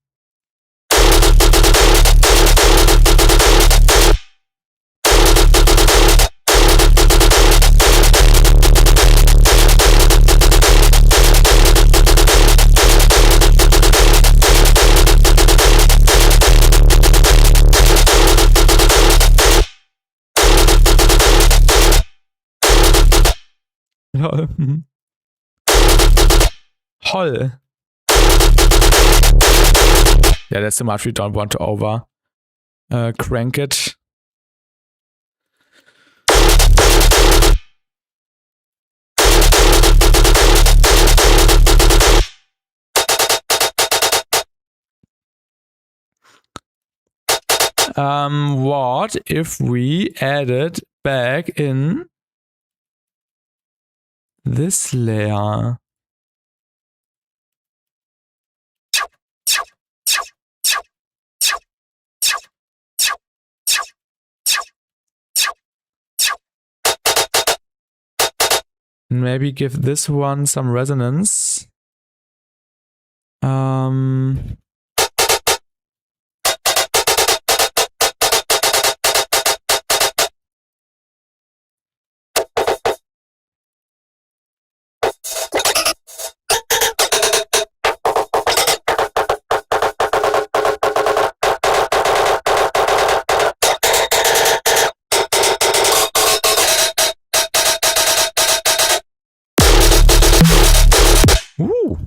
Holl. Yeah, that's too much. We don't want to over crank it. What if we added back in this layer? Maybe give this one some resonance. Ooh.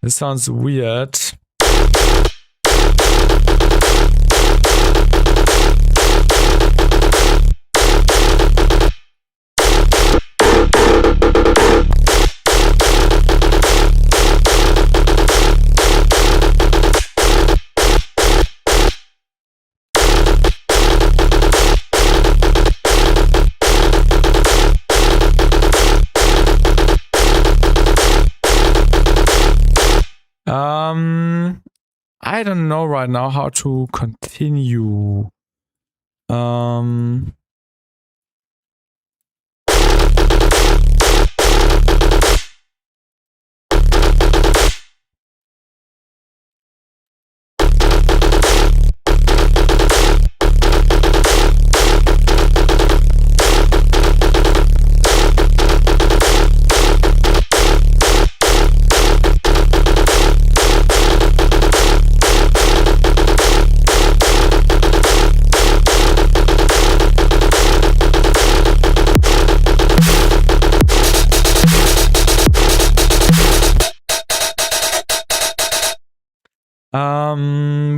This sounds weird. I don't know right now how to continue.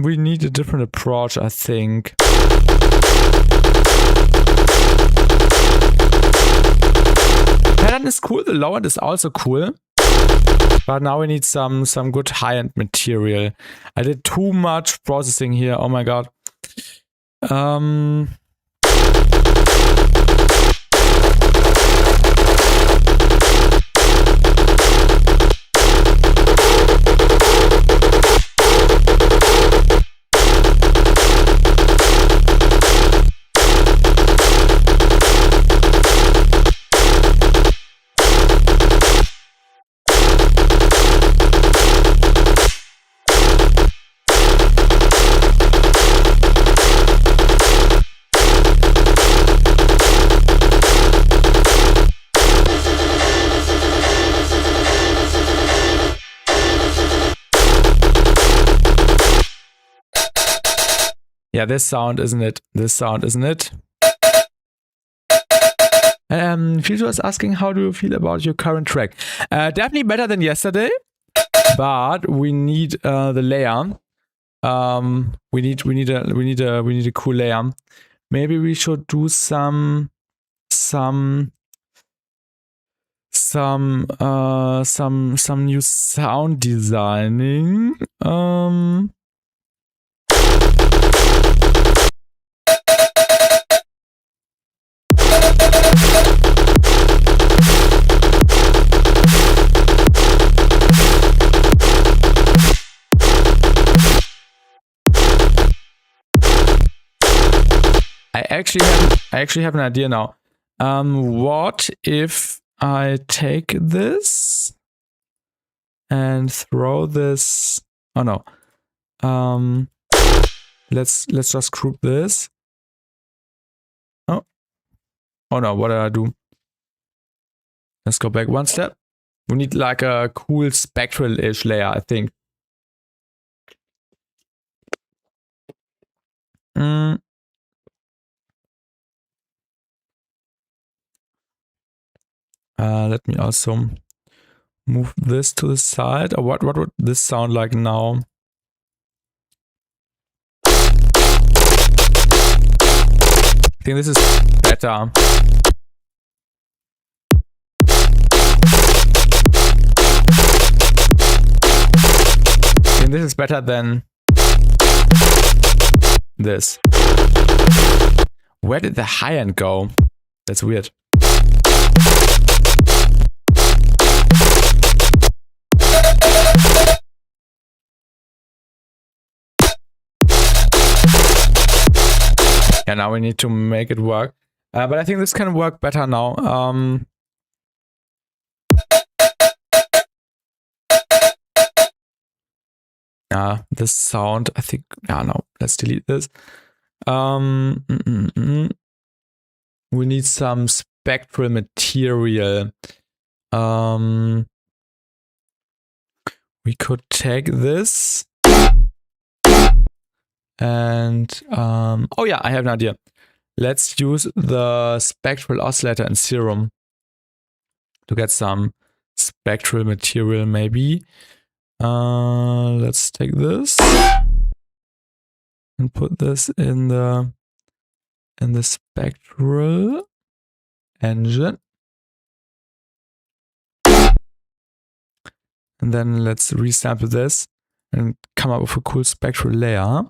We need a different approach, I think. The pattern is cool, the low end is also cool. But now we need some good high-end material. I did too much processing here, oh my god. Yeah, this sound, isn't it? This sound, isn't it? Future is asking, how do you feel about your current track? Definitely better than yesterday, but we need the layer. We need a cool layer. Maybe we should do some new sound designing. I actually have an idea now. What if I take this and throw this? Oh no. Let's just group this. Oh no, what did I do? Let's go back one step. We need like a cool spectral-ish layer, I think. Let me also move this to the side. Or what would this sound like now? I think this is better. I think this is better than this. Where did the high end go? That's weird. Yeah, now we need to make it work. But I think this can work better now. This sound, I think, no, let's delete this. We need some spectral material. We could take this. And, oh yeah, I have an idea. Let's use the spectral oscillator in Serum to get some spectral material, maybe. Let's take this and put this in the spectral engine. And then let's resample this and come up with a cool spectral layer.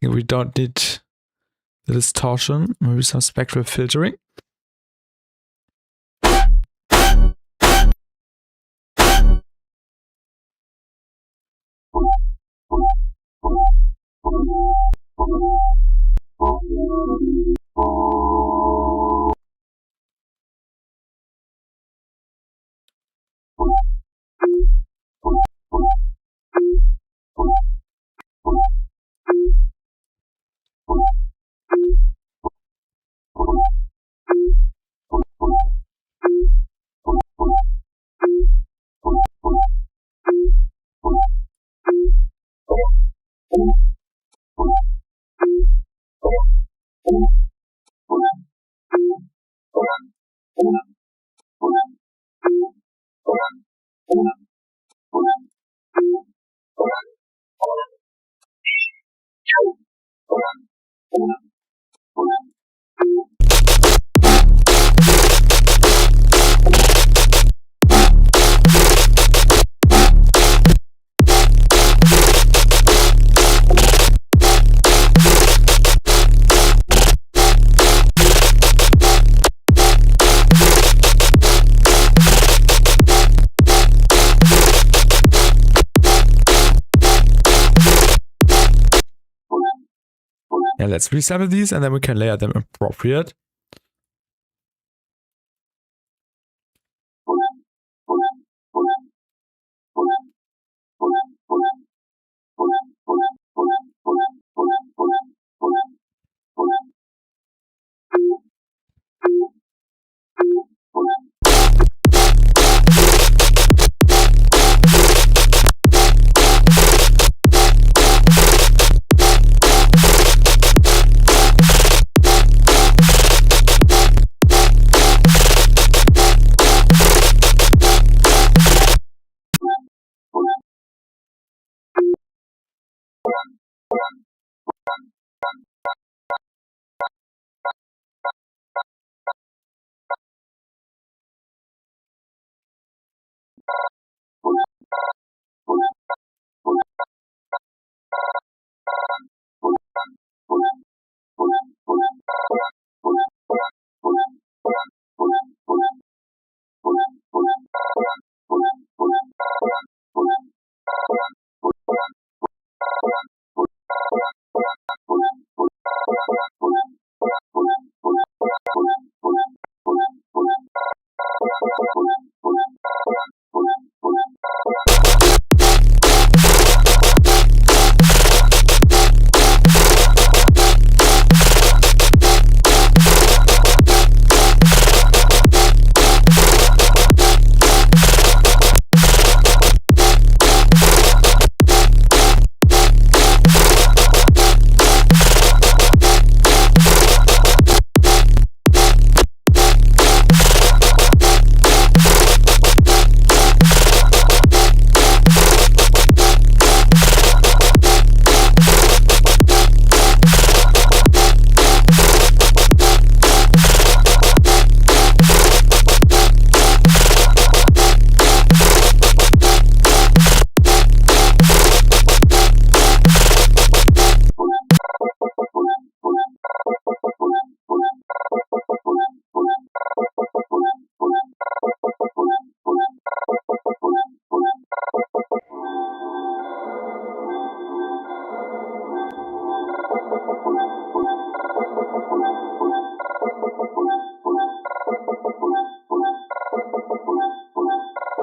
We don't need the distortion, maybe some spectral filtering. Yeah, let's resample these and then we can layer them appropriate.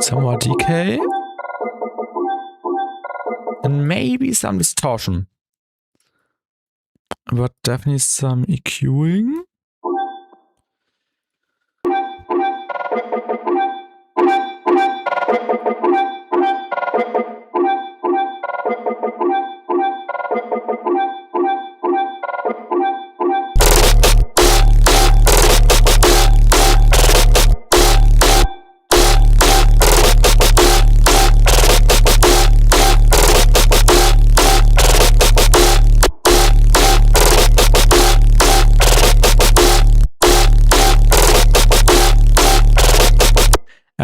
Some more decay. And maybe some distortion. But definitely some EQing.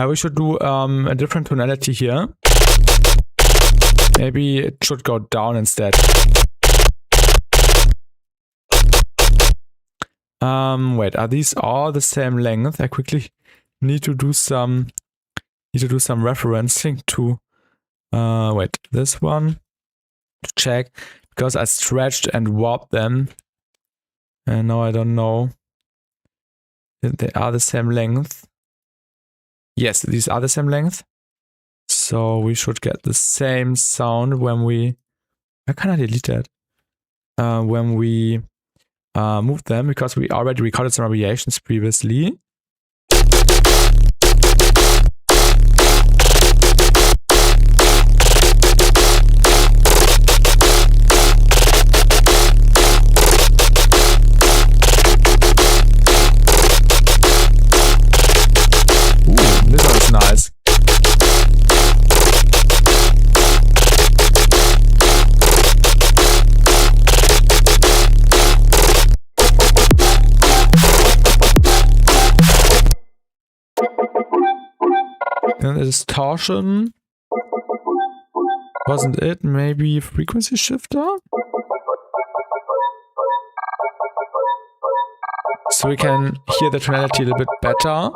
We should do a different tonality here. Maybe it should go down instead. Wait, are these all the same length? I quickly need to do some referencing to wait, this one to check, because I stretched and warped them and now I don't know if they are the same length. Yes, these are the same length. So we should get the same sound when we... Why can't I delete that? When we move them, because we already recorded some variations previously. This one is nice. And the distortion wasn't it? Maybe frequency shifter? So we can hear the tonality a little bit better.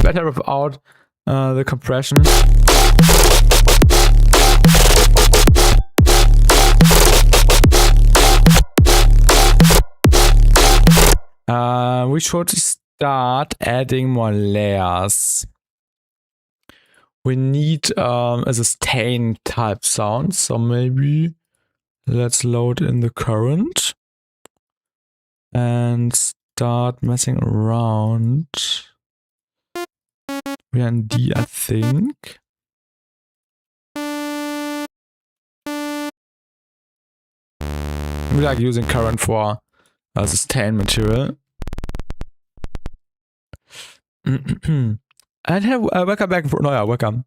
better without the compression. We should start adding more layers. We need a sustain type sound, so maybe let's load in the current and start messing around. We are in D, I think. We like using current for sustain material. And have welcome back. No, yeah, welcome.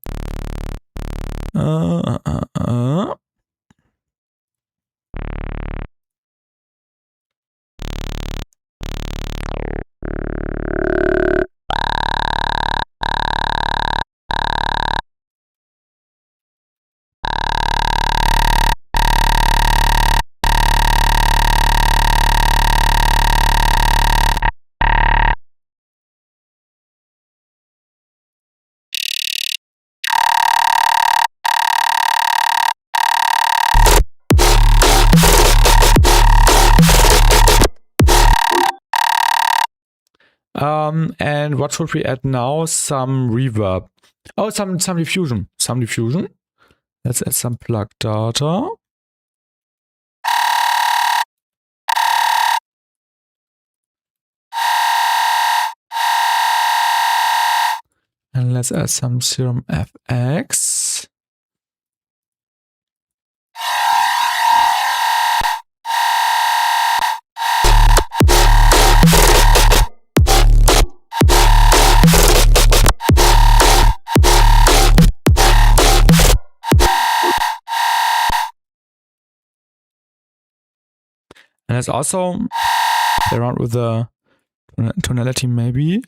And what should we add now? Some reverb. Oh, some diffusion. Some diffusion. Let's add some plug data. And let's add some serum FX. And let's also play around with the tonality maybe.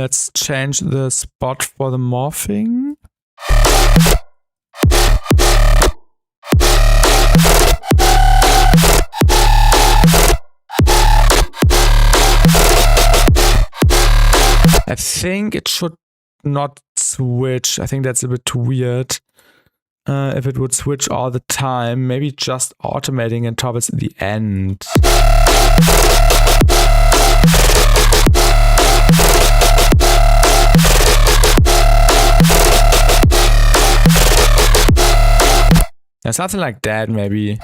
Let's change the spot for the morphing. I think it should not switch. I think that's a bit too weird. If it would switch all the time, maybe just automating it towards the end. Yeah, something like that, maybe.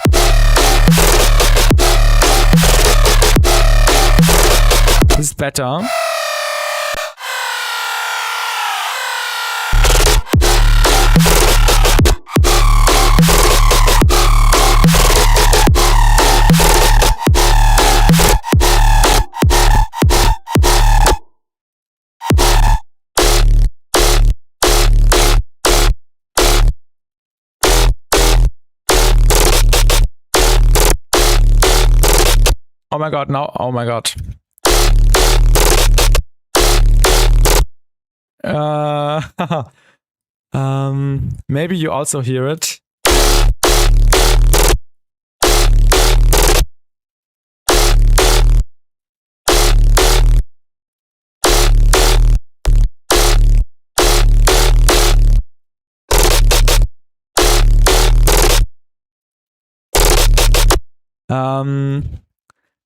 This is better. Oh my god, now, oh my god. Maybe you also hear it.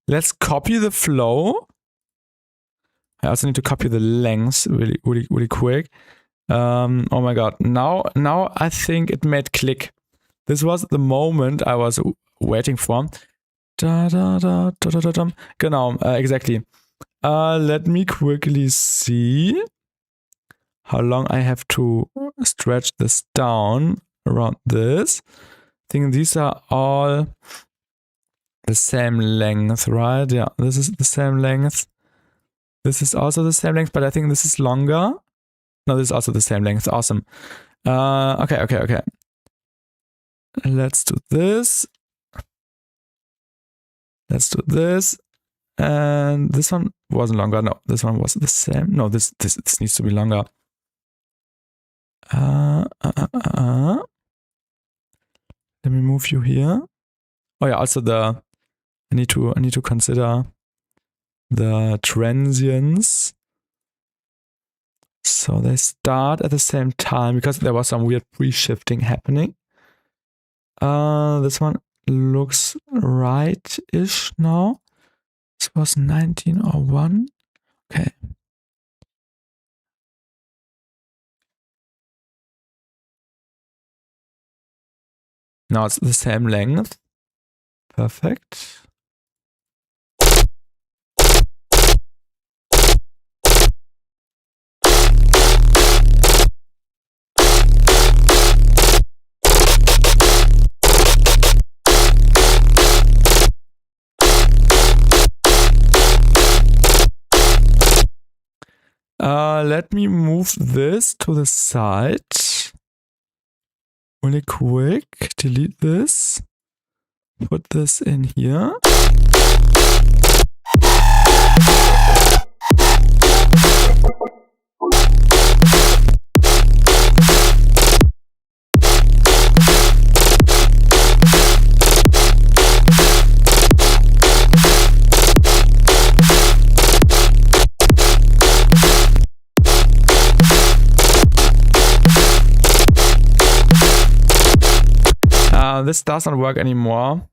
Let's copy the flow. I also need to copy the length really quick. Oh my god, now I think it made click. This was the moment I was waiting for. Genau, exactly. Let me quickly see how long I have to stretch this down around this. I think these are all the same length, right? Yeah, this is the same length. This is also the same length, but I think this is longer. No, this is also the same length. Awesome. Okay. Let's do this. Let's do this. And this one wasn't longer. No, this one was the same. No, this needs to be longer. Let me move you here. Oh yeah, also I need to consider the transients. So they start at the same time because there was some weird pre-shifting happening. This one looks right-ish now. This was 1901. Okay. Now it's the same length. Perfect. Let me move this to the side. Really quick. Delete this. Put this in here. This doesn't work anymore.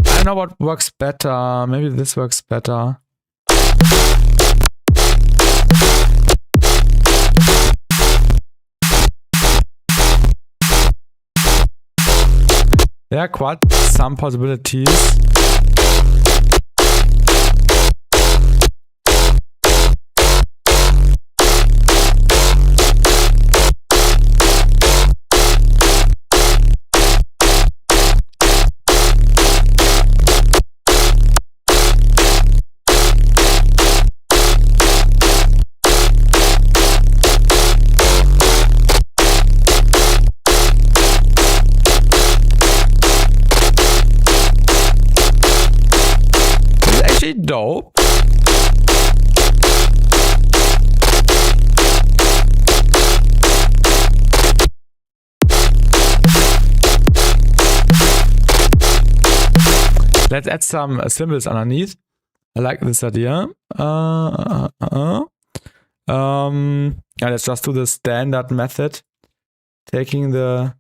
I don't know what works better. Maybe this works better. There are quite some possibilities. dope. Let's add some cymbals underneath. I like this idea. Yeah, let's just do the standard method, taking the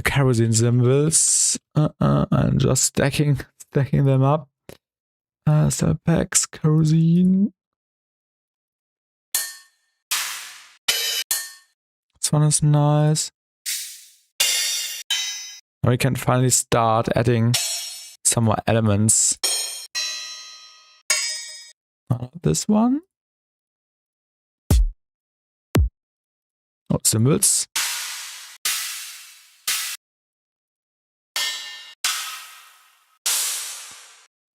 kerosene cymbals and just stacking them up. Cell packs, kerosene. This one is nice. Now we can finally start adding some more elements. This one. Oh, cymbals.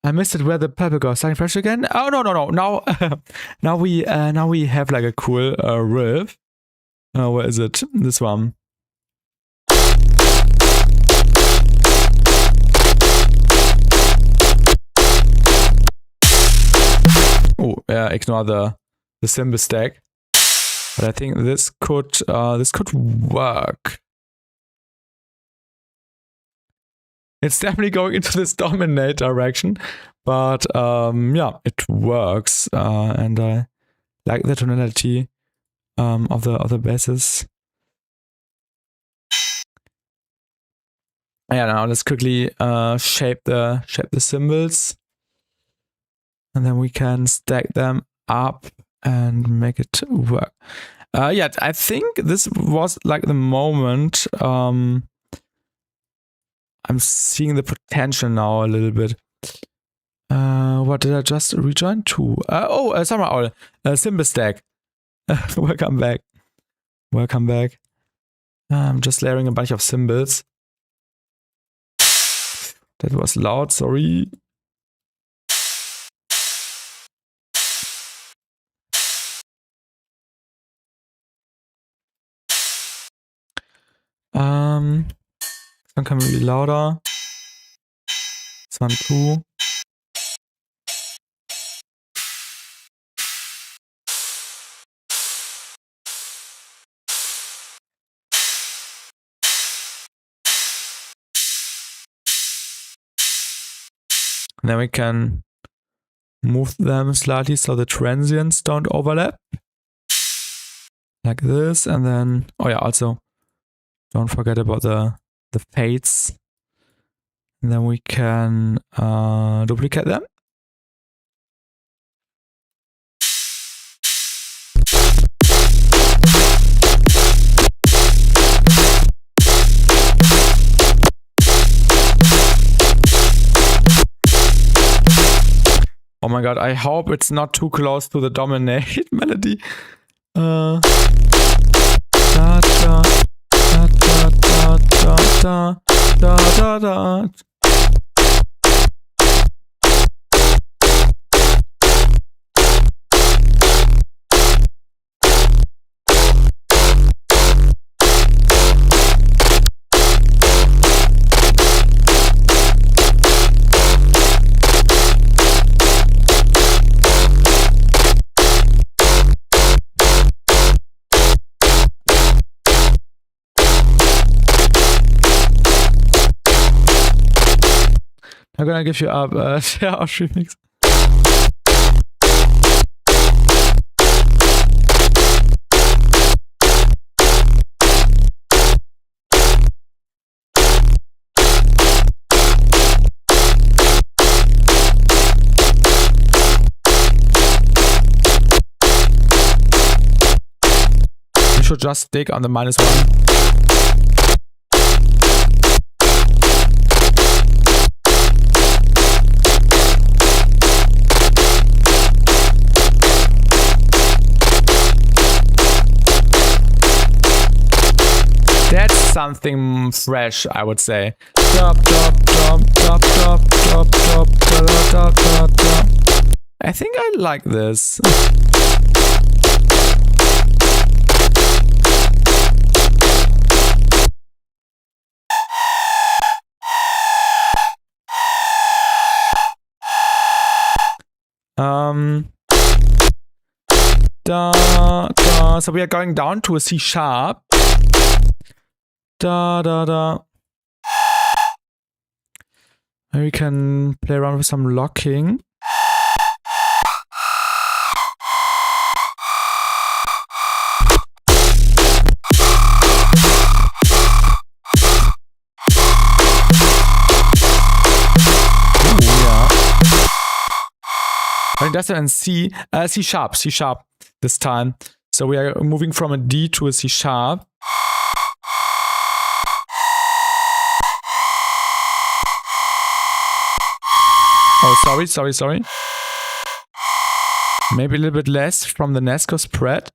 I missed it. Where the purple goes. Starting fresh again. Oh no. Now, now we have like a cool riff. Where is it? This one. Oh, yeah, ignore the cymbal stack. But I think this could work. It's definitely going into this dominate direction, but yeah, it works, and I like the tonality of the basses. Yeah, now let's quickly shape the cymbals. And then we can stack them up and make it work. Yeah, I think this was like the moment I'm seeing the potential now a little bit. What did I just rejoin to? Oh, Summer Owl, cymbal stack. Welcome back. Welcome back. I'm just layering a bunch of cymbals. That was loud, sorry. This one can be louder. This one too. And then we can move them slightly so the transients don't overlap. Like this, and then, oh yeah, also don't forget about the fades. And then we can duplicate them. Oh my god, I hope it's not too close to the dominate melody. Da, da, da, da, da, da, da, da, da. I'm gonna give you up tearout remix. You should just stick on the -1. That's something fresh, I would say. Drop, drop, drop, drop, drop, drop, drop, drop, drop, drop, drop. I think I like this. So we are going down to a C sharp. And we can play around with some locking. I think that's an C sharp this time. So we are moving from a D to a C sharp. Oh, sorry. Maybe a little bit less from the nasko spread.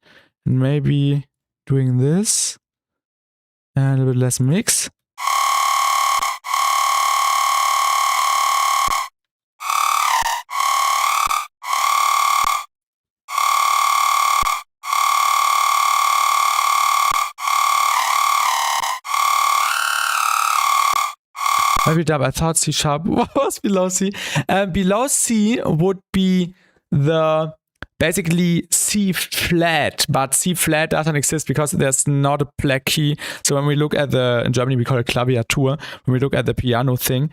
And maybe doing this. And a little bit less mix. Maybe dub. I thought C sharp was below C. Below C would be the basically C flat, but C flat doesn't exist because there's not a black key. So when we look at in Germany we call it Klaviatur. When we look at the piano thing,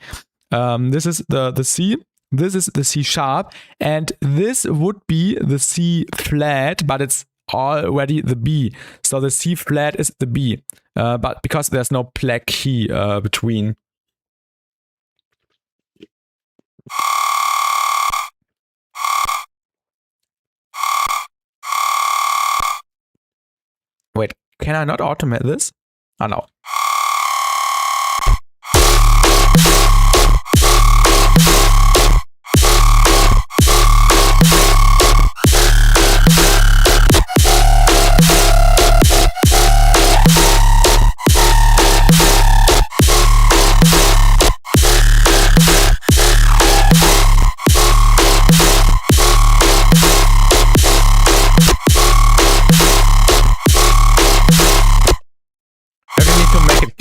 this is the C. This is the C sharp, and this would be the C flat, but it's already the B. So the C flat is the B, but because there's no black key between. Wait, can I not automate this? Oh no.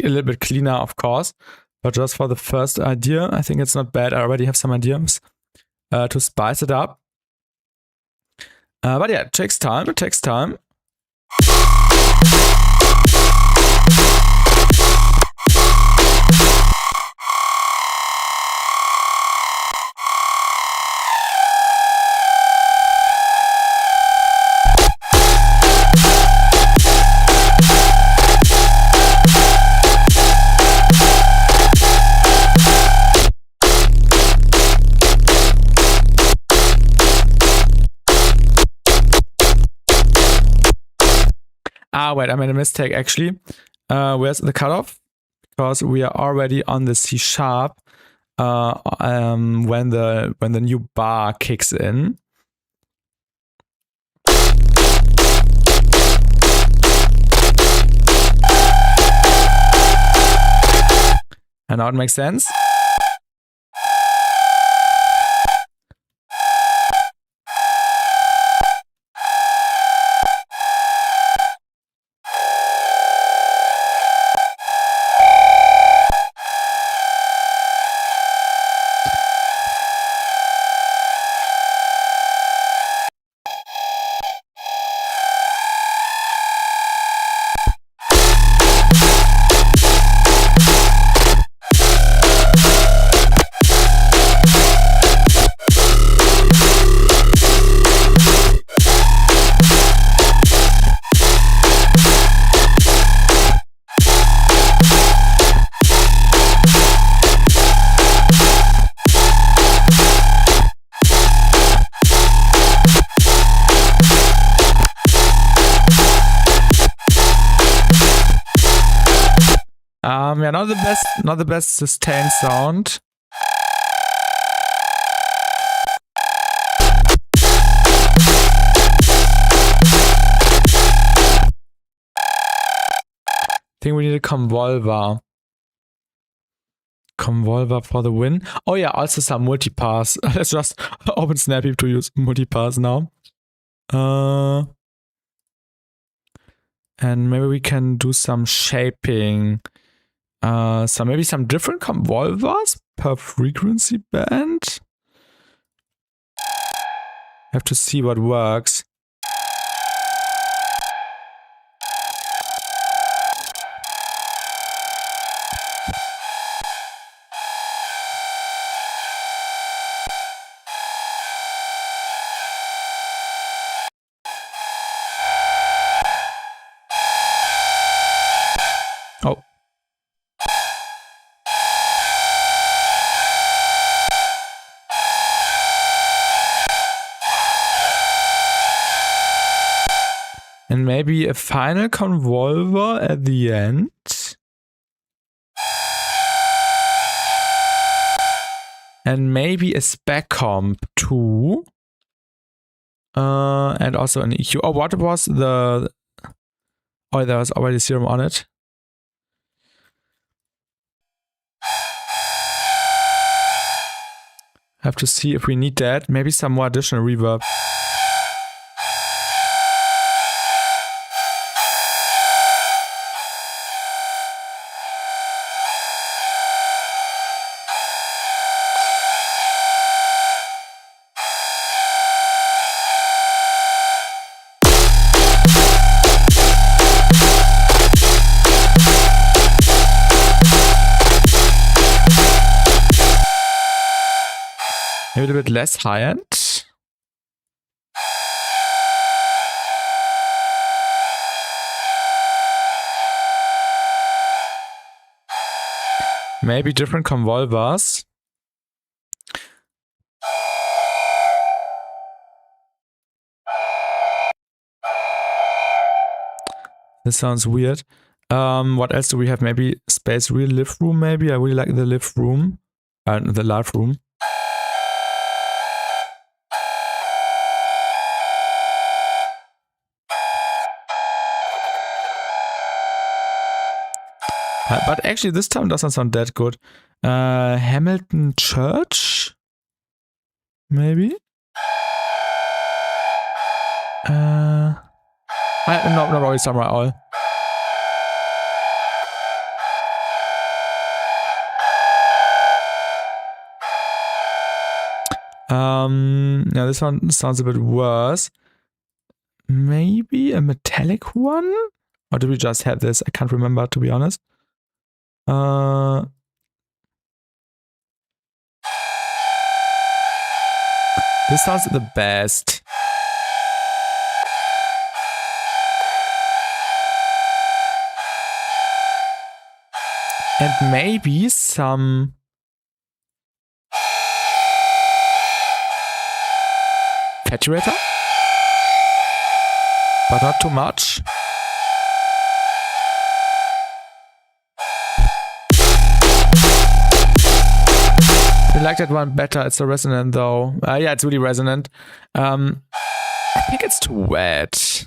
A little bit cleaner, of course, but just for the first idea, I think it's not bad. I already have some ideas to spice it up. But yeah, it takes time. Wait, I made a mistake actually. Where's the cutoff? Because we are already on the C sharp when the new bar kicks in. And now it makes sense. Yeah, not the best sustained sound. I think we need a convolver. Convolver for the win. Oh yeah, also some multipass. Let's just open Snappy to use multipass now. And maybe we can do some shaping. So maybe some different convolvers per frequency band. Have to see what works. Oh. And maybe a final convolver at the end. And maybe a spec comp too. And also an EQ. Oh, what was the... Oh, there was already serum on it. Have to see if we need that. Maybe some more additional reverb. Maybe a bit less high-end. Maybe different convolvers. This sounds weird. What else do we have? Maybe space real live room, maybe? I really like the live room. The live room. But actually this time doesn't sound that good. Hamilton Church? Maybe? No, not really Samurai Owl. Yeah, this one sounds a bit worse. Maybe a metallic one? Or did we just have this? I can't remember, to be honest. This sounds the best. And maybe some saturator, but not too much. I like that one better. It's so resonant though. Yeah, it's really resonant. I think it's too wet.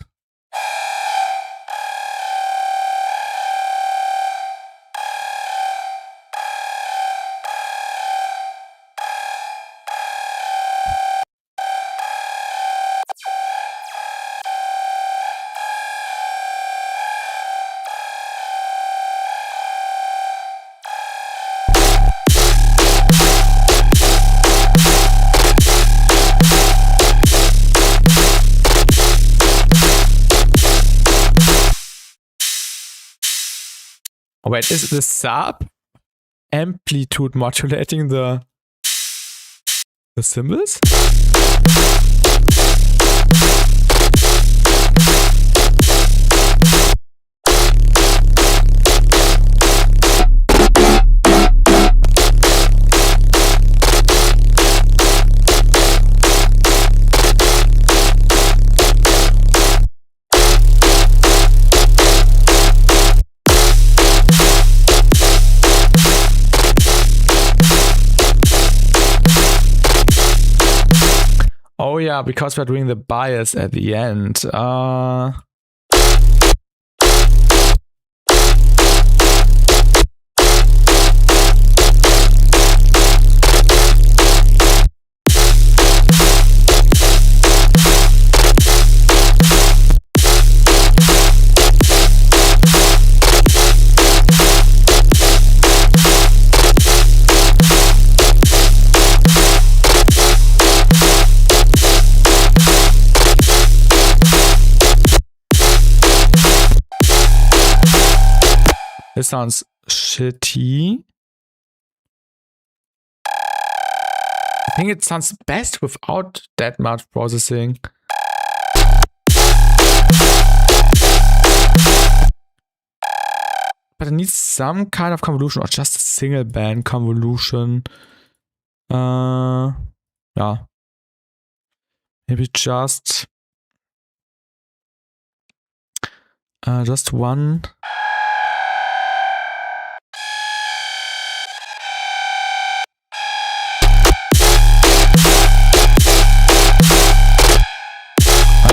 Oh, wait, is the sub amplitude modulating the cymbals? Oh yeah, because we're doing the bias at the end. sounds shitty. I think it sounds best without that much processing. But it needs some kind of convolution or just a single band convolution. Yeah. Maybe just one.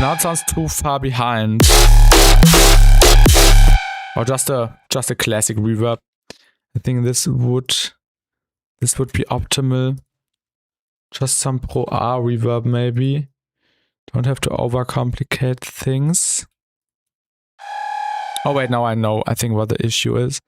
Now it sounds too far behind. Or just a classic reverb. I think this would be optimal. Just some Pro R reverb maybe. Don't have to overcomplicate things. Oh wait, now I know. I think what the issue is.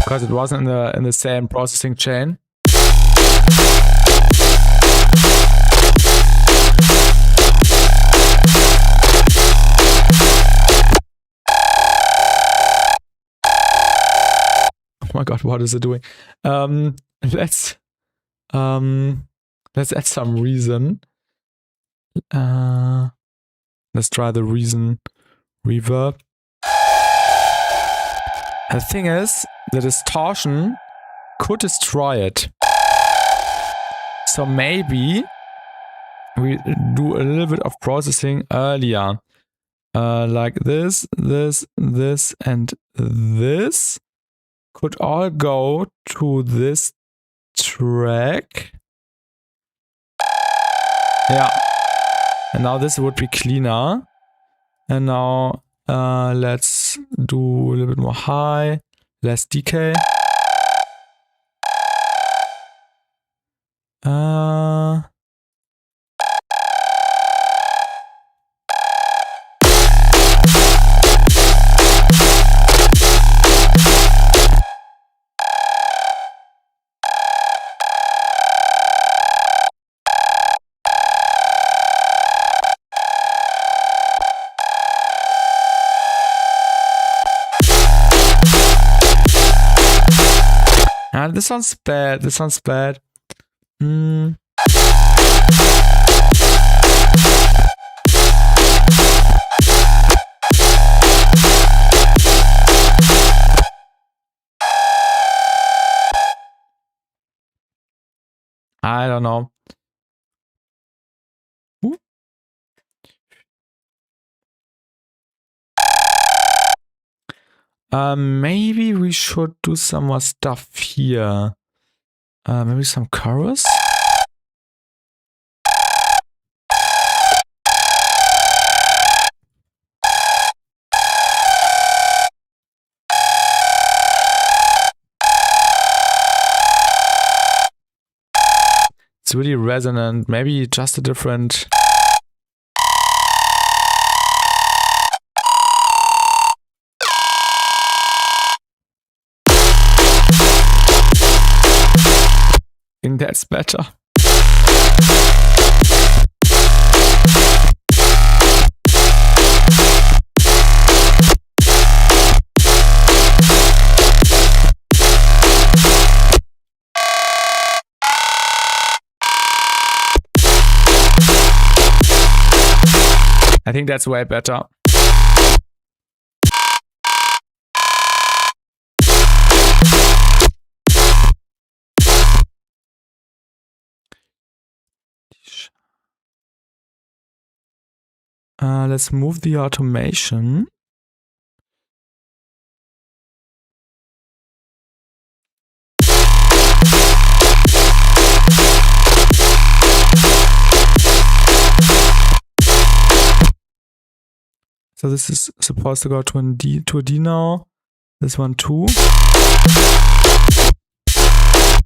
Because it wasn't in the same processing chain. Oh my god, what is it doing? Let's add some reason. Let's try the reason reverb. The thing is, the distortion could destroy it. So maybe we do a little bit of processing earlier. Like this, and this could all go to this track. Yeah. And now this would be cleaner. And now let's do a little bit more high, less decay. This sounds bad. This sounds bad. I don't know. Maybe we should do some more stuff here. Maybe some chorus. It's really resonant. Maybe just a different. I think that's better. I think that's way better. Let's move the automation. So this is supposed to go to a D now. This one too.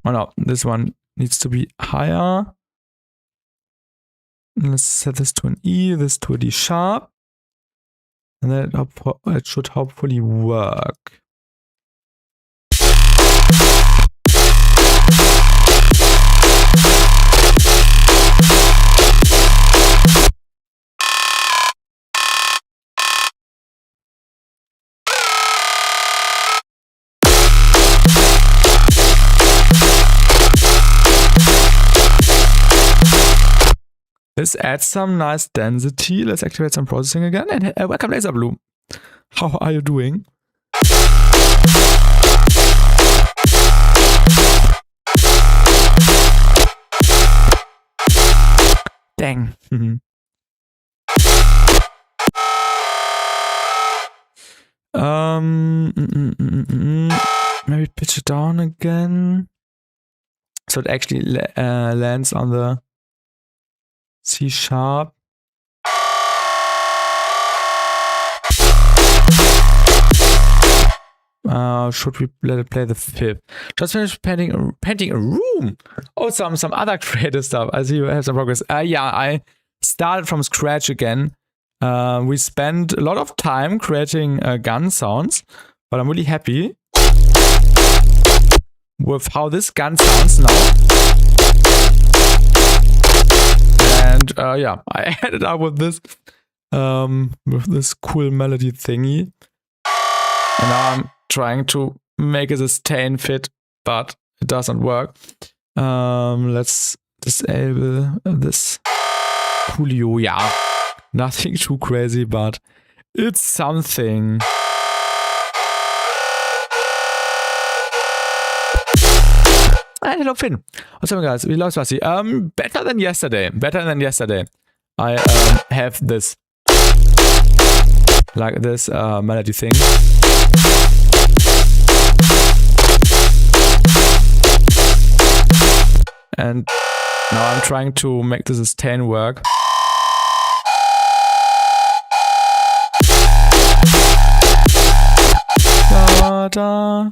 Oh no, this one needs to be higher. Let's set this to an E, this to a D sharp. And then it should hopefully work. This adds some nice density. Let's activate some processing again. And welcome, Laser Blue. How are you doing? Dang. Maybe pitch it down again. So it actually lands on the C sharp. Should we let it play the fifth? Just finished painting a room. Oh, some other creative stuff. I see you have some progress. Yeah, I started from scratch again. We spent a lot of time creating gun sounds, but I'm really happy with how this gun sounds now. And yeah, I ended up with this cool melody thingy. And now I'm trying to make a sustain fit, but it doesn't work. Let's disable this Coolio. Yeah, nothing too crazy, but it's something. Hello, Finn. What's up, guys? We lost BassTi. Better than yesterday. Better than yesterday. I have this, like this melody thing. And now I'm trying to make the sustain work. Da, da.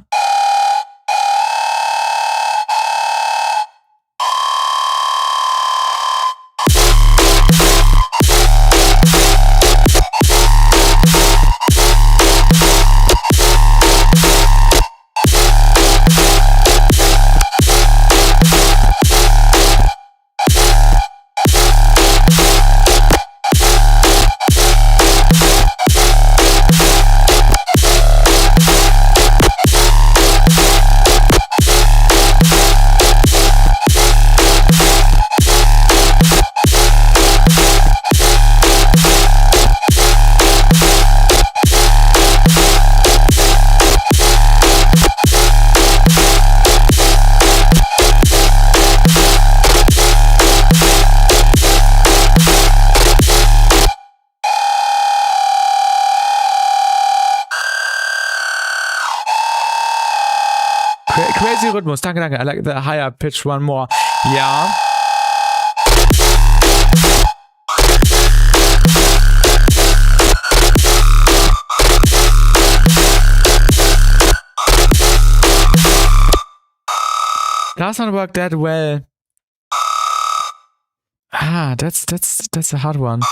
Crazy Rhythmus, danke, danke. I like the higher pitch one more. Ja. Does not work that well. Ah, that's a hard one.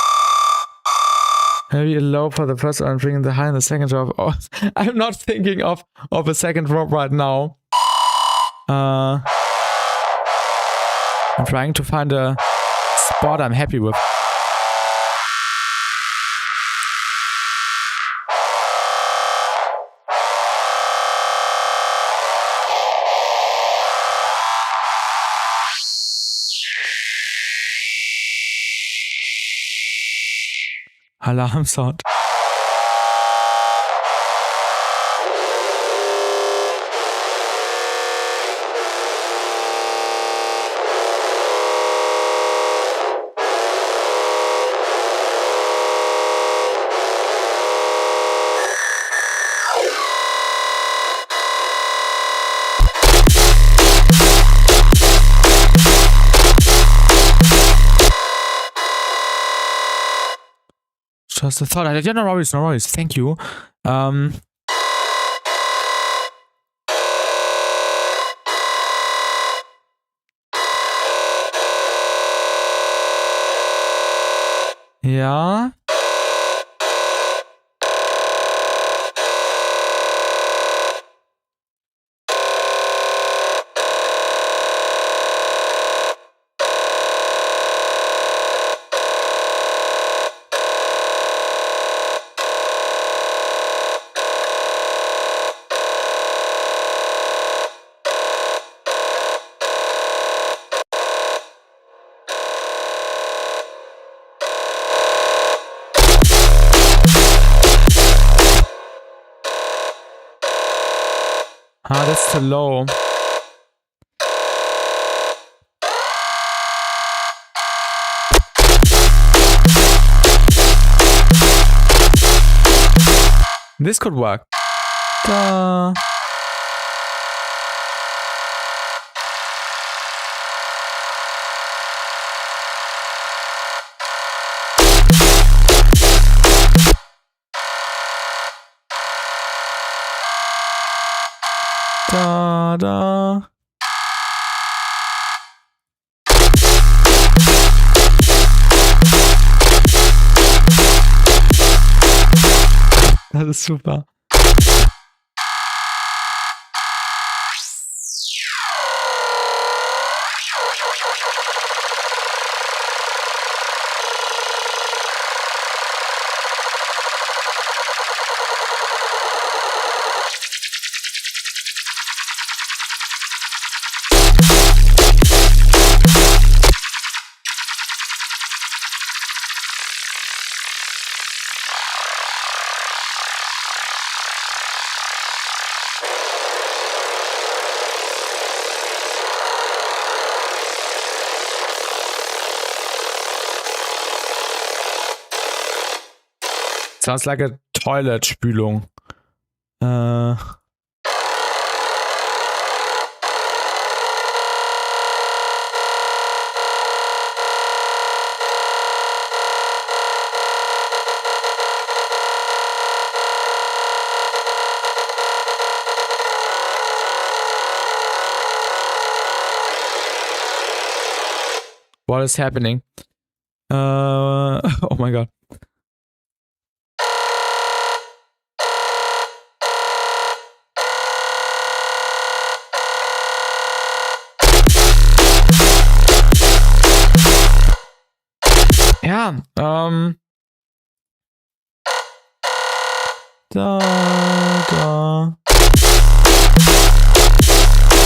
Maybe a low for the first one, bringing the high in the second drop. Oh, I'm not thinking of a second drop right now. I'm trying to find a spot I'm happy with. Alarm sound. Just a thought. Yeah, no worries. Thank you. Ja. Ah, that's too low. This could work. Da. Da, da. Das ist super. Sounds like a toilet Spülung. What is happening? Oh my god. Ja, da.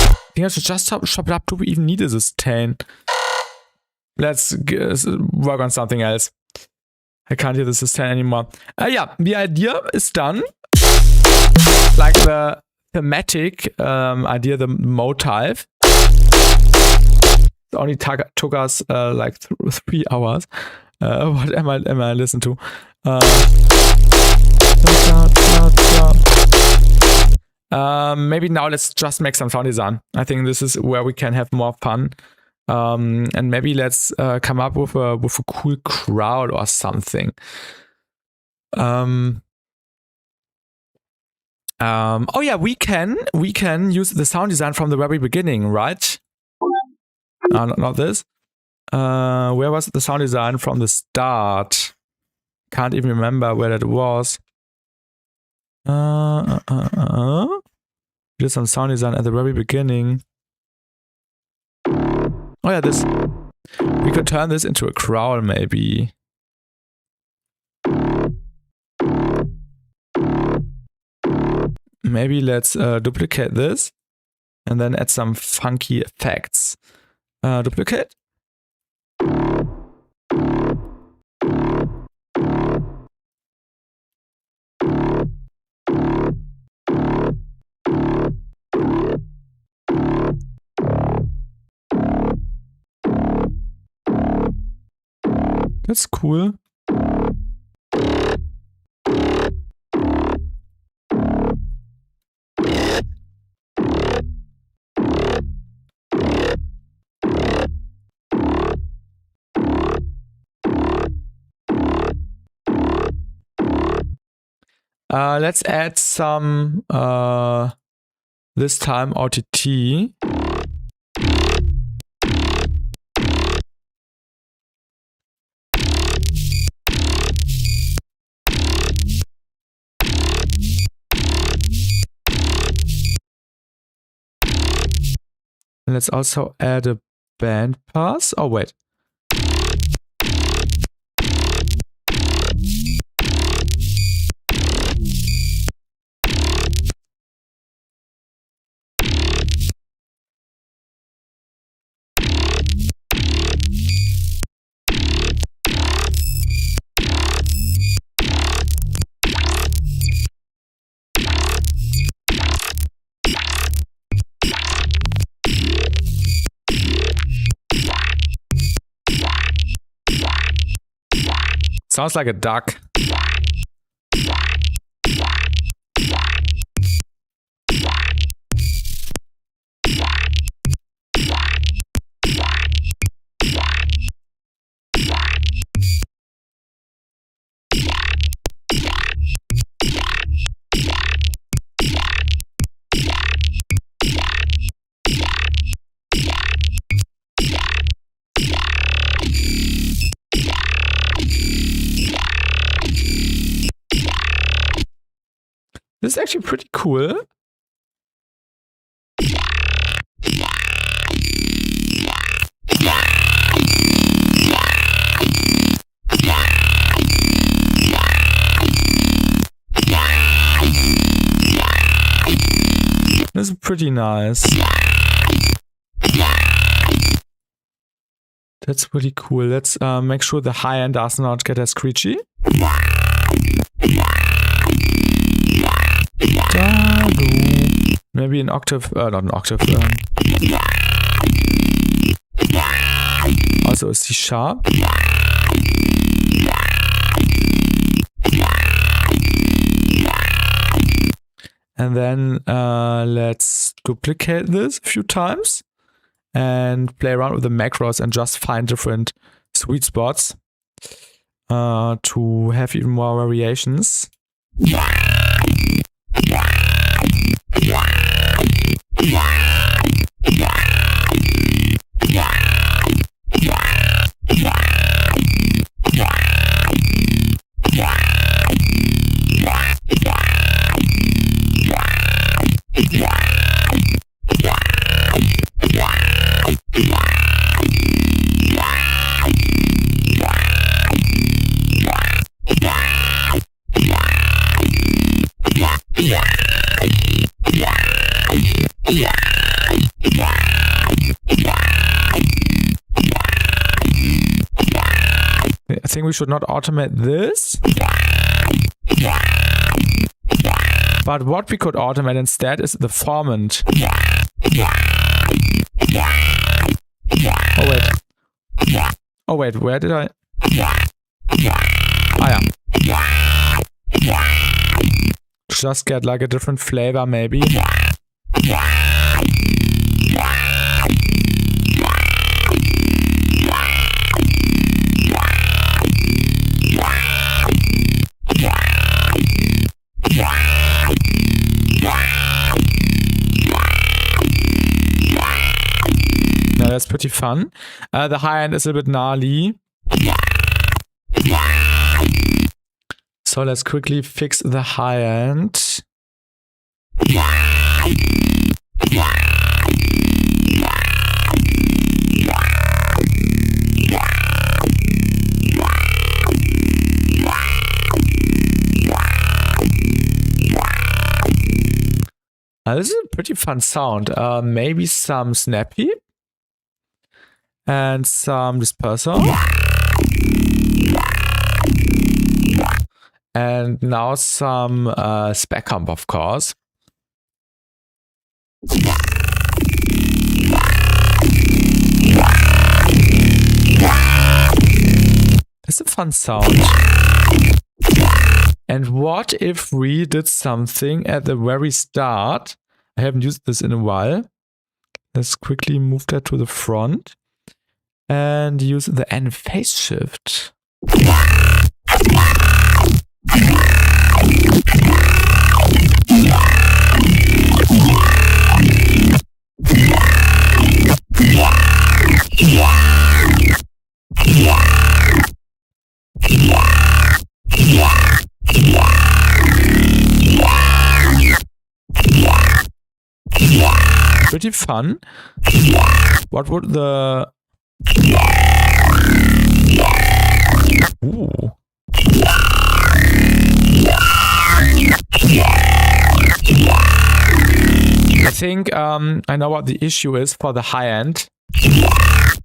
I think I should just chop it up. Do we even need a sustain? Let's work on something else. I can't hear the sustain anymore. Yeah, the idea is done. Like the thematic idea, the motive. It only took us like 3 hours. What am I listening to? Maybe now let's just make some sound design. I think this is where we can have more fun. And maybe let's come up with a cool growl or something. Oh yeah, we can use the sound design from the very beginning, right? Not this. Where was the sound design from the start? Can't even remember where that was. Did some sound design at the very beginning. Oh yeah, this. We could turn this into a growl, maybe. Maybe let's duplicate this and then add some funky effects. Duplicate. That's cool. Let's add some, this time OTT. Let's also add a band pass. Oh, wait. Sounds like a duck. This is actually pretty cool. This is pretty nice. That's really cool. Let's make sure the high end does not get as screechy. Maybe an octave, not an octave. Also a C sharp. And then let's duplicate this a few times and play around with the macros and just find different sweet spots to have even more variations. I think we should not automate this. But what we could automate instead is the formant. Oh wait, where did I? Ah yeah. Just get like a different flavor maybe. Now that's pretty fun. The high end is a bit gnarly. So let's quickly fix the high end. This is a pretty fun sound. Maybe some snappy and some disperser. And now some spec comp, of course. It's a fun sound. And what if we did something at the very start? I haven't used this in a while. Let's quickly move that to the front and use the N phase shift. Pretty fun. What would the... Ooh. I think I know what the issue is for the high end.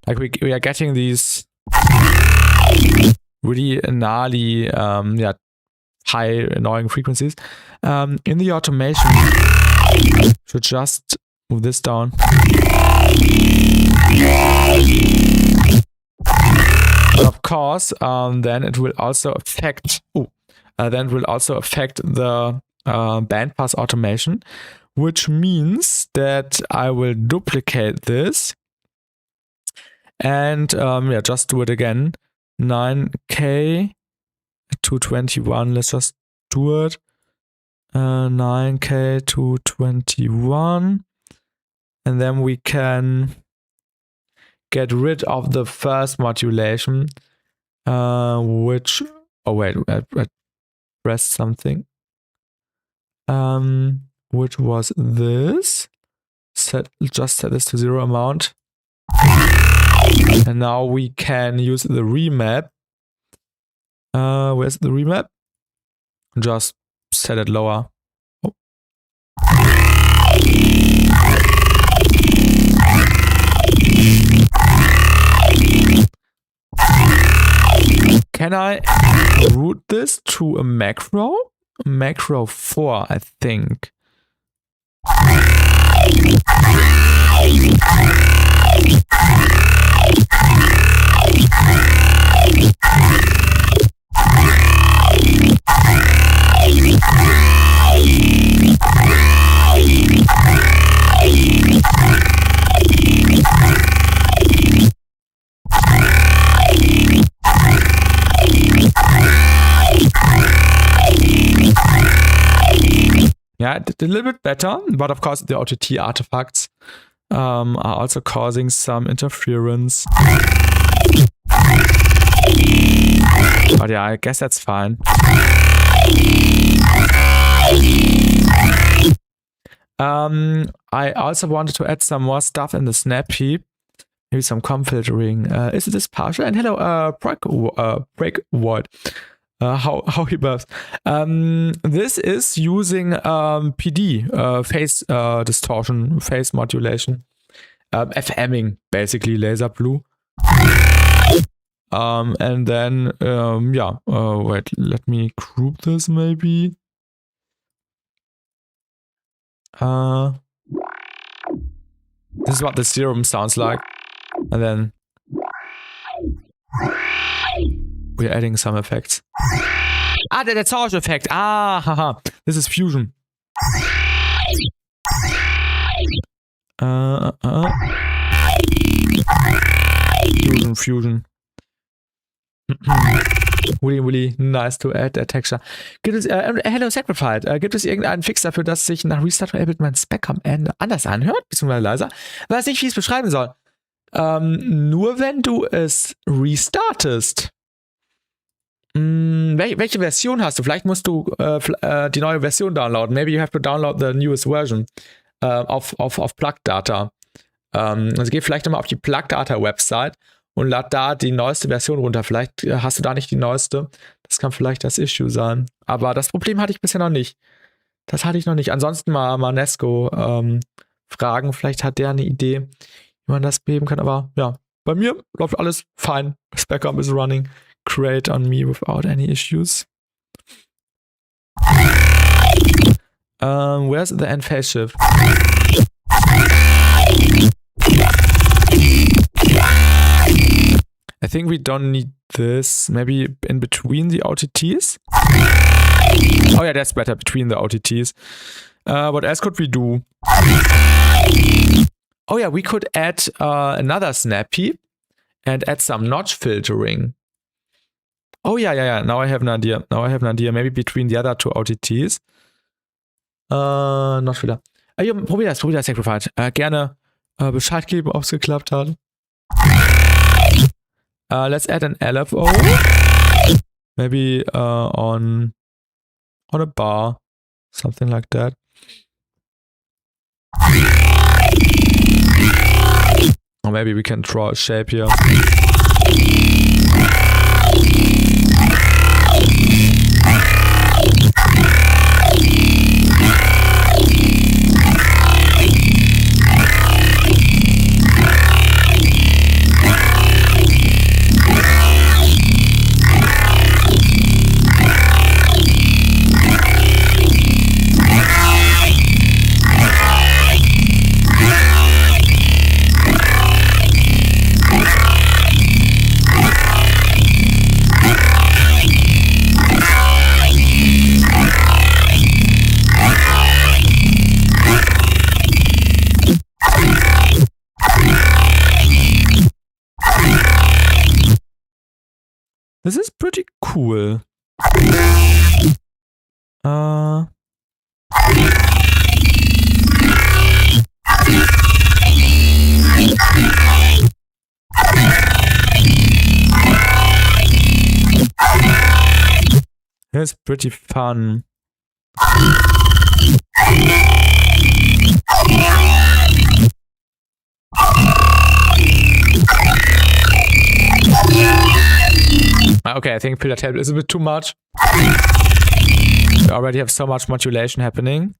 Like we are getting these really gnarly, high annoying frequencies. In the automation, should just move this down. But of course, then it will also affect. Then it will also affect the bandpass automation, which means that I will duplicate this and yeah, just do it again. 9K to 21. Let's just do it. 9K to 21, and then we can get rid of the first modulation, which, oh wait, I pressed something, which was this. Just set this to 0 amount, and now we can use the remap. Where's the remap? Just set it lower. Oh. Can I route this to a macro? Macro 4, I think. Yeah, it did a little bit better, but of course the OTT artifacts are also causing some interference. But yeah, I guess that's fine. I also wanted to add some more stuff in the snap heap. Maybe some comp filtering. Is this partial? And hello, break void. How he buffs. This is using PD, phase distortion, phase modulation, FMing, basically laser blue. And then yeah, wait, let me group this maybe. This is what the serum sounds like, and then we're adding some effects. Ah, the torch effect. Ah, haha. This is fusion. Fusion. Really nice to add that texture. Gibt es, hello Sacrified, gibt es irgendeinen Fix dafür, dass sich nach Restart von Ableton mein Spec am Ende anders anhört, beziehungsweise leiser? Weiß nicht, wie ich es beschreiben soll. Nur wenn du es restartest. Welche Version hast du? Vielleicht musst du die neue Version downloaden. Maybe you have to download the newest version auf Plug-Data. Also geh vielleicht nochmal auf die Plug-Data-Website und lad da die neueste Version runter. Vielleicht hast du da nicht die neueste. Das kann vielleicht das Issue sein. Aber das Problem hatte ich bisher noch nicht. Das hatte ich noch nicht. Ansonsten mal nasko fragen. Vielleicht hat der eine Idee, wie man das beheben kann. Aber ja, bei mir läuft alles fein. Spec-Up is running great on me without any issues. Where's the end phase shift? I think we don't need this. Maybe in between the OTTs? Oh yeah, that's better, between the OTTs. What else could we do? Oh yeah, we could add another snap heap and add some notch filtering. Oh yeah. Now I have an idea. Maybe between the other two OTTs. Notch filter. Probier das, Sacrified. Gerne Bescheid geben, ob es geklappt hat. Let's add an LFO. Maybe on a bar. Something like that. Or maybe we can draw a shape here. This is pretty cool. It's pretty fun. Okay, I think pillar table is a bit too much. We already have so much modulation happening.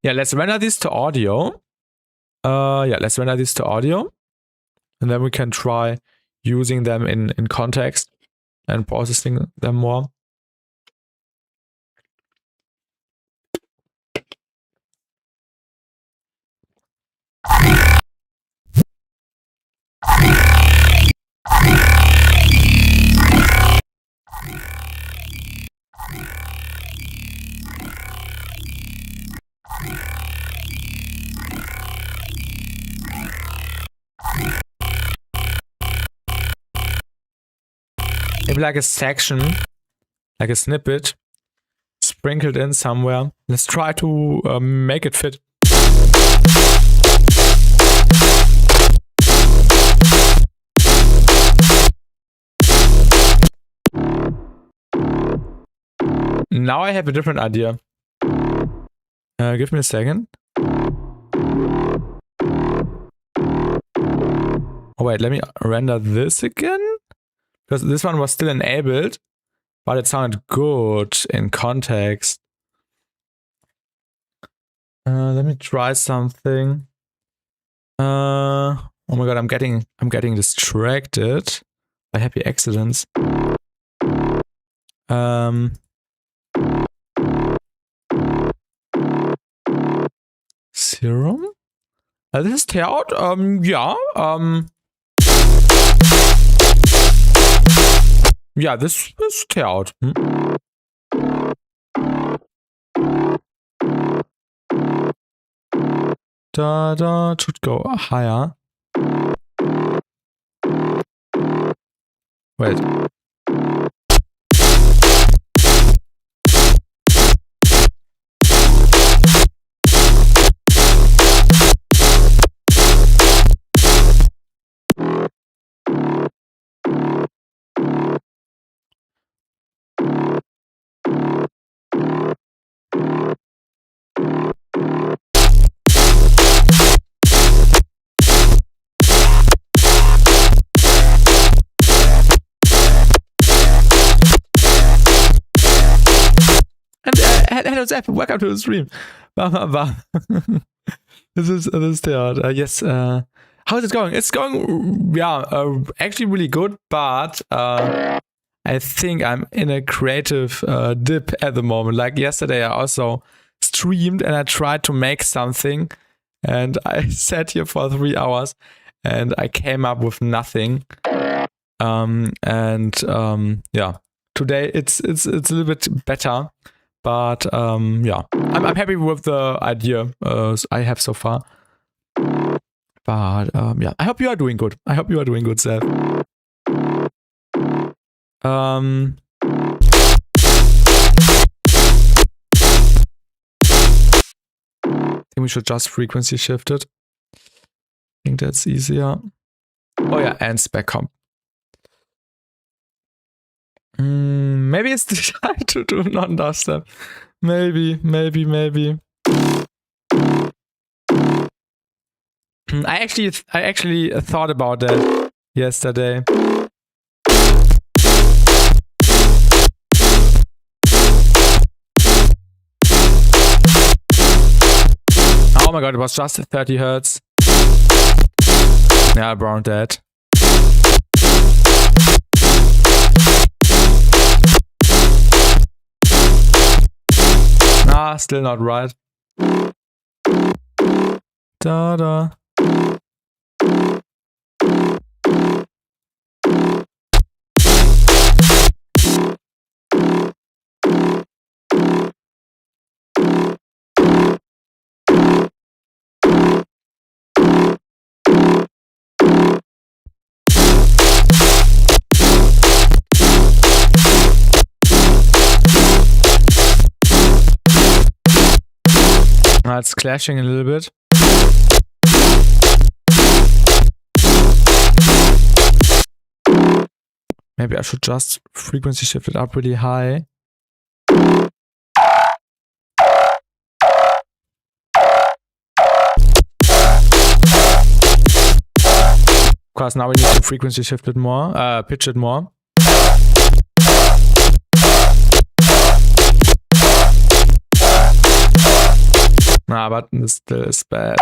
Yeah, let's render this to audio. Let's render this to audio. And then we can try using them in context and processing them more. Maybe like a section, like a snippet, sprinkled in somewhere. Let's try to make it fit. Now I have a different idea. Give me a second. Oh wait, let me render this again. Because this one was still enabled, but it sounded good in context. Let me try something. Oh my god, I'm getting distracted by happy accidents. Serum? This is tearout? Yeah. Yeah, this is tearout. Da should go higher. Wait. Hello Zep, welcome to the stream. This is tearout. Yes. How is it going? It's going, actually really good, but I think I'm in a creative dip at the moment. Like yesterday, I also streamed and I tried to make something, and I sat here for 3 hours, and I came up with nothing. Yeah, today it's a little bit better. But yeah, I'm happy with the idea I have so far. But yeah, I hope you are doing good. I hope you are doing good, Seth. I think we should just frequency shift it. I think that's easier. Oh yeah, and spec comp. Maybe it's the time to do non-dubstep. Maybe. I actually thought about that yesterday. Oh my god, it was just 30 hertz. Yeah, I burned that. still not right. Da da. It's clashing a little bit. Maybe I should just frequency shift it up really high. Of course, now we need to frequency shift it more, pitch it more. Nah, but this still is bad.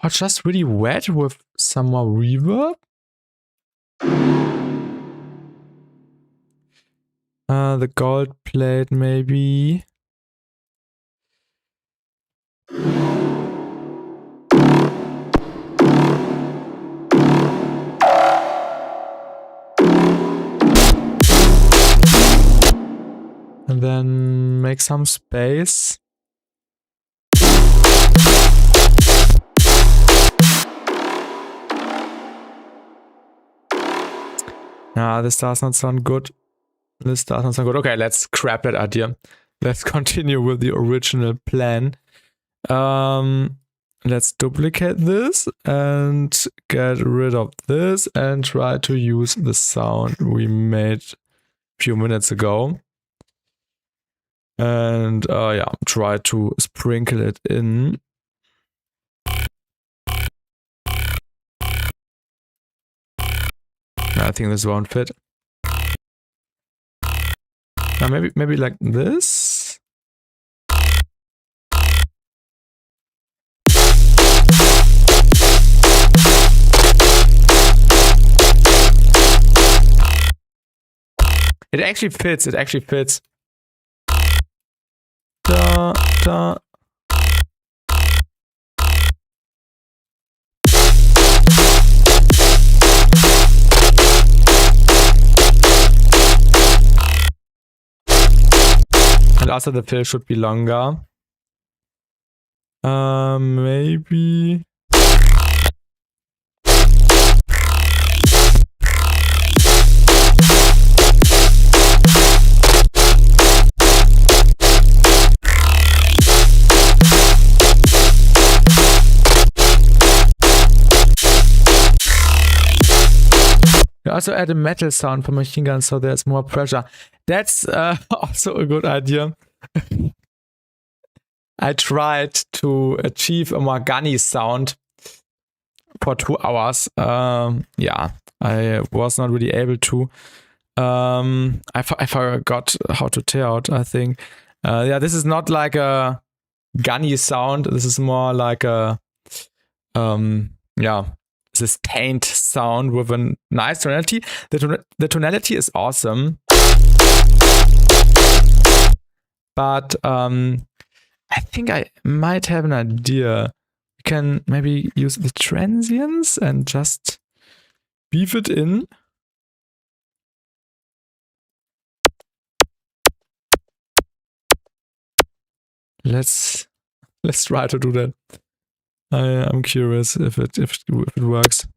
Oh, just really wet with some more reverb. The gold plate maybe. And then make some space. Nah, this does not sound good. This does not sound good. Okay, let's scrap that idea. Let's continue with the original plan. Let's duplicate this and get rid of this and try to use the sound we made a few minutes ago. And yeah, try to sprinkle it in. I think this won't fit. Now maybe like this. It actually fits. It actually fits. Da da. And also the fill should be longer. Maybe. We also add a metal sound for machine gun so there's more pressure. That's also a good idea. I tried to achieve a more gunny sound for 2 hours. Yeah, I was not really able to. I forgot how to tear out, I think. Yeah, this is not like a gunny sound. This is more like a yeah, sustained sound with a nice tonality. The tonality is awesome. But I think I might have an idea. We can maybe use the transients and just beef it in. Let's try to do that. I'm curious if it works.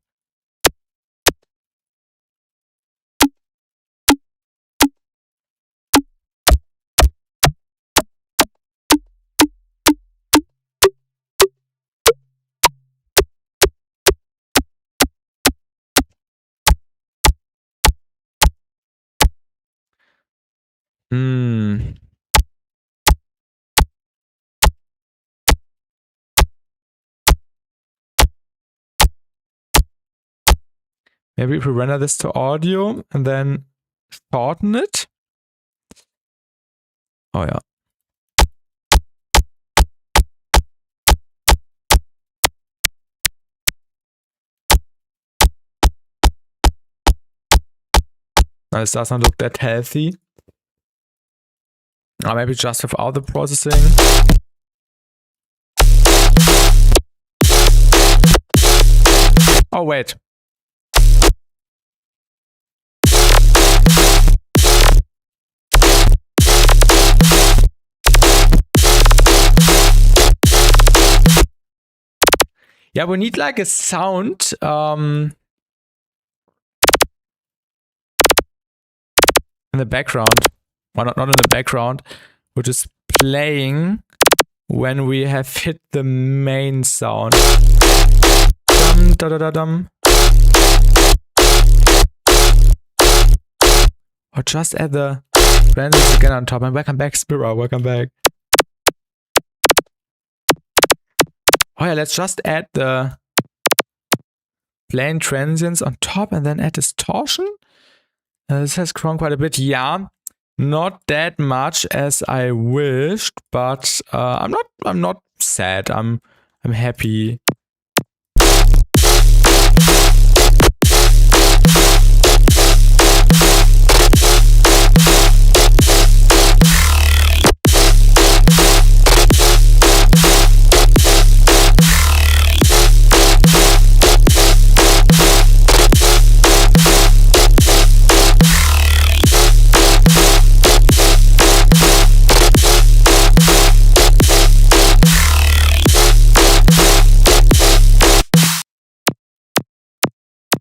Maybe if we render this to audio and then shorten it. Oh yeah. This does not look that healthy. Or maybe just without the processing. Oh, wait. Yeah, we need like a sound. In the background. Well, not in the background. Which is playing when we have hit the main sound. Dum da da da dum. Or just add the transients again on top. And welcome back, Spira. Welcome back. Oh yeah, let's just add the plain transients on top and then add distortion. This has grown quite a bit. Yeah, not that much as I wished, but I'm not sad. I'm happy.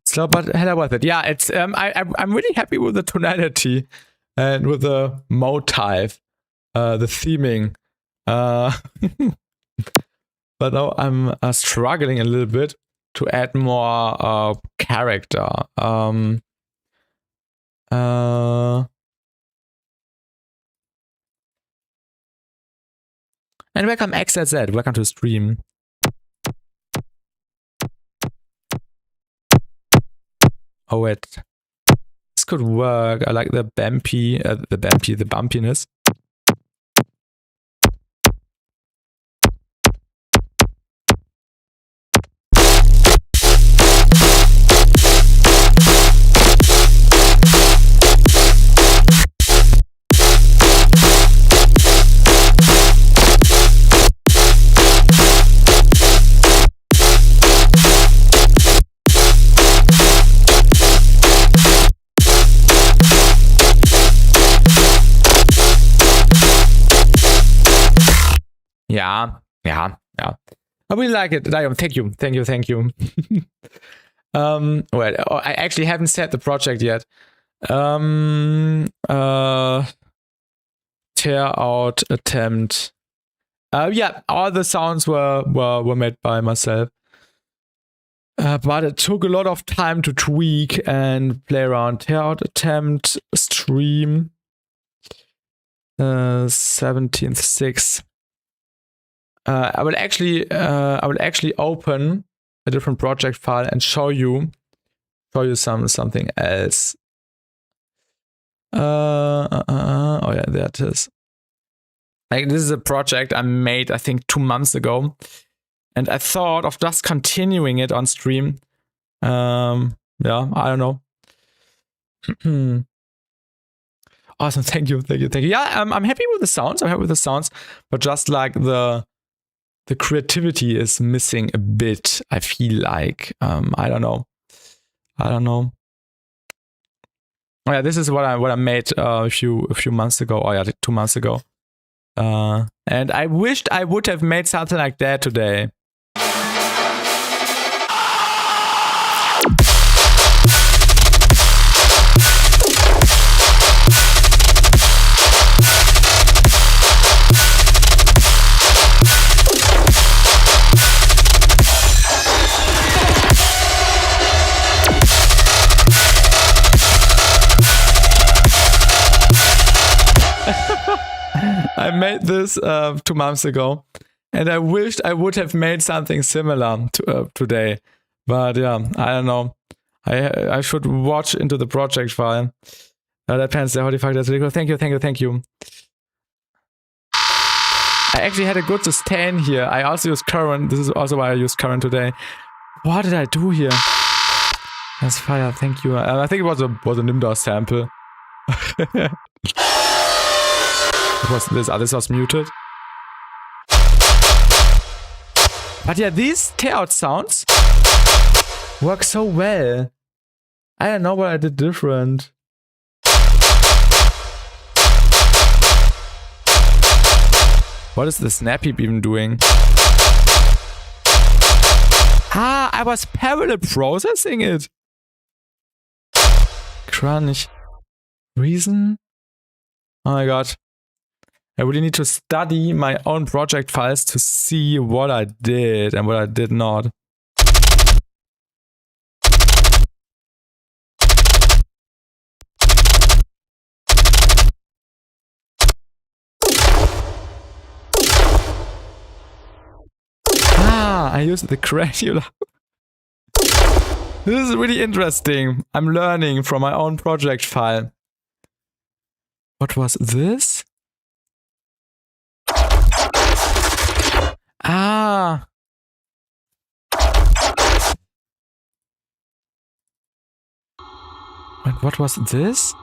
Slow but hella worth it. Yeah, it's I'm really happy with the tonality and with the motif, the theming. But now I'm struggling a little bit to add more character. And welcome XZ. Welcome to the stream. Oh wait, this could work. I like the bumpiness. Yeah. I really like it. Thank you. Well, I actually haven't set the project yet. Tearout attempt. Yeah, all the sounds were made by myself. But it took a lot of time to tweak and play around. Tearout attempt stream 17th/6. I will actually open a different project file and show you something else. Oh yeah, there it is. Like, this is a project I made, I think, 2 months ago, and I thought of just continuing it on stream. Yeah, I don't know. Awesome, thank you. Yeah, I'm happy with the sounds. But just like the creativity is missing a bit, I feel like. I don't know. Oh yeah, this is what I made a few months ago. Oh yeah, 2 months ago. And I wished I would have made something like that today. I made this 2 months ago, and I wished I would have made something similar to today. But yeah, I don't know. I should watch into the project file. That depends. Holy fuck, that's really cool. Thank you. I actually had a good sustain here. I also used current. This is also why I used current today. What did I do here? That's fire. Thank you. I think it was a nimda sample. What was this? Oh, this was muted. But yeah, these tearout sounds work so well. I don't know what I did different. What is the snap heap even doing? Ah, I was parallel processing it. Crunch. Reason? Oh my god. I really need to study my own project files to see what I did and what I did not. Ah, I used the granular. This is really interesting. I'm learning from my own project file. What was this? Ah. And what was this?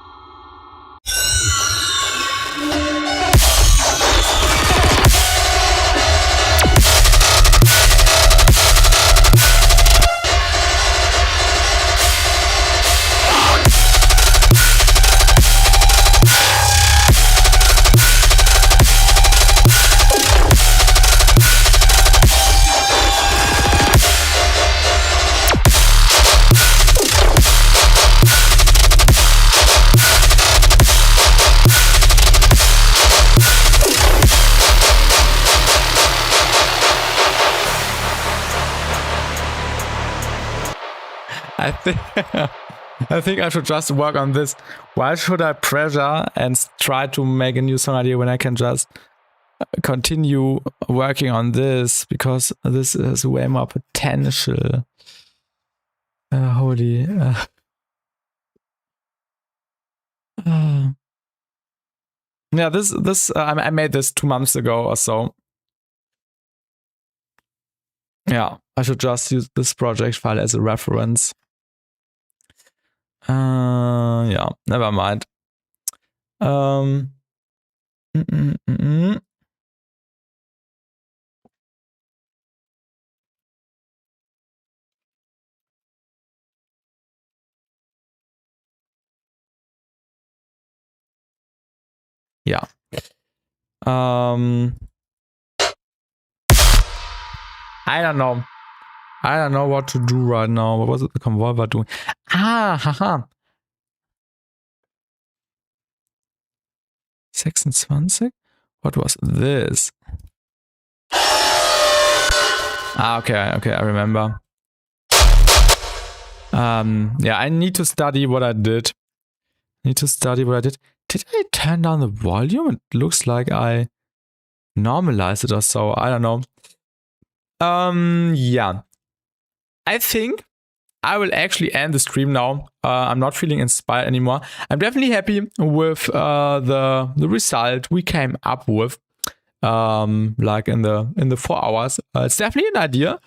I think I should just work on this. Why should I pressure and try to make a new song idea when I can just continue working on this? Because this has way more potential. Holy. Yeah, this I made this 2 months ago or so. Yeah, I should just use this project file as a reference. Yeah, never mind. Yeah. I don't know. I don't know what to do right now. What was it the Convolver doing? Ah, haha. 26? What was this? Ah, okay, I remember. Yeah, I need to study what I did. Did I turn down the volume? It looks like I normalized it or so. I don't know. Yeah. I think I will actually end the stream now. I'm not feeling inspired anymore. I'm definitely happy with the result we came up with. Like in the 4 hours. It's definitely an idea.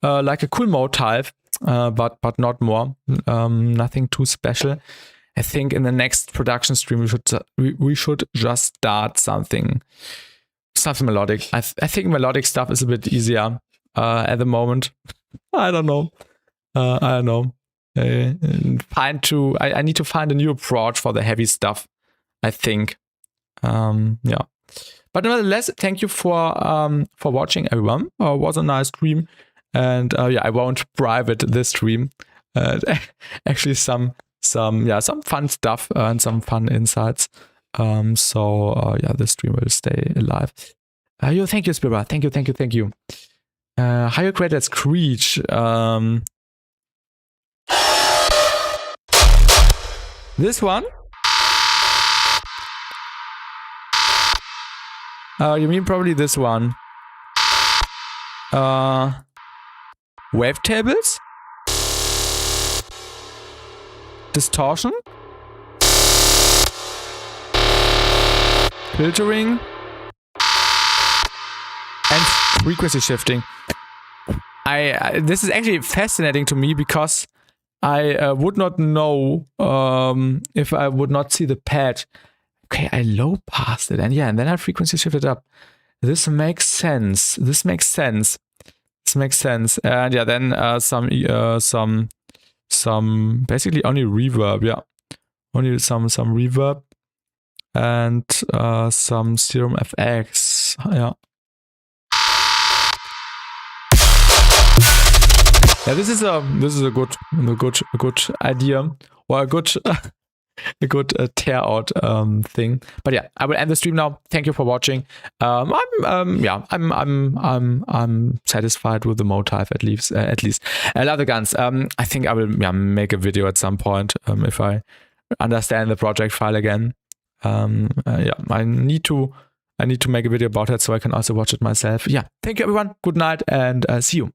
Like a cool motive, but not more. Nothing too special. I think in the next production stream we should just start something melodic. I think melodic stuff is a bit easier at the moment. I don't know. I need to find a new approach for the heavy stuff, I think. Yeah. But nevertheless, thank you for watching, everyone. It was a nice stream. And yeah, I won't private this stream. Actually some fun stuff and some fun insights. So yeah, this stream will stay alive. Yo, thank you, Spira. Thank you. How you create that screech? This one? You mean probably this one? Wavetables? Distortion? Filtering? And frequency shifting. This is actually fascinating to me because I would not know if I would not see the patch. Okay, I low passed it, and yeah, and then I frequency shifted up. This makes sense. This makes sense. This makes sense. And yeah, then some basically only reverb. Yeah, only some reverb and some serum FX. Yeah. Yeah, this is a good idea, or a good tear out thing. But yeah, I will end the stream now. Thank you for watching. I'm satisfied with the motif at least. I love the guns. I think I will make a video at some point if I understand the project file again. Yeah, I need to make a video about it so I can also watch it myself. Yeah, thank you everyone. Good night and see you.